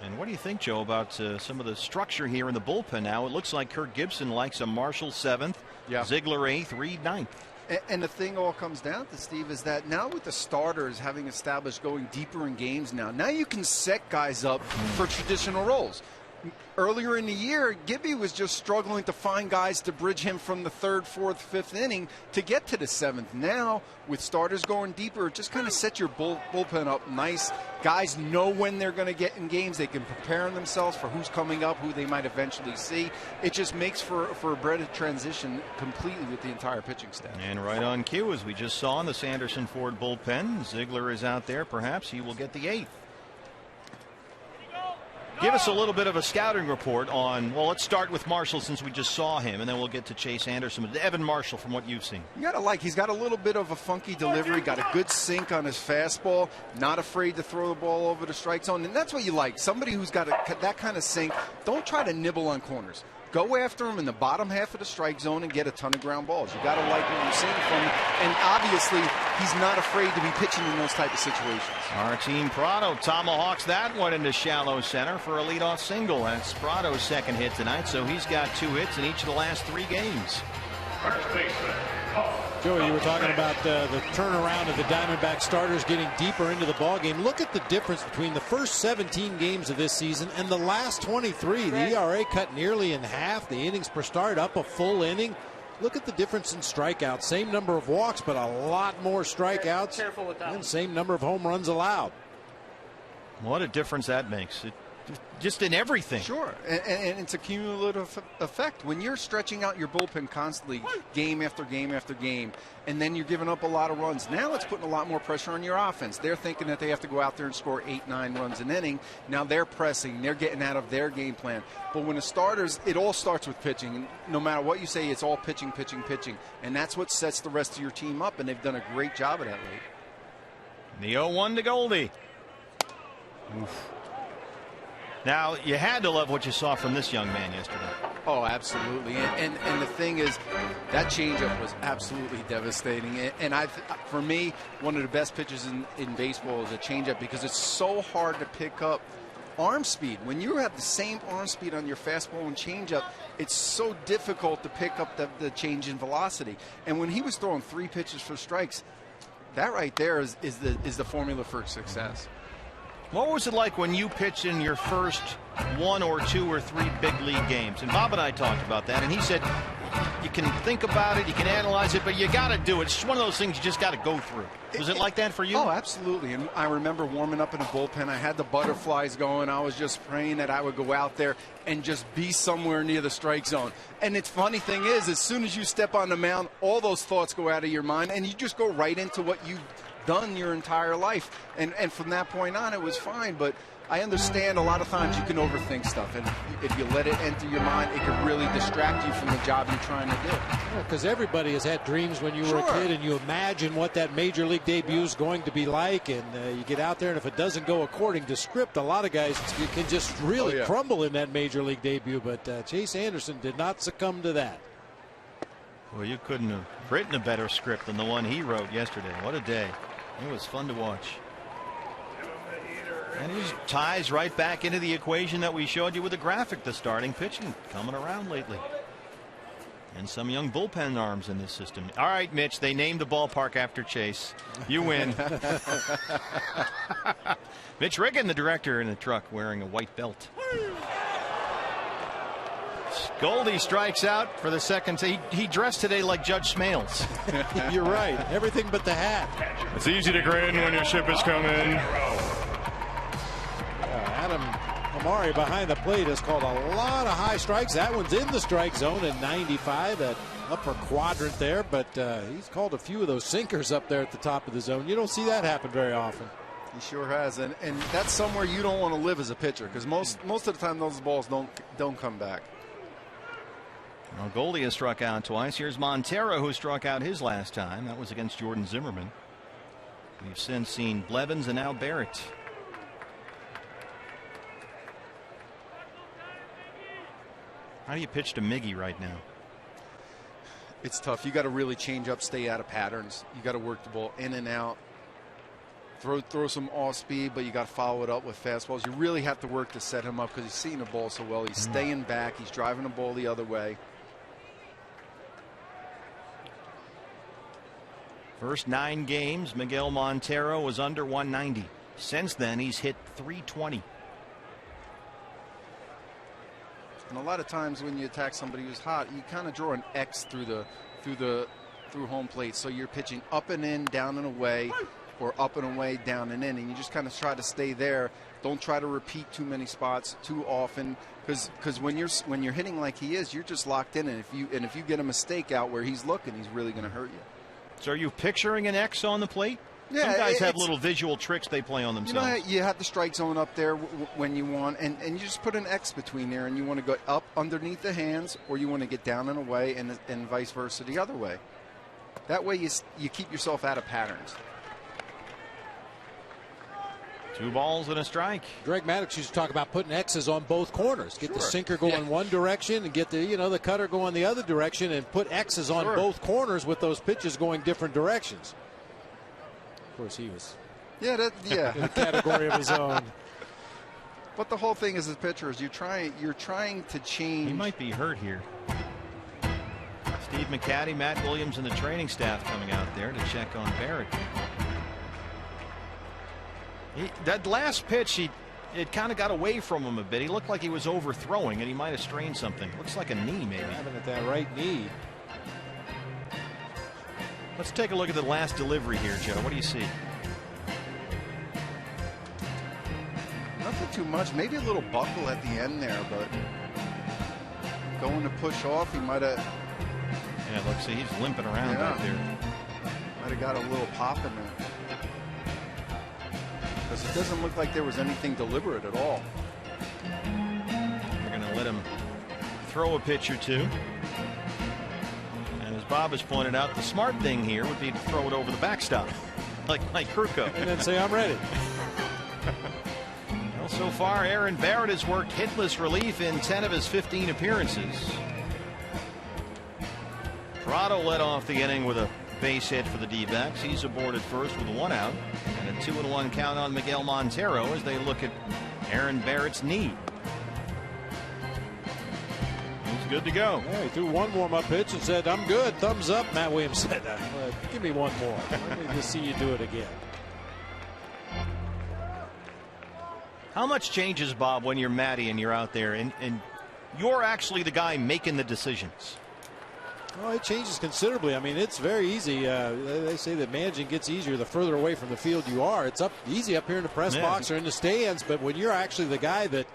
And what do you think, Joe, about some of the structure here in the bullpen now? It looks like Kirk Gibson likes a Marshall 7th, Ziegler 8th, Reed 9th. And the thing all comes down to, Steve, is that now with the starters having established going deeper in games now you can set guys up for traditional roles. Earlier in the year, Gibby was just struggling to find guys to bridge him from the 3rd, 4th, 5th inning to get to the 7th. Now, with starters going deeper, just kind of set your bullpen up nice. Guys know when they're going to get in games. They can prepare themselves for who's coming up, who they might eventually see. It just makes for a better transition completely with the entire pitching staff. And right on cue, as we just saw in the Sanderson Ford bullpen, Ziegler is out there. Perhaps he will get the 8th. Give us a little bit of a scouting report on, well, let's start with Marshall since we just saw him, and then we'll get to Chase Anderson. Evan Marshall, from what you've seen. You got to like, he's got a little bit of a funky delivery, got a good sink on his fastball, not afraid to throw the ball over the strike zone, and that's what you like. Somebody who's got that kind of sink. Don't try to nibble on corners. Go after him in the bottom half of the strike zone and get a ton of ground balls. You got to like what you're seeing from him. And obviously, he's not afraid to be pitching in those type of situations. Martin Prado tomahawks that one into shallow center for a leadoff single. That's Prado's 2nd hit tonight, so he's got 2 hits in each of the last 3 games. First baseman, Joey, you were talking about the turnaround of the Diamondback starters getting deeper into the ballgame. Look at the difference between the first 17 games of this season and the last 23. The ERA cut nearly in half. The innings per start up a full inning. look at the difference in strikeouts. Same number of walks, but a lot more strikeouts. Careful with that and one. same number of home runs allowed. What a difference that makes. Just in everything. Sure, and it's a cumulative effect. When you're stretching out your bullpen constantly, game after game after game, and then you're giving up a lot of runs, now it's putting a lot more pressure on your offense. They're thinking that they have to go out there and score 8-9 runs an inning. Now they're pressing. They're getting out of their game plan. But when the starters, it all starts with pitching. And no matter what you say, it's all pitching, pitching, pitching. And that's what sets the rest of your team up, and they've done a great job of that late. The 0-1 to Goldie. Oof. Now, you had to love what you saw from this young man yesterday. Oh, absolutely. And the thing is, that changeup was absolutely devastating. And for me, one of the best pitches in baseball is a changeup because it's so hard to pick up arm speed. When you have the same arm speed on your fastball and changeup, it's so difficult to pick up the change in velocity. And when he was throwing 3 pitches for strikes, that right there is the formula for success. What was it like when you pitched in your first 1 or 2 or 3 big league games? And Bob and I talked about that, and he said you can think about it, you can analyze it, but you got to do it. It's just one of those things you just got to go through. Was it like that for you? Oh, absolutely. And I remember warming up in the bullpen. I had the butterflies going. I was just praying that I would go out there and just be somewhere near the strike zone. And it's funny thing is, as soon as you step on the mound, all those thoughts go out of your mind, and you just go right into what you've done your entire life. And from that point on, it was fine. But I understand a lot of times you can overthink stuff, and if you let it enter your mind, it can really distract you from the job you're trying to do. Because everybody has had dreams when you were a kid, and you imagine what that major league debut is going to be like, and you get out there, and if it doesn't go according to script, a lot of guys can just really crumble in that major league debut. But Chase Anderson did not succumb to that. Well, you couldn't have written a better script than the one he wrote yesterday. What a day. It was fun to watch. And he just ties right back into the equation that we showed you with the graphic. The starting pitching coming around lately. And some young bullpen arms in this system. All right, Mitch, they named the ballpark after Chase. You win. Mitch Riggin, the director, in the truck wearing a white belt. Goldie strikes out for the second. He dressed today like Judge Smales. You're right. Everything but the hat. It's easy to grin when your ship is coming. Adam Amari behind the plate has called a lot of high strikes. That one's in the strike zone in 95, that upper quadrant there. But he's called a few of those sinkers up there at the top of the zone. You don't see that happen very often. He sure has, and that's somewhere you don't want to live as a pitcher, because most of the time those balls don't come back. Well, Goldie has struck out twice. Here's Montero, who struck out his last time. That was against Jordan Zimmerman. We've since seen Blevins and now Barrett. How do you pitch to Miggy right now? It's tough. You got to really change up, stay out of patterns. You got to work the ball in and out. Throw some off speed, but you got to follow it up with fastballs. You really have to work to set him up because he's seeing the ball so well. He's staying back. He's driving the ball the other way. First 9 games, Miguel Montero was under 190. Since then, he's hit 320. And a lot of times when you attack somebody who's hot, you kind of draw an X through home plate. So you're pitching up and in, down and away, or up and away, down and in, and you just kind of try to stay there. Don't try to repeat too many spots too often, because when you're hitting like he is, you're just locked in, and if you get a mistake out where he's looking, he's really going to hurt you. So are you picturing an X on the plate? Yeah, some guys have little visual tricks they play on themselves. You know, you have the strike zone up there when you want, and you just put an X between there, and you want to go up underneath the hands, or you want to get down and away, and vice versa the other way. That way you keep yourself out of patterns. 2 balls and a strike. Greg Maddux used to talk about putting X's on both corners. Get the sinker going one direction and get the cutter going the other direction, and put X's on both corners with those pitches going different directions. Of course, he was in a category of his own. But the whole thing is, as pitchers, you're trying to change. He might be hurt here. Steve McCaddy, Matt Williams, and the training staff coming out there to check on Barrett. That last pitch, it kind of got away from him a bit. He looked like he was overthrowing, and he might have strained something. Looks like a knee, maybe. Having at that right knee. Let's take a look at the last delivery here, Joe. What do you see? Nothing too much. Maybe a little buckle at the end there, but going to push off, he might have. Yeah, look, see, he's limping around back there. Might have got a little pop in there. Because it doesn't look like there was anything deliberate at all. They're going to let him throw a pitch or two. And as Bob has pointed out, the smart thing here would be to throw it over the backstop, like Mike Krukow. And then say, I'm ready. Well, so far, Aaron Barrett has worked hitless relief in 10 of his 15 appearances. Prado led off the inning with a base hit for the D-backs. He's aboard at first with 1 out. And a 2-1 count on Miguel Montero as they look at Aaron Barrett's knee. He's good to go. Yeah, he threw one warm-up pitch and said, I'm good. Thumbs up. Matt Williams said, give me one more. Let me just see you do it again. How much changes, Bob, when you're Matty and you're out there and you're actually the guy making the decisions? Well, it changes considerably. I mean, it's very easy. They say that managing gets easier the further away from the field you are. It's easy up here in the press box or in the stands, but when you're actually the guy that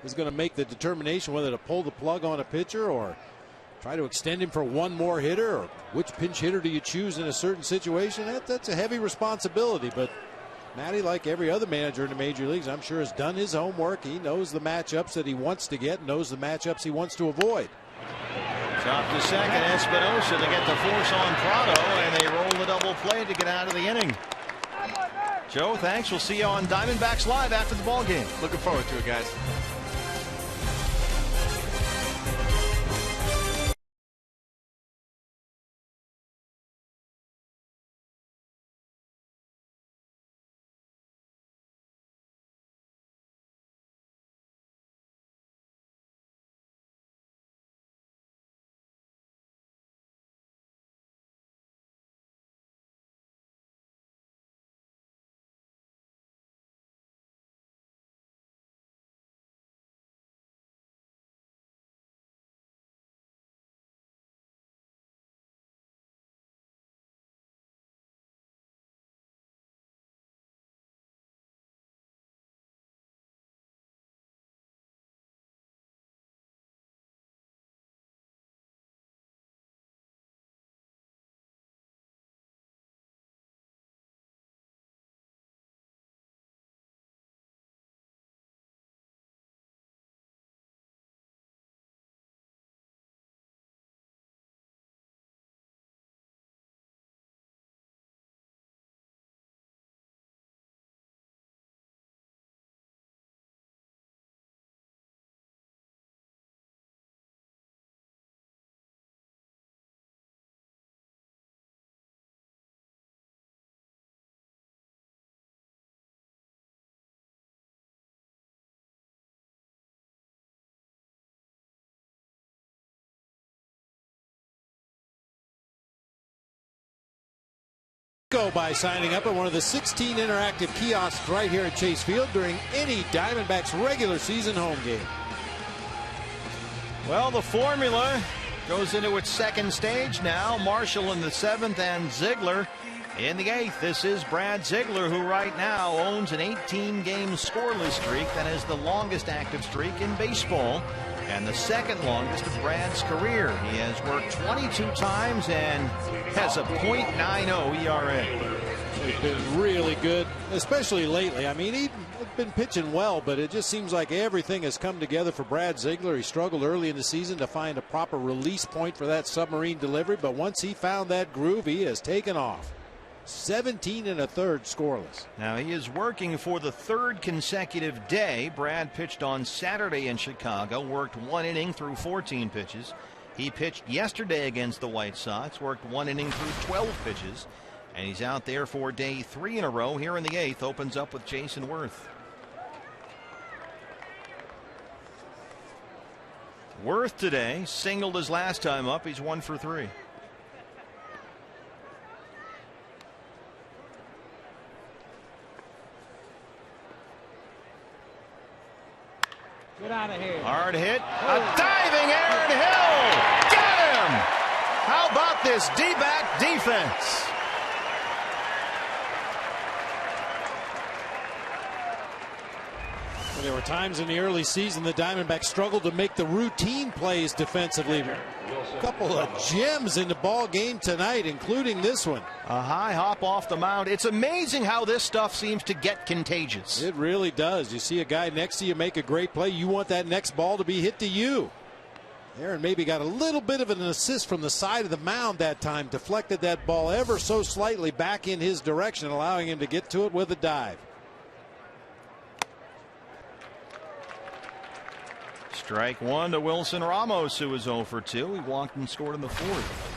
is going to make the determination whether to pull the plug on a pitcher or try to extend him for one more hitter, or which pinch hitter do you choose in a certain situation, that's a heavy responsibility. But Matty, like every other manager in the major leagues, I'm sure has done his homework. He knows the matchups that he wants to get, knows the matchups he wants to avoid. Drop to second, Espinosa to get the force on Prado, and they roll the double play to get out of the inning. Joe, thanks. We'll see you on Diamondbacks Live after the ball game. Looking forward to it, guys. By signing up at one of the 16 interactive kiosks right here at Chase Field during any Diamondbacks regular season home game. Well, the formula goes into its second stage now. Marshall in the 7th and Ziegler in the 8th. This is Brad Ziegler, who right now owns an 18-game scoreless streak. That is the longest active streak in baseball and the second longest of Brad's career. He has worked 22 times and has a .90 ERA. He's been really good, especially lately. I mean, he's been pitching well, but it just seems like everything has come together for Brad Ziegler. He struggled early in the season to find a proper release point for that submarine delivery, but once he found that groove, he has taken off. 17 1/3 scoreless. Now he is working for the 3rd consecutive day. Brad pitched on Saturday in Chicago, worked 1 inning through 14 pitches. He pitched yesterday against the White Sox, worked 1 inning through 12 pitches. And he's out there for day 3 in a row here in the 8th. Opens up with Jason Worth. Worth today singled his last time up. He's 1 for 3. Get out of here. Hard hit. A diving Aaron Hill. Got him. How about this D-back defense? There were times in the early season the Diamondbacks struggled to make the routine plays defensively. A couple of gems in the ball game tonight, including this one. A high hop off the mound. It's amazing how this stuff seems to get contagious. It really does. You see a guy next to you make a great play, you want that next ball to be hit to you. Aaron maybe got a little bit of an assist from the side of the mound that time, deflected that ball ever so slightly back in his direction, allowing him to get to it with a dive. Strike one to Wilson Ramos, who was 0 for 2. He walked and scored in the fourth.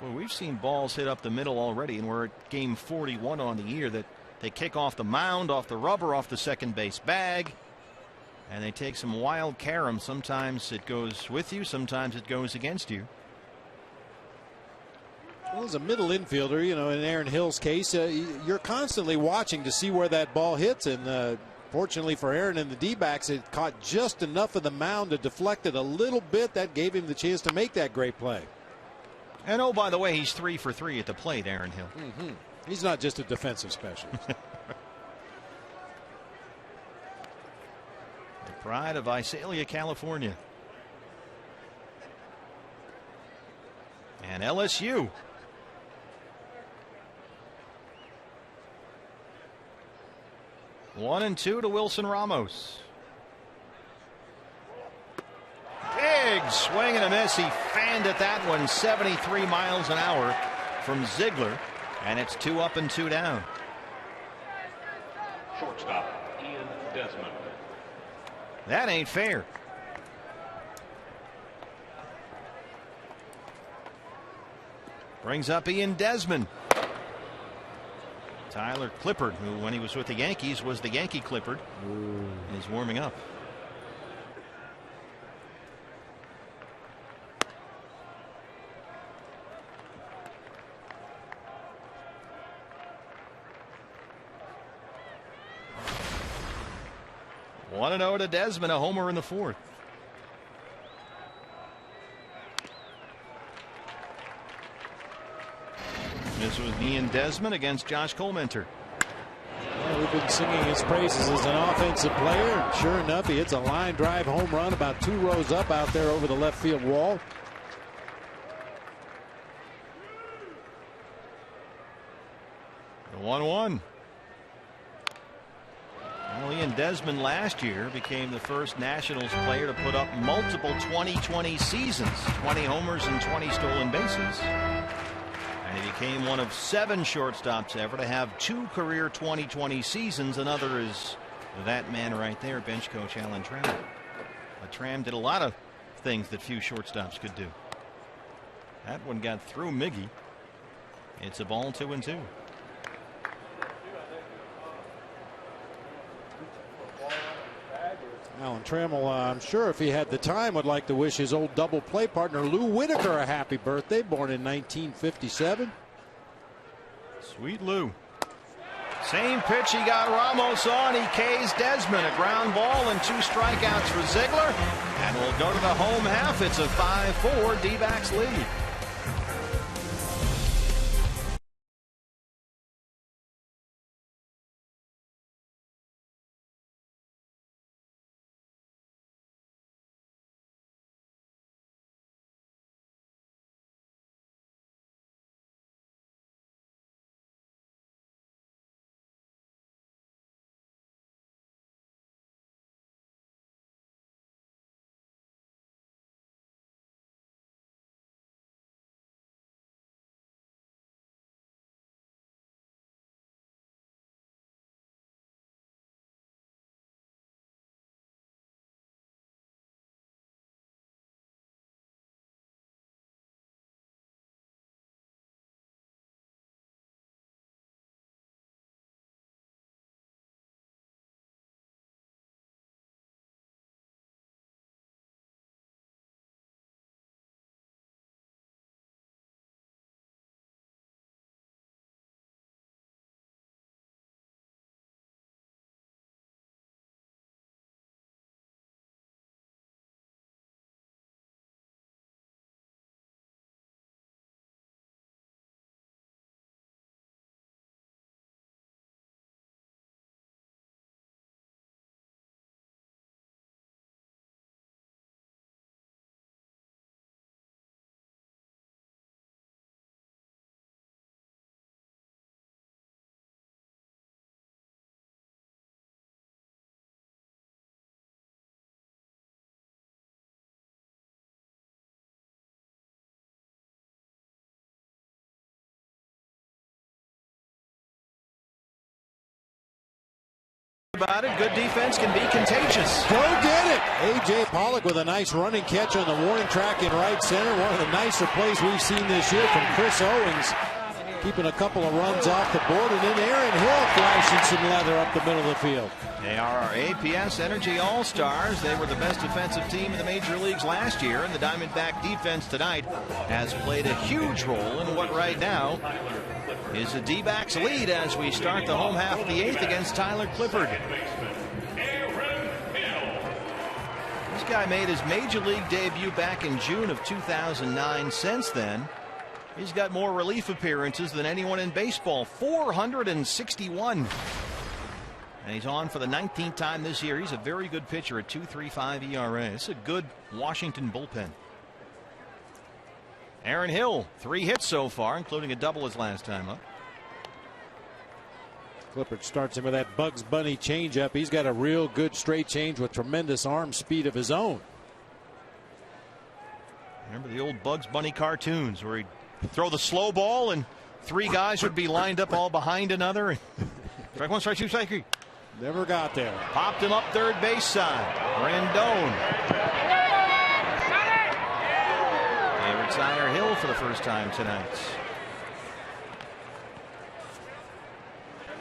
Well, we've seen balls hit up the middle already, and we're at game 41 on the year that they kick off the mound, off the rubber, off the second base bag, and they take some wild carom. Sometimes it goes with you, sometimes it goes against you. Well, as a middle infielder, you know, in Aaron Hill's case, you're constantly watching to see where that ball hits. And fortunately for Aaron and the D-backs, it caught just enough of the mound to deflect it a little bit. That gave him the chance to make that great play. And oh, by the way, he's 3 for 3 at the plate, Aaron Hill. He's not just a defensive specialist. The pride of Visalia, California. And LSU. One and two to Wilson Ramos. Big swing and a miss. He fanned at that one 73 miles an hour from Ziegler. And it's 2 up and 2 down. Shortstop, Ian Desmond. That ain't fair. Brings up Ian Desmond. Tyler Clippard, who when he was with the Yankees was the Yankee Clippard, is warming up. One and 0 to Desmond, a homer in the fourth. This was Ian Desmond against Josh Colmenter. Well, we've been singing his praises as an offensive player, and sure enough, he hits a line drive home run about 2 rows up out there over the left field wall. The 1-1. Well, Ian Desmond last year became the first Nationals player to put up multiple 20-20 seasons, 20 homers and 20 stolen bases. And he became one of 7 shortstops ever to have 2 career 20-20 seasons. Another is that man right there, bench coach Alan Trammell. Tram did a lot of things that few shortstops could do. That one got through Miggy. It's a ball 2-2. Alan Trammell, I'm sure if he had the time, would like to wish his old double play partner Lou Whitaker a happy birthday, born in 1957. Sweet Lou. Same pitch he got Ramos on. He K's Desmond. A ground ball and 2 strikeouts for Ziegler. And we'll go to the home half. It's a 5-4 D-backs lead. about it. Good defense can be contagious. Go get it. A.J. Pollock with a nice running catch on the warning track in right center. One of the nicer plays we've seen this year from Chris Owings. Keeping a couple of runs off the board, and then Aaron Hill flashing some leather up the middle of the field. They are our APS Energy All-Stars. They were the best defensive team in the major leagues last year, and the Diamondback defense tonight has played a huge role in what right now is the D-backs lead as we start the home half of the 8th against Tyler Clippard. This guy made his major league debut back in June of 2009. Since then, he's got more relief appearances than anyone in baseball, 461. And he's on for the 19th time this year. He's a very good pitcher at 2.35 ERA. It's a good Washington bullpen. Aaron Hill, 3 hits so far, including a double his last time up. Clippard starts him with that Bugs Bunny changeup. He's got a real good straight change with tremendous arm speed of his own. Remember the old Bugs Bunny cartoons where he'd throw the slow ball and 3 guys would be lined up all behind another. Strike 1, strike 2, strike 3. Never got there. Popped him up third base side. Rendon. They retire Hill for the first time tonight.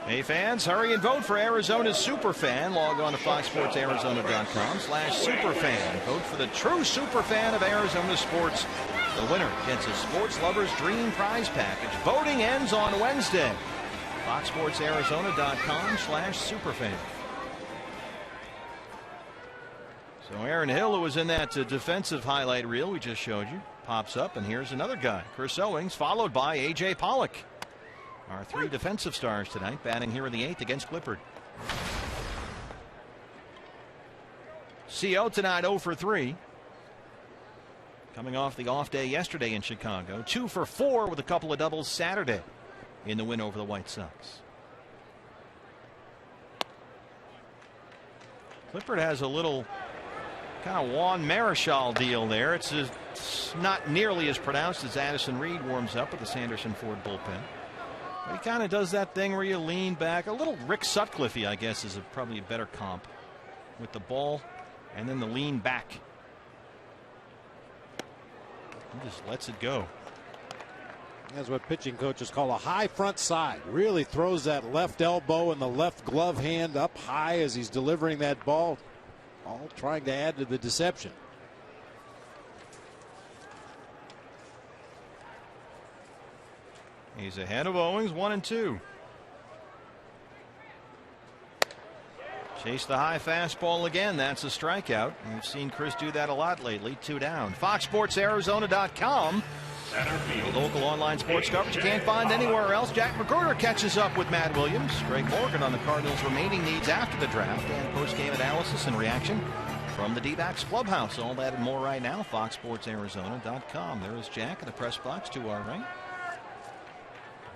Hey fans, hurry and vote for Arizona's Superfan. Log on to foxsportsarizona.com/superfan. Vote for the true superfan of Arizona sports. The winner gets a sports lover's dream prize package. Voting ends on Wednesday. foxsportsarizona.com/superfan. So Aaron Hill, who was in that defensive highlight reel we just showed you, pops up, and here's another guy, Chris Owings, followed by A.J. Pollock. Our 3 defensive stars tonight, batting here in the 8th against Clippard. CO tonight 0 for 3. Coming off the off day yesterday in Chicago. 2 for 4 with a couple of doubles Saturday in the win over the White Sox. Clippard has a little kind of Juan Marichal deal there. It's not nearly as pronounced as Addison Reed warms up with the Sanderson Ford bullpen. But he kind of does that thing where you lean back. A little Rick Sutcliffe, I guess, is probably a better comp. With the ball and then the lean back. He just lets it go. That's what pitching coaches call a high front side. Really throws that left elbow and the left glove hand up high as he's delivering that ball. All trying to add to the deception. He's ahead of Owings, 1-2. Chase the high fastball again. That's a strikeout. We've seen Chris do that a lot lately. 2 down. foxsportsarizona.com. The local online sports coverage you can't find anywhere else. Jack McGruder catches up with Matt Williams. Greg Morgan on the Cardinals' remaining needs after the draft and post-game analysis and reaction from the D-backs clubhouse. All that and more right now. foxsportsarizona.com. There is Jack in the press box to our right.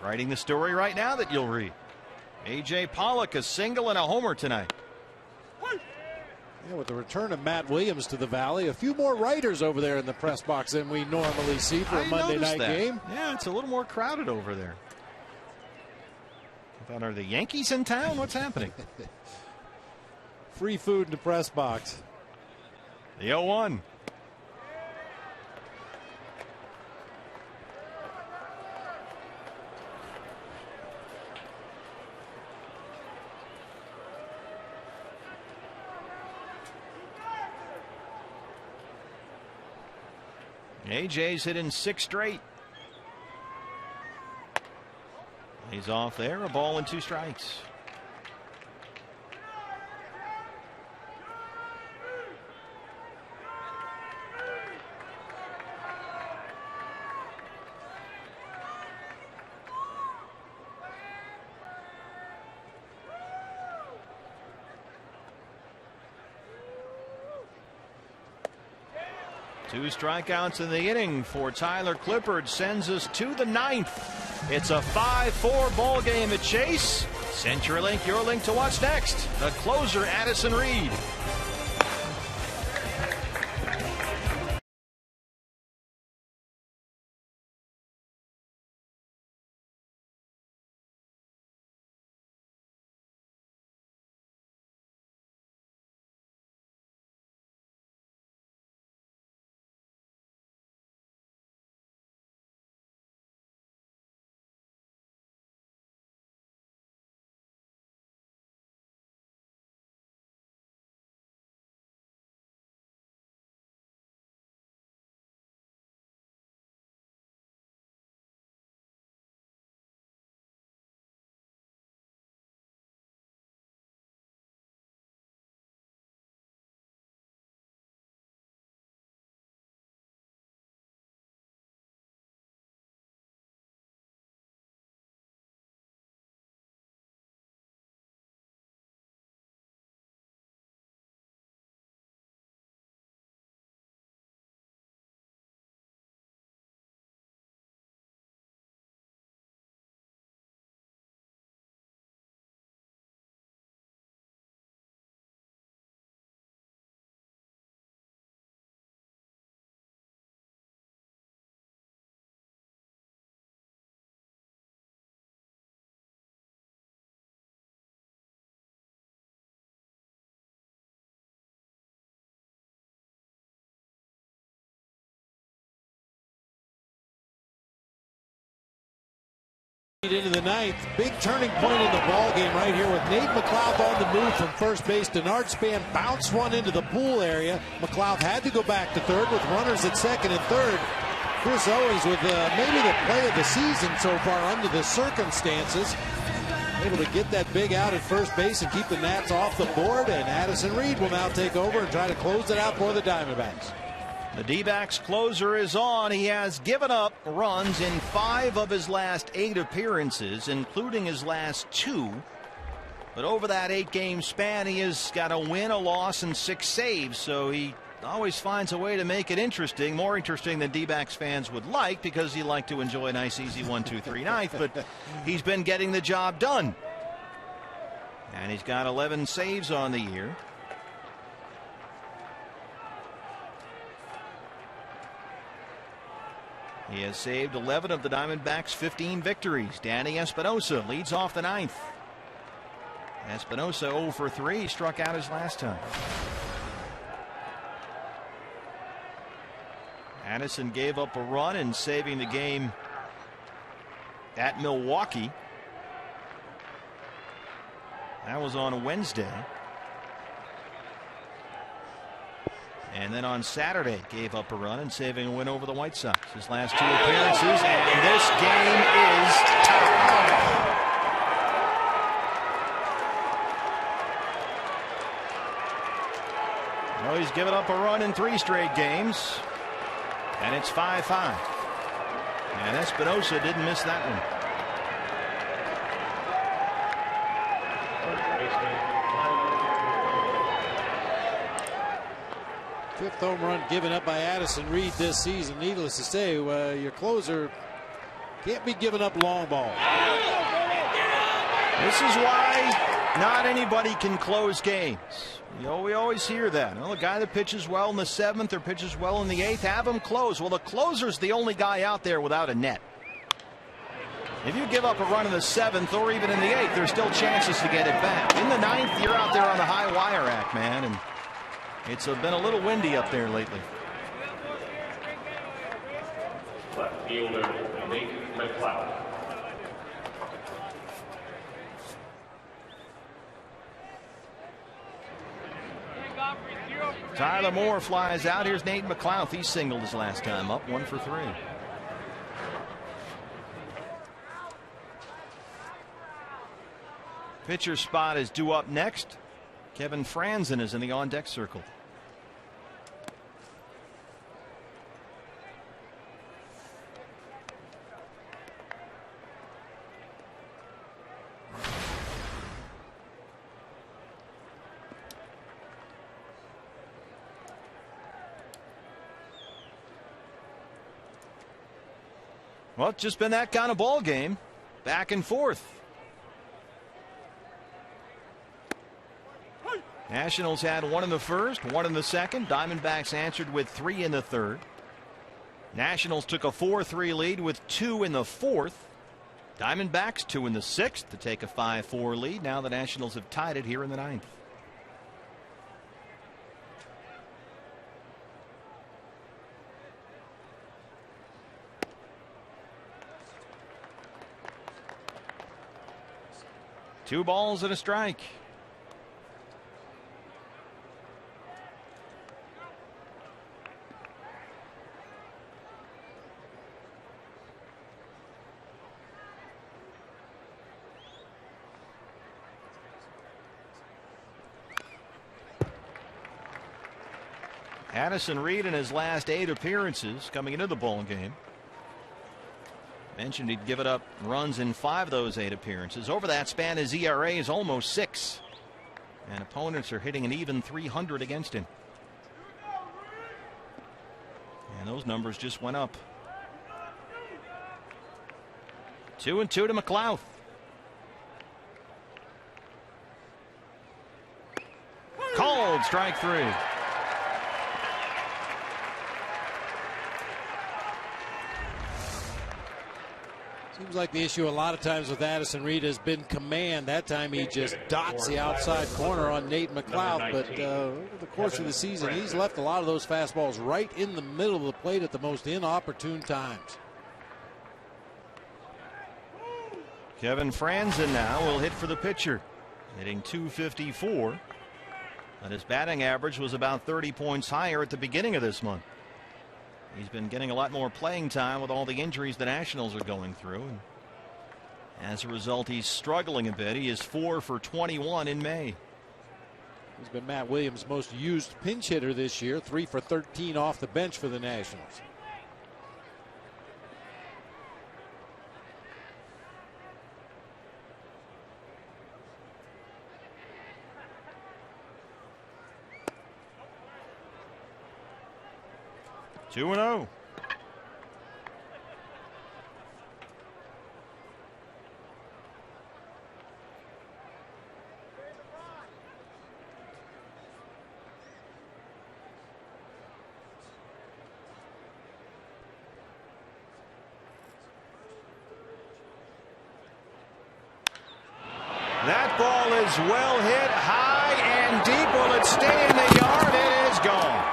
Writing the story right now that you'll read. A.J. Pollock, a single and a homer tonight. Yeah, with the return of Matt Williams to the Valley, a few more writers over there in the press box than we normally see for a Monday night game. Yeah, it's a little more crowded over there. I thought, are the Yankees in town? What's happening? Free food in the press box. The 0-1. AJ's hitting 6 straight. He's off there. A ball and 2 strikes. Two strikeouts in the inning for Tyler Clippard sends us to the 9th. It's a 5-4 ball game at Chase. CenturyLink, your link to what's next. The closer, Addison Reed. Into the ninth, big turning point in the ball game right here with Nate McLeod on the move from first base. Denard Span bounced one into the pool area. McLeod had to go back to third with runners at second and third. Chris Owens with maybe the play of the season so far under the circumstances. Able to get that big out at first base and keep the Nats off the board. And Addison Reed will now take over and try to close it out for the Diamondbacks. The D-backs closer is on. He has given up runs in 5 of his last 8 appearances, including his last 2. But over that 8-game span, he has got a win, a loss, and 6 saves. So he always finds a way to make it interesting, more interesting than D-backs fans would like, because you like to enjoy a nice, easy 1-2-3 ninth. But he's been getting the job done. And he's got 11 saves on the year. He has saved 11 of the Diamondbacks' 15 victories. Danny Espinosa leads off the 9th. Espinosa 0 for 3. He struck out his last time. Addison gave up a run in saving the game at Milwaukee. That was on a Wednesday. And then on Saturday gave up a run and saving a win over the White Sox. His last 2 appearances, and this game is tied. Well, he's given up a run in 3 straight games, and it's 5-5. And Espinosa didn't miss that one. Fifth home run given up by Addison Reed this season. Needless to say, your closer can't be giving up long balls. This is why not anybody can close games. You know, we always hear that. Well, a guy that pitches well in the 7th or pitches well in the 8th, have him close. Well, the closer's the only guy out there without a net. If you give up a run in the 7th or even in the 8th, there's still chances to get it back. In the 9th, you're out there on the high wire act, man, and it's been a little windy up there lately. Left fielder, Nate McLeod. Tyler Moore flies out. Here's Nate McLeod. He singled his last time up, 1 for 3. Pitcher spot is due up next. Kevin Franzen is in the on-deck circle. Well, it's just been that kind of ball game, back and forth. Nationals had 1 in the 1st, 1 in the 2nd. Diamondbacks answered with 3 in the 3rd. Nationals took a 4-3 lead with 2 in the 4th. Diamondbacks 2 in the 6th to take a 5-4 lead. Now the Nationals have tied it here in the 9th. Two balls and a strike. Addison Reed in his last 8 appearances coming into the ball game. Mentioned he'd given up runs in 5 of those 8 appearances. Over that span, his ERA is almost 6. And opponents are hitting an even 300 against him. And those numbers just went up. 2-2 to McLeod. Called strike 3. Seems like the issue a lot of times with Addison Reed has been command. That time he just dots the outside corner on Nate McLeod. But over the course of the season, he's left a lot of those fastballs right in the middle of the plate at the most inopportune times. Kevin Franzen now will hit for the pitcher, hitting .254. And his batting average was about 30 points higher at the beginning of this month. He's been getting a lot more playing time with all the injuries the Nationals are going through. And as a result, he's struggling a bit. He is 4 for 21 in May. He's been Matt Williams' most used pinch hitter this year, 3 for 13 off the bench for the Nationals. Two and 0. That ball is well hit high and deep. Will it stay in the yard? It is gone.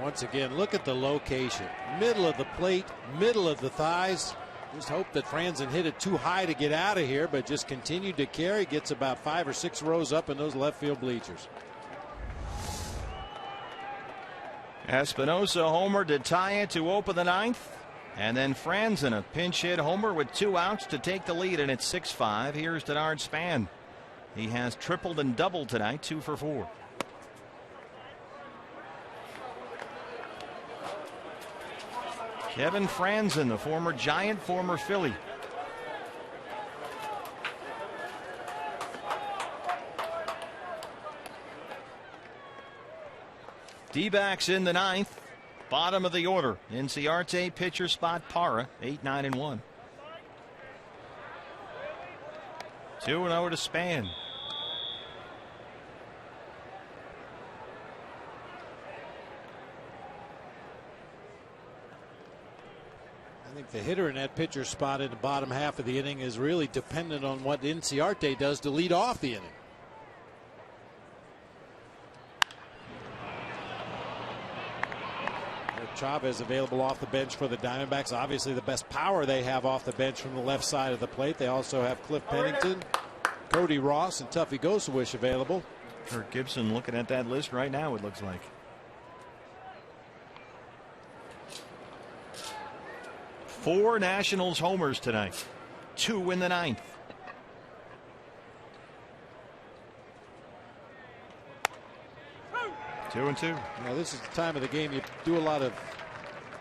Once again, look at the location. Middle of the plate, middle of the thighs. Just hope that Franzen hit it too high to get out of here, but just continued to carry. Gets about 5 or 6 rows up in those left field bleachers. Espinosa homer to tie it to open the 9th. And then Franzen a pinch hit homer with 2 outs to take the lead, and it's 6-5. Here's Denard Span. He has tripled and doubled tonight, 2 for 4. Kevin Franzen, the former Giant, former Philly. D-backs in the 9th. Bottom of the order. Inciarte, pitcher spot, Parra, 8, 9, and 1. 2-0 to Span. I think the hitter in that pitcher spot in the bottom half of the inning is really dependent on what Inciarte does to lead off the inning. Chavez available off the bench for the Diamondbacks. Obviously the best power they have off the bench from the left side of the plate. They also have Cliff Pennington, Cody Ross, and Tuffy Gosewish available. Kirk Gibson looking at that list right now, it looks like. Four Nationals homers tonight. 2 in the 9th. Two and 2. Now this is the time of the game you do a lot of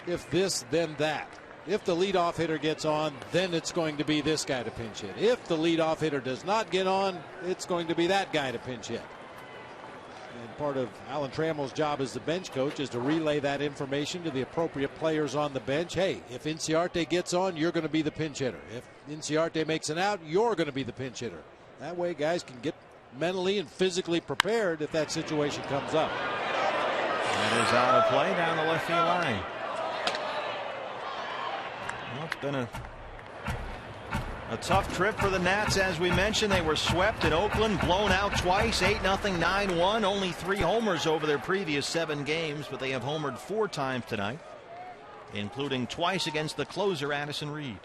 if this then that. If the leadoff hitter gets on, then it's going to be this guy to pinch hit. If the leadoff hitter does not get on, it's going to be that guy to pinch hit. And part of Alan Trammell's job as the bench coach is to relay that information to the appropriate players on the bench. Hey, if Inciarte gets on, you're going to be the pinch hitter. If Inciarte makes an out, you're going to be the pinch hitter. That way guys can get mentally and physically prepared if that situation comes up. That is out of play down the left field line. Well, it's been a tough trip for the Nats. As we mentioned, they were swept in Oakland, blown out twice, 8-0, 9-1. Only 3 homers over their previous 7 games, but they have homered 4 times tonight, including twice against the closer Addison Reed.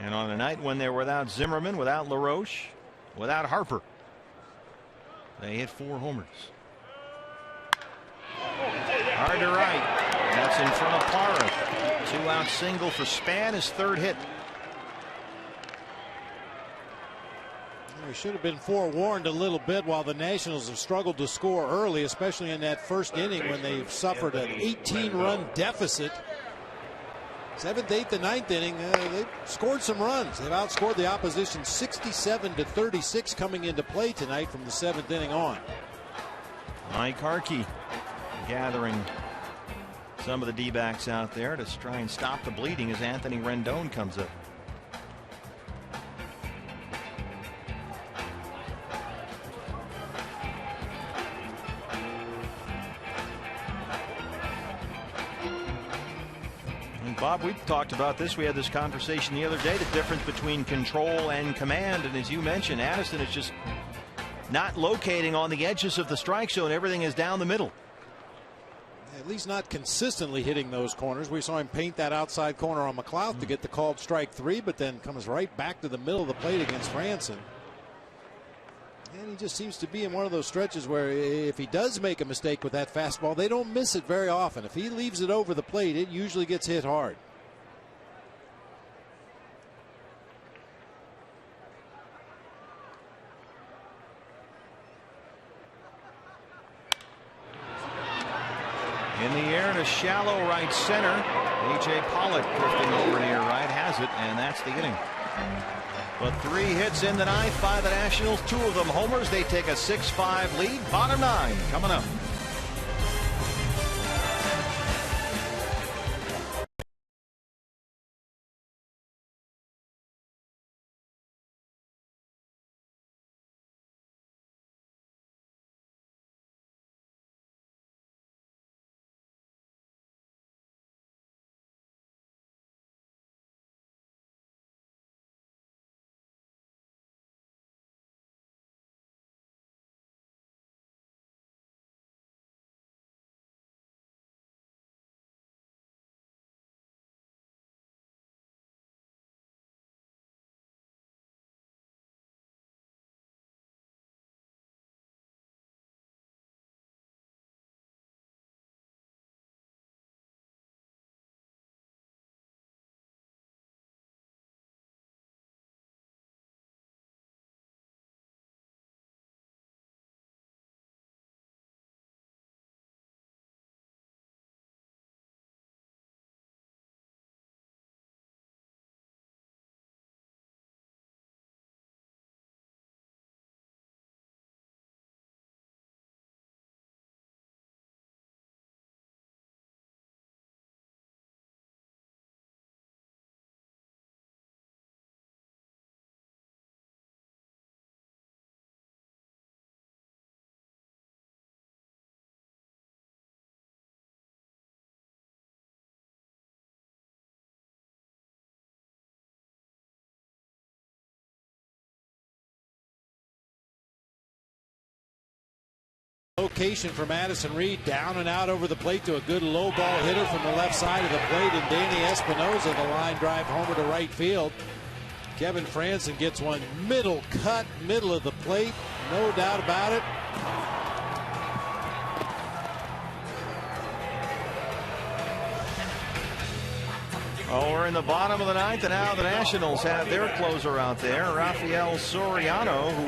And on a night when they're without Zimmerman, without LaRoche, without Harper, they hit 4 homers. Hard to right. That's in front of Parra. 2-out single for Span, his 3rd hit. We should have been forewarned a little bit while the Nationals have struggled to score early, especially in that first inning when they've suffered an 18-run deficit. 7th, 8th, and 9th inning, they scored some runs. They've outscored the opposition 67-36 coming into play tonight from the 7th inning on. Mike Harkey gathering some of the D-backs out there to try and stop the bleeding as Anthony Rendon comes up. And Bob, we talked about this. We had this conversation the other day, the difference between control and command. And as you mentioned, Addison is just not locating on the edges of the strike zone. Everything is down the middle. At least not consistently hitting those corners. We saw him paint that outside corner on McLeod to get the called strike 3, but then comes right back to the middle of the plate against Franson. And he just seems to be in one of those stretches where if he does make a mistake with that fastball, they don't miss it very often. If he leaves it over the plate, it usually gets hit hard. In the air to shallow right center. A.J. Pollock drifting over near right has it, and that's the inning. But 3 hits in the ninth by the Nationals, 2 of them homers. They take a 6-5 lead. Bottom 9 coming up. Location for Madison Reed, down and out over the plate to a good low ball hitter from the left side of the plate, and Danny Espinosa, the line drive homer to right field. Kevin Franson gets one middle cut, middle of the plate, no doubt about it. Oh, we're in the bottom of the ninth, and now the Nationals have their closer out there, Rafael Soriano, who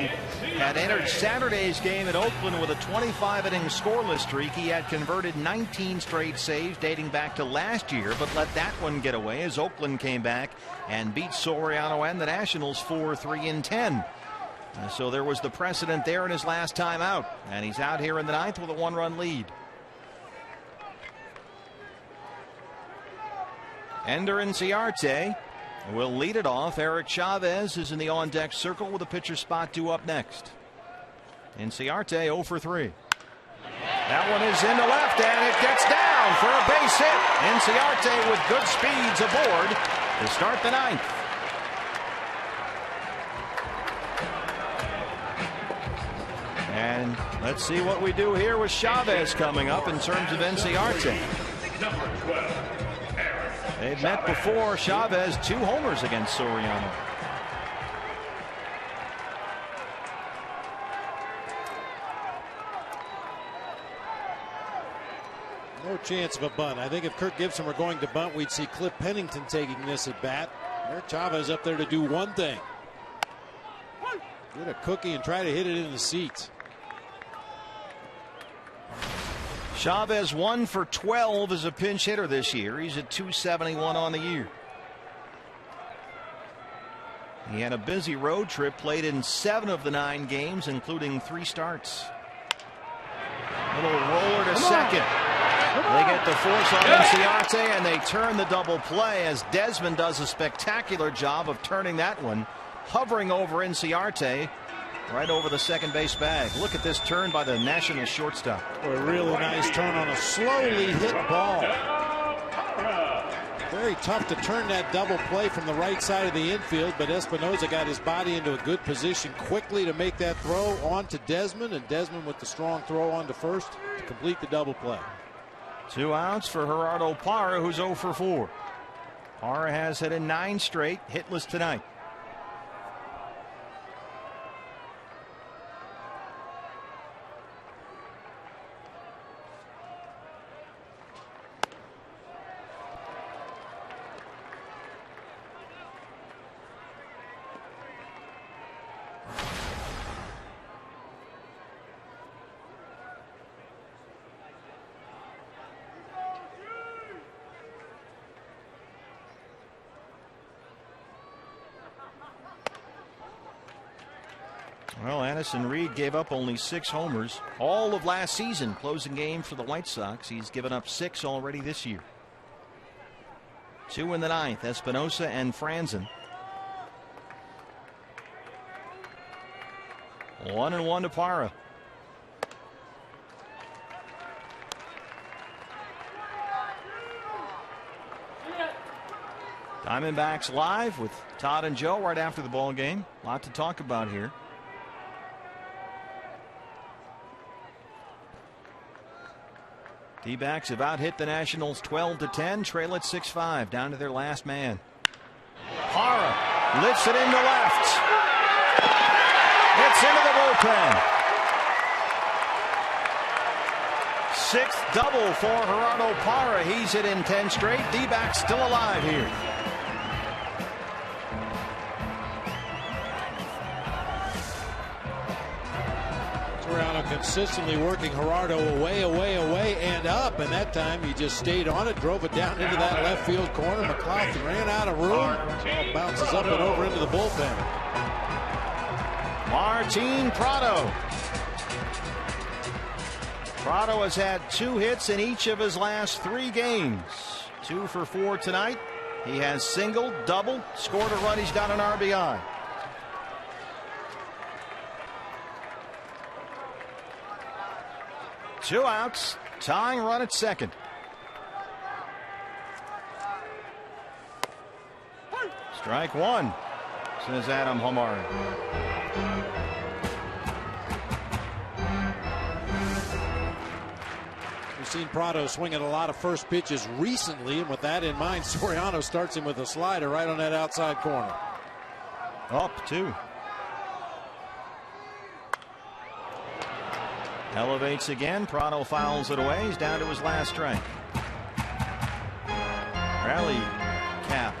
had entered Saturday's game at Oakland with a 25-inning scoreless streak. He had converted 19 straight saves dating back to last year, but let that one get away as Oakland came back and beat Soriano and the Nationals 4-3-10. So there was the precedent there in his last time out, and he's out here in the ninth with a 1-run lead. Ender Inciarte will lead it off. Eric Chavez is in the on-deck circle with a pitcher spot due up next. Inciarte 0 for 3. That one is into left, and it gets down for a base hit. Inciarte with good speeds aboard to start the ninth. And let's see what we do here with Chavez coming up in terms of Inciarte. Number 12. They've met before. Chavez 2 homers against Soriano. No chance of a bunt. I think if Kirk Gibson were going to bunt, we'd see Cliff Pennington taking this at bat. Eric Chavez up there to do one thing. Get a cookie and try to hit it in the seats. Chavez 1 for 12 as a pinch hitter this year. He's at 271 on the year. He had a busy road trip, played in 7 of the 9 games, including 3 starts. Little roller to second. They get the force on Inciarte, and they turn the double play as Desmond does a spectacular job of turning that one, hovering over Inciarte right over the second base bag. Look at this turn by the Nationals shortstop. A really nice turn on a slowly hit ball. Very tough to turn that double play from the right side of the infield, but Espinosa got his body into a good position quickly to make that throw on to Desmond, and Desmond with the strong throw on to first to complete the double play. 2 outs for Gerardo Parra, who's 0 for 4. Parra has hit in 9 straight, hitless tonight. Well, Addison Reed gave up only 6 homers all of last season. Closing game for the White Sox. He's given up 6 already this year. 2 in the 9th, Espinosa and Franzen. 1-1 to Parra. Diamondbacks live with Todd and Joe right after the ball game. A lot to talk about here. D-backs have out hit the Nationals 12-10, trail at 6-5, down to their last man. Parra lifts it into left. It's into the bullpen. 6th double for Gerardo Parra. He's hit in 10 straight. D-backs still alive here. Consistently working Gerardo away, and up, and that time he just stayed on it, drove it down into that left field corner. McLaughlin ran out of room. Ball bounces up and over into the bullpen. Martin Prado. Prado has had 2 hits in each of his last 3 games. 2 for 4 tonight. He has singled, doubled, scored a run. He's got an RBI. Two outs, tying run at second. Strike 1, says Adam Homari. We've seen Prado swing at a lot of first pitches recently, and with that in mind, Soriano starts him with a slider right on that outside corner. Up 2. Elevates again. Prado fouls it away. He's down to his last strike. Rally cap.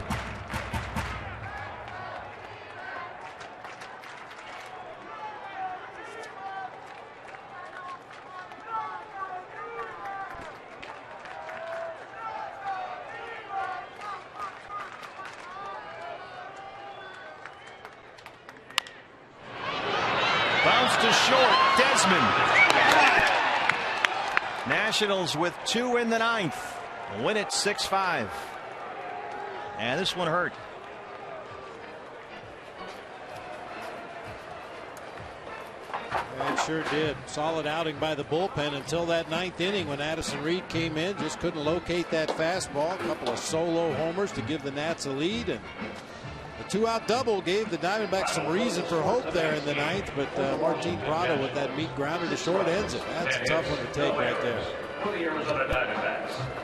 Bounce to short. Desmond. Nationals with 2 in the 9th. Win it 6-5. And this one hurt. It sure did. Solid outing by the bullpen until that 9th inning when Addison Reed came in. Just couldn't locate that fastball. A couple of solo homers to give the Nats a lead. And the 2-out double gave the Diamondbacks some reason for hope there in the 9th, but Martin Prado with that meat grounder to short ends it. That's a tough one to take right there.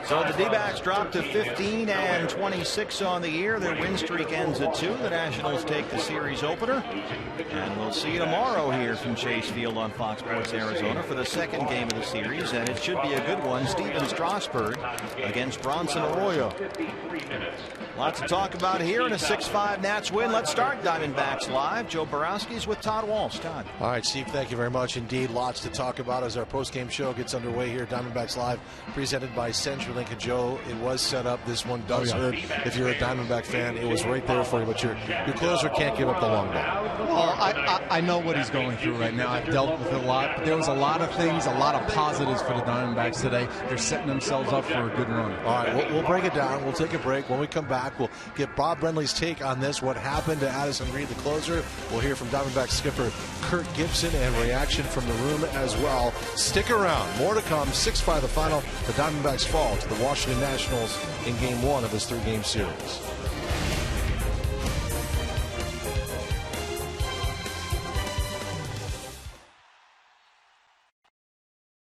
So the D-backs drop to 15-26 on the year. Their win streak ends at 2. The Nationals take the series opener. And we'll see you tomorrow here from Chase Field on Fox Sports Arizona for the second game of the series. And it should be a good one. Steven Strasburg against Bronson Arroyo. Lots to talk about here in a 6-5 Nats win. Let's start Diamondbacks Live. Joe Borowski's with Todd Walsh. Todd. All right, Steve, thank you very much indeed. Lots to talk about as our post-game show gets underway here. Diamondbacks Diamondbacks Live, presented by CenturyLink. And Joe, it was set up. This one does hurt. If you're a Diamondback fan, it was right there for you. But your closer can't give up the long ball. Well, I know what he's going through right now. I've dealt with it a lot. But there was a lot of things, a lot of positives for the Diamondbacks today. They're setting themselves up for a good run. All right, we'll break it down. We'll take a break. When we come back, we'll get Bob Brenly's take on this. What happened to Addison Reed, the closer? We'll hear from Diamondback skipper Kurt Gibson and reaction from the room as well. Stick around. More to come. 6-5 the final. The Diamondbacks fall to the Washington Nationals in Game 1 of this 3-game series.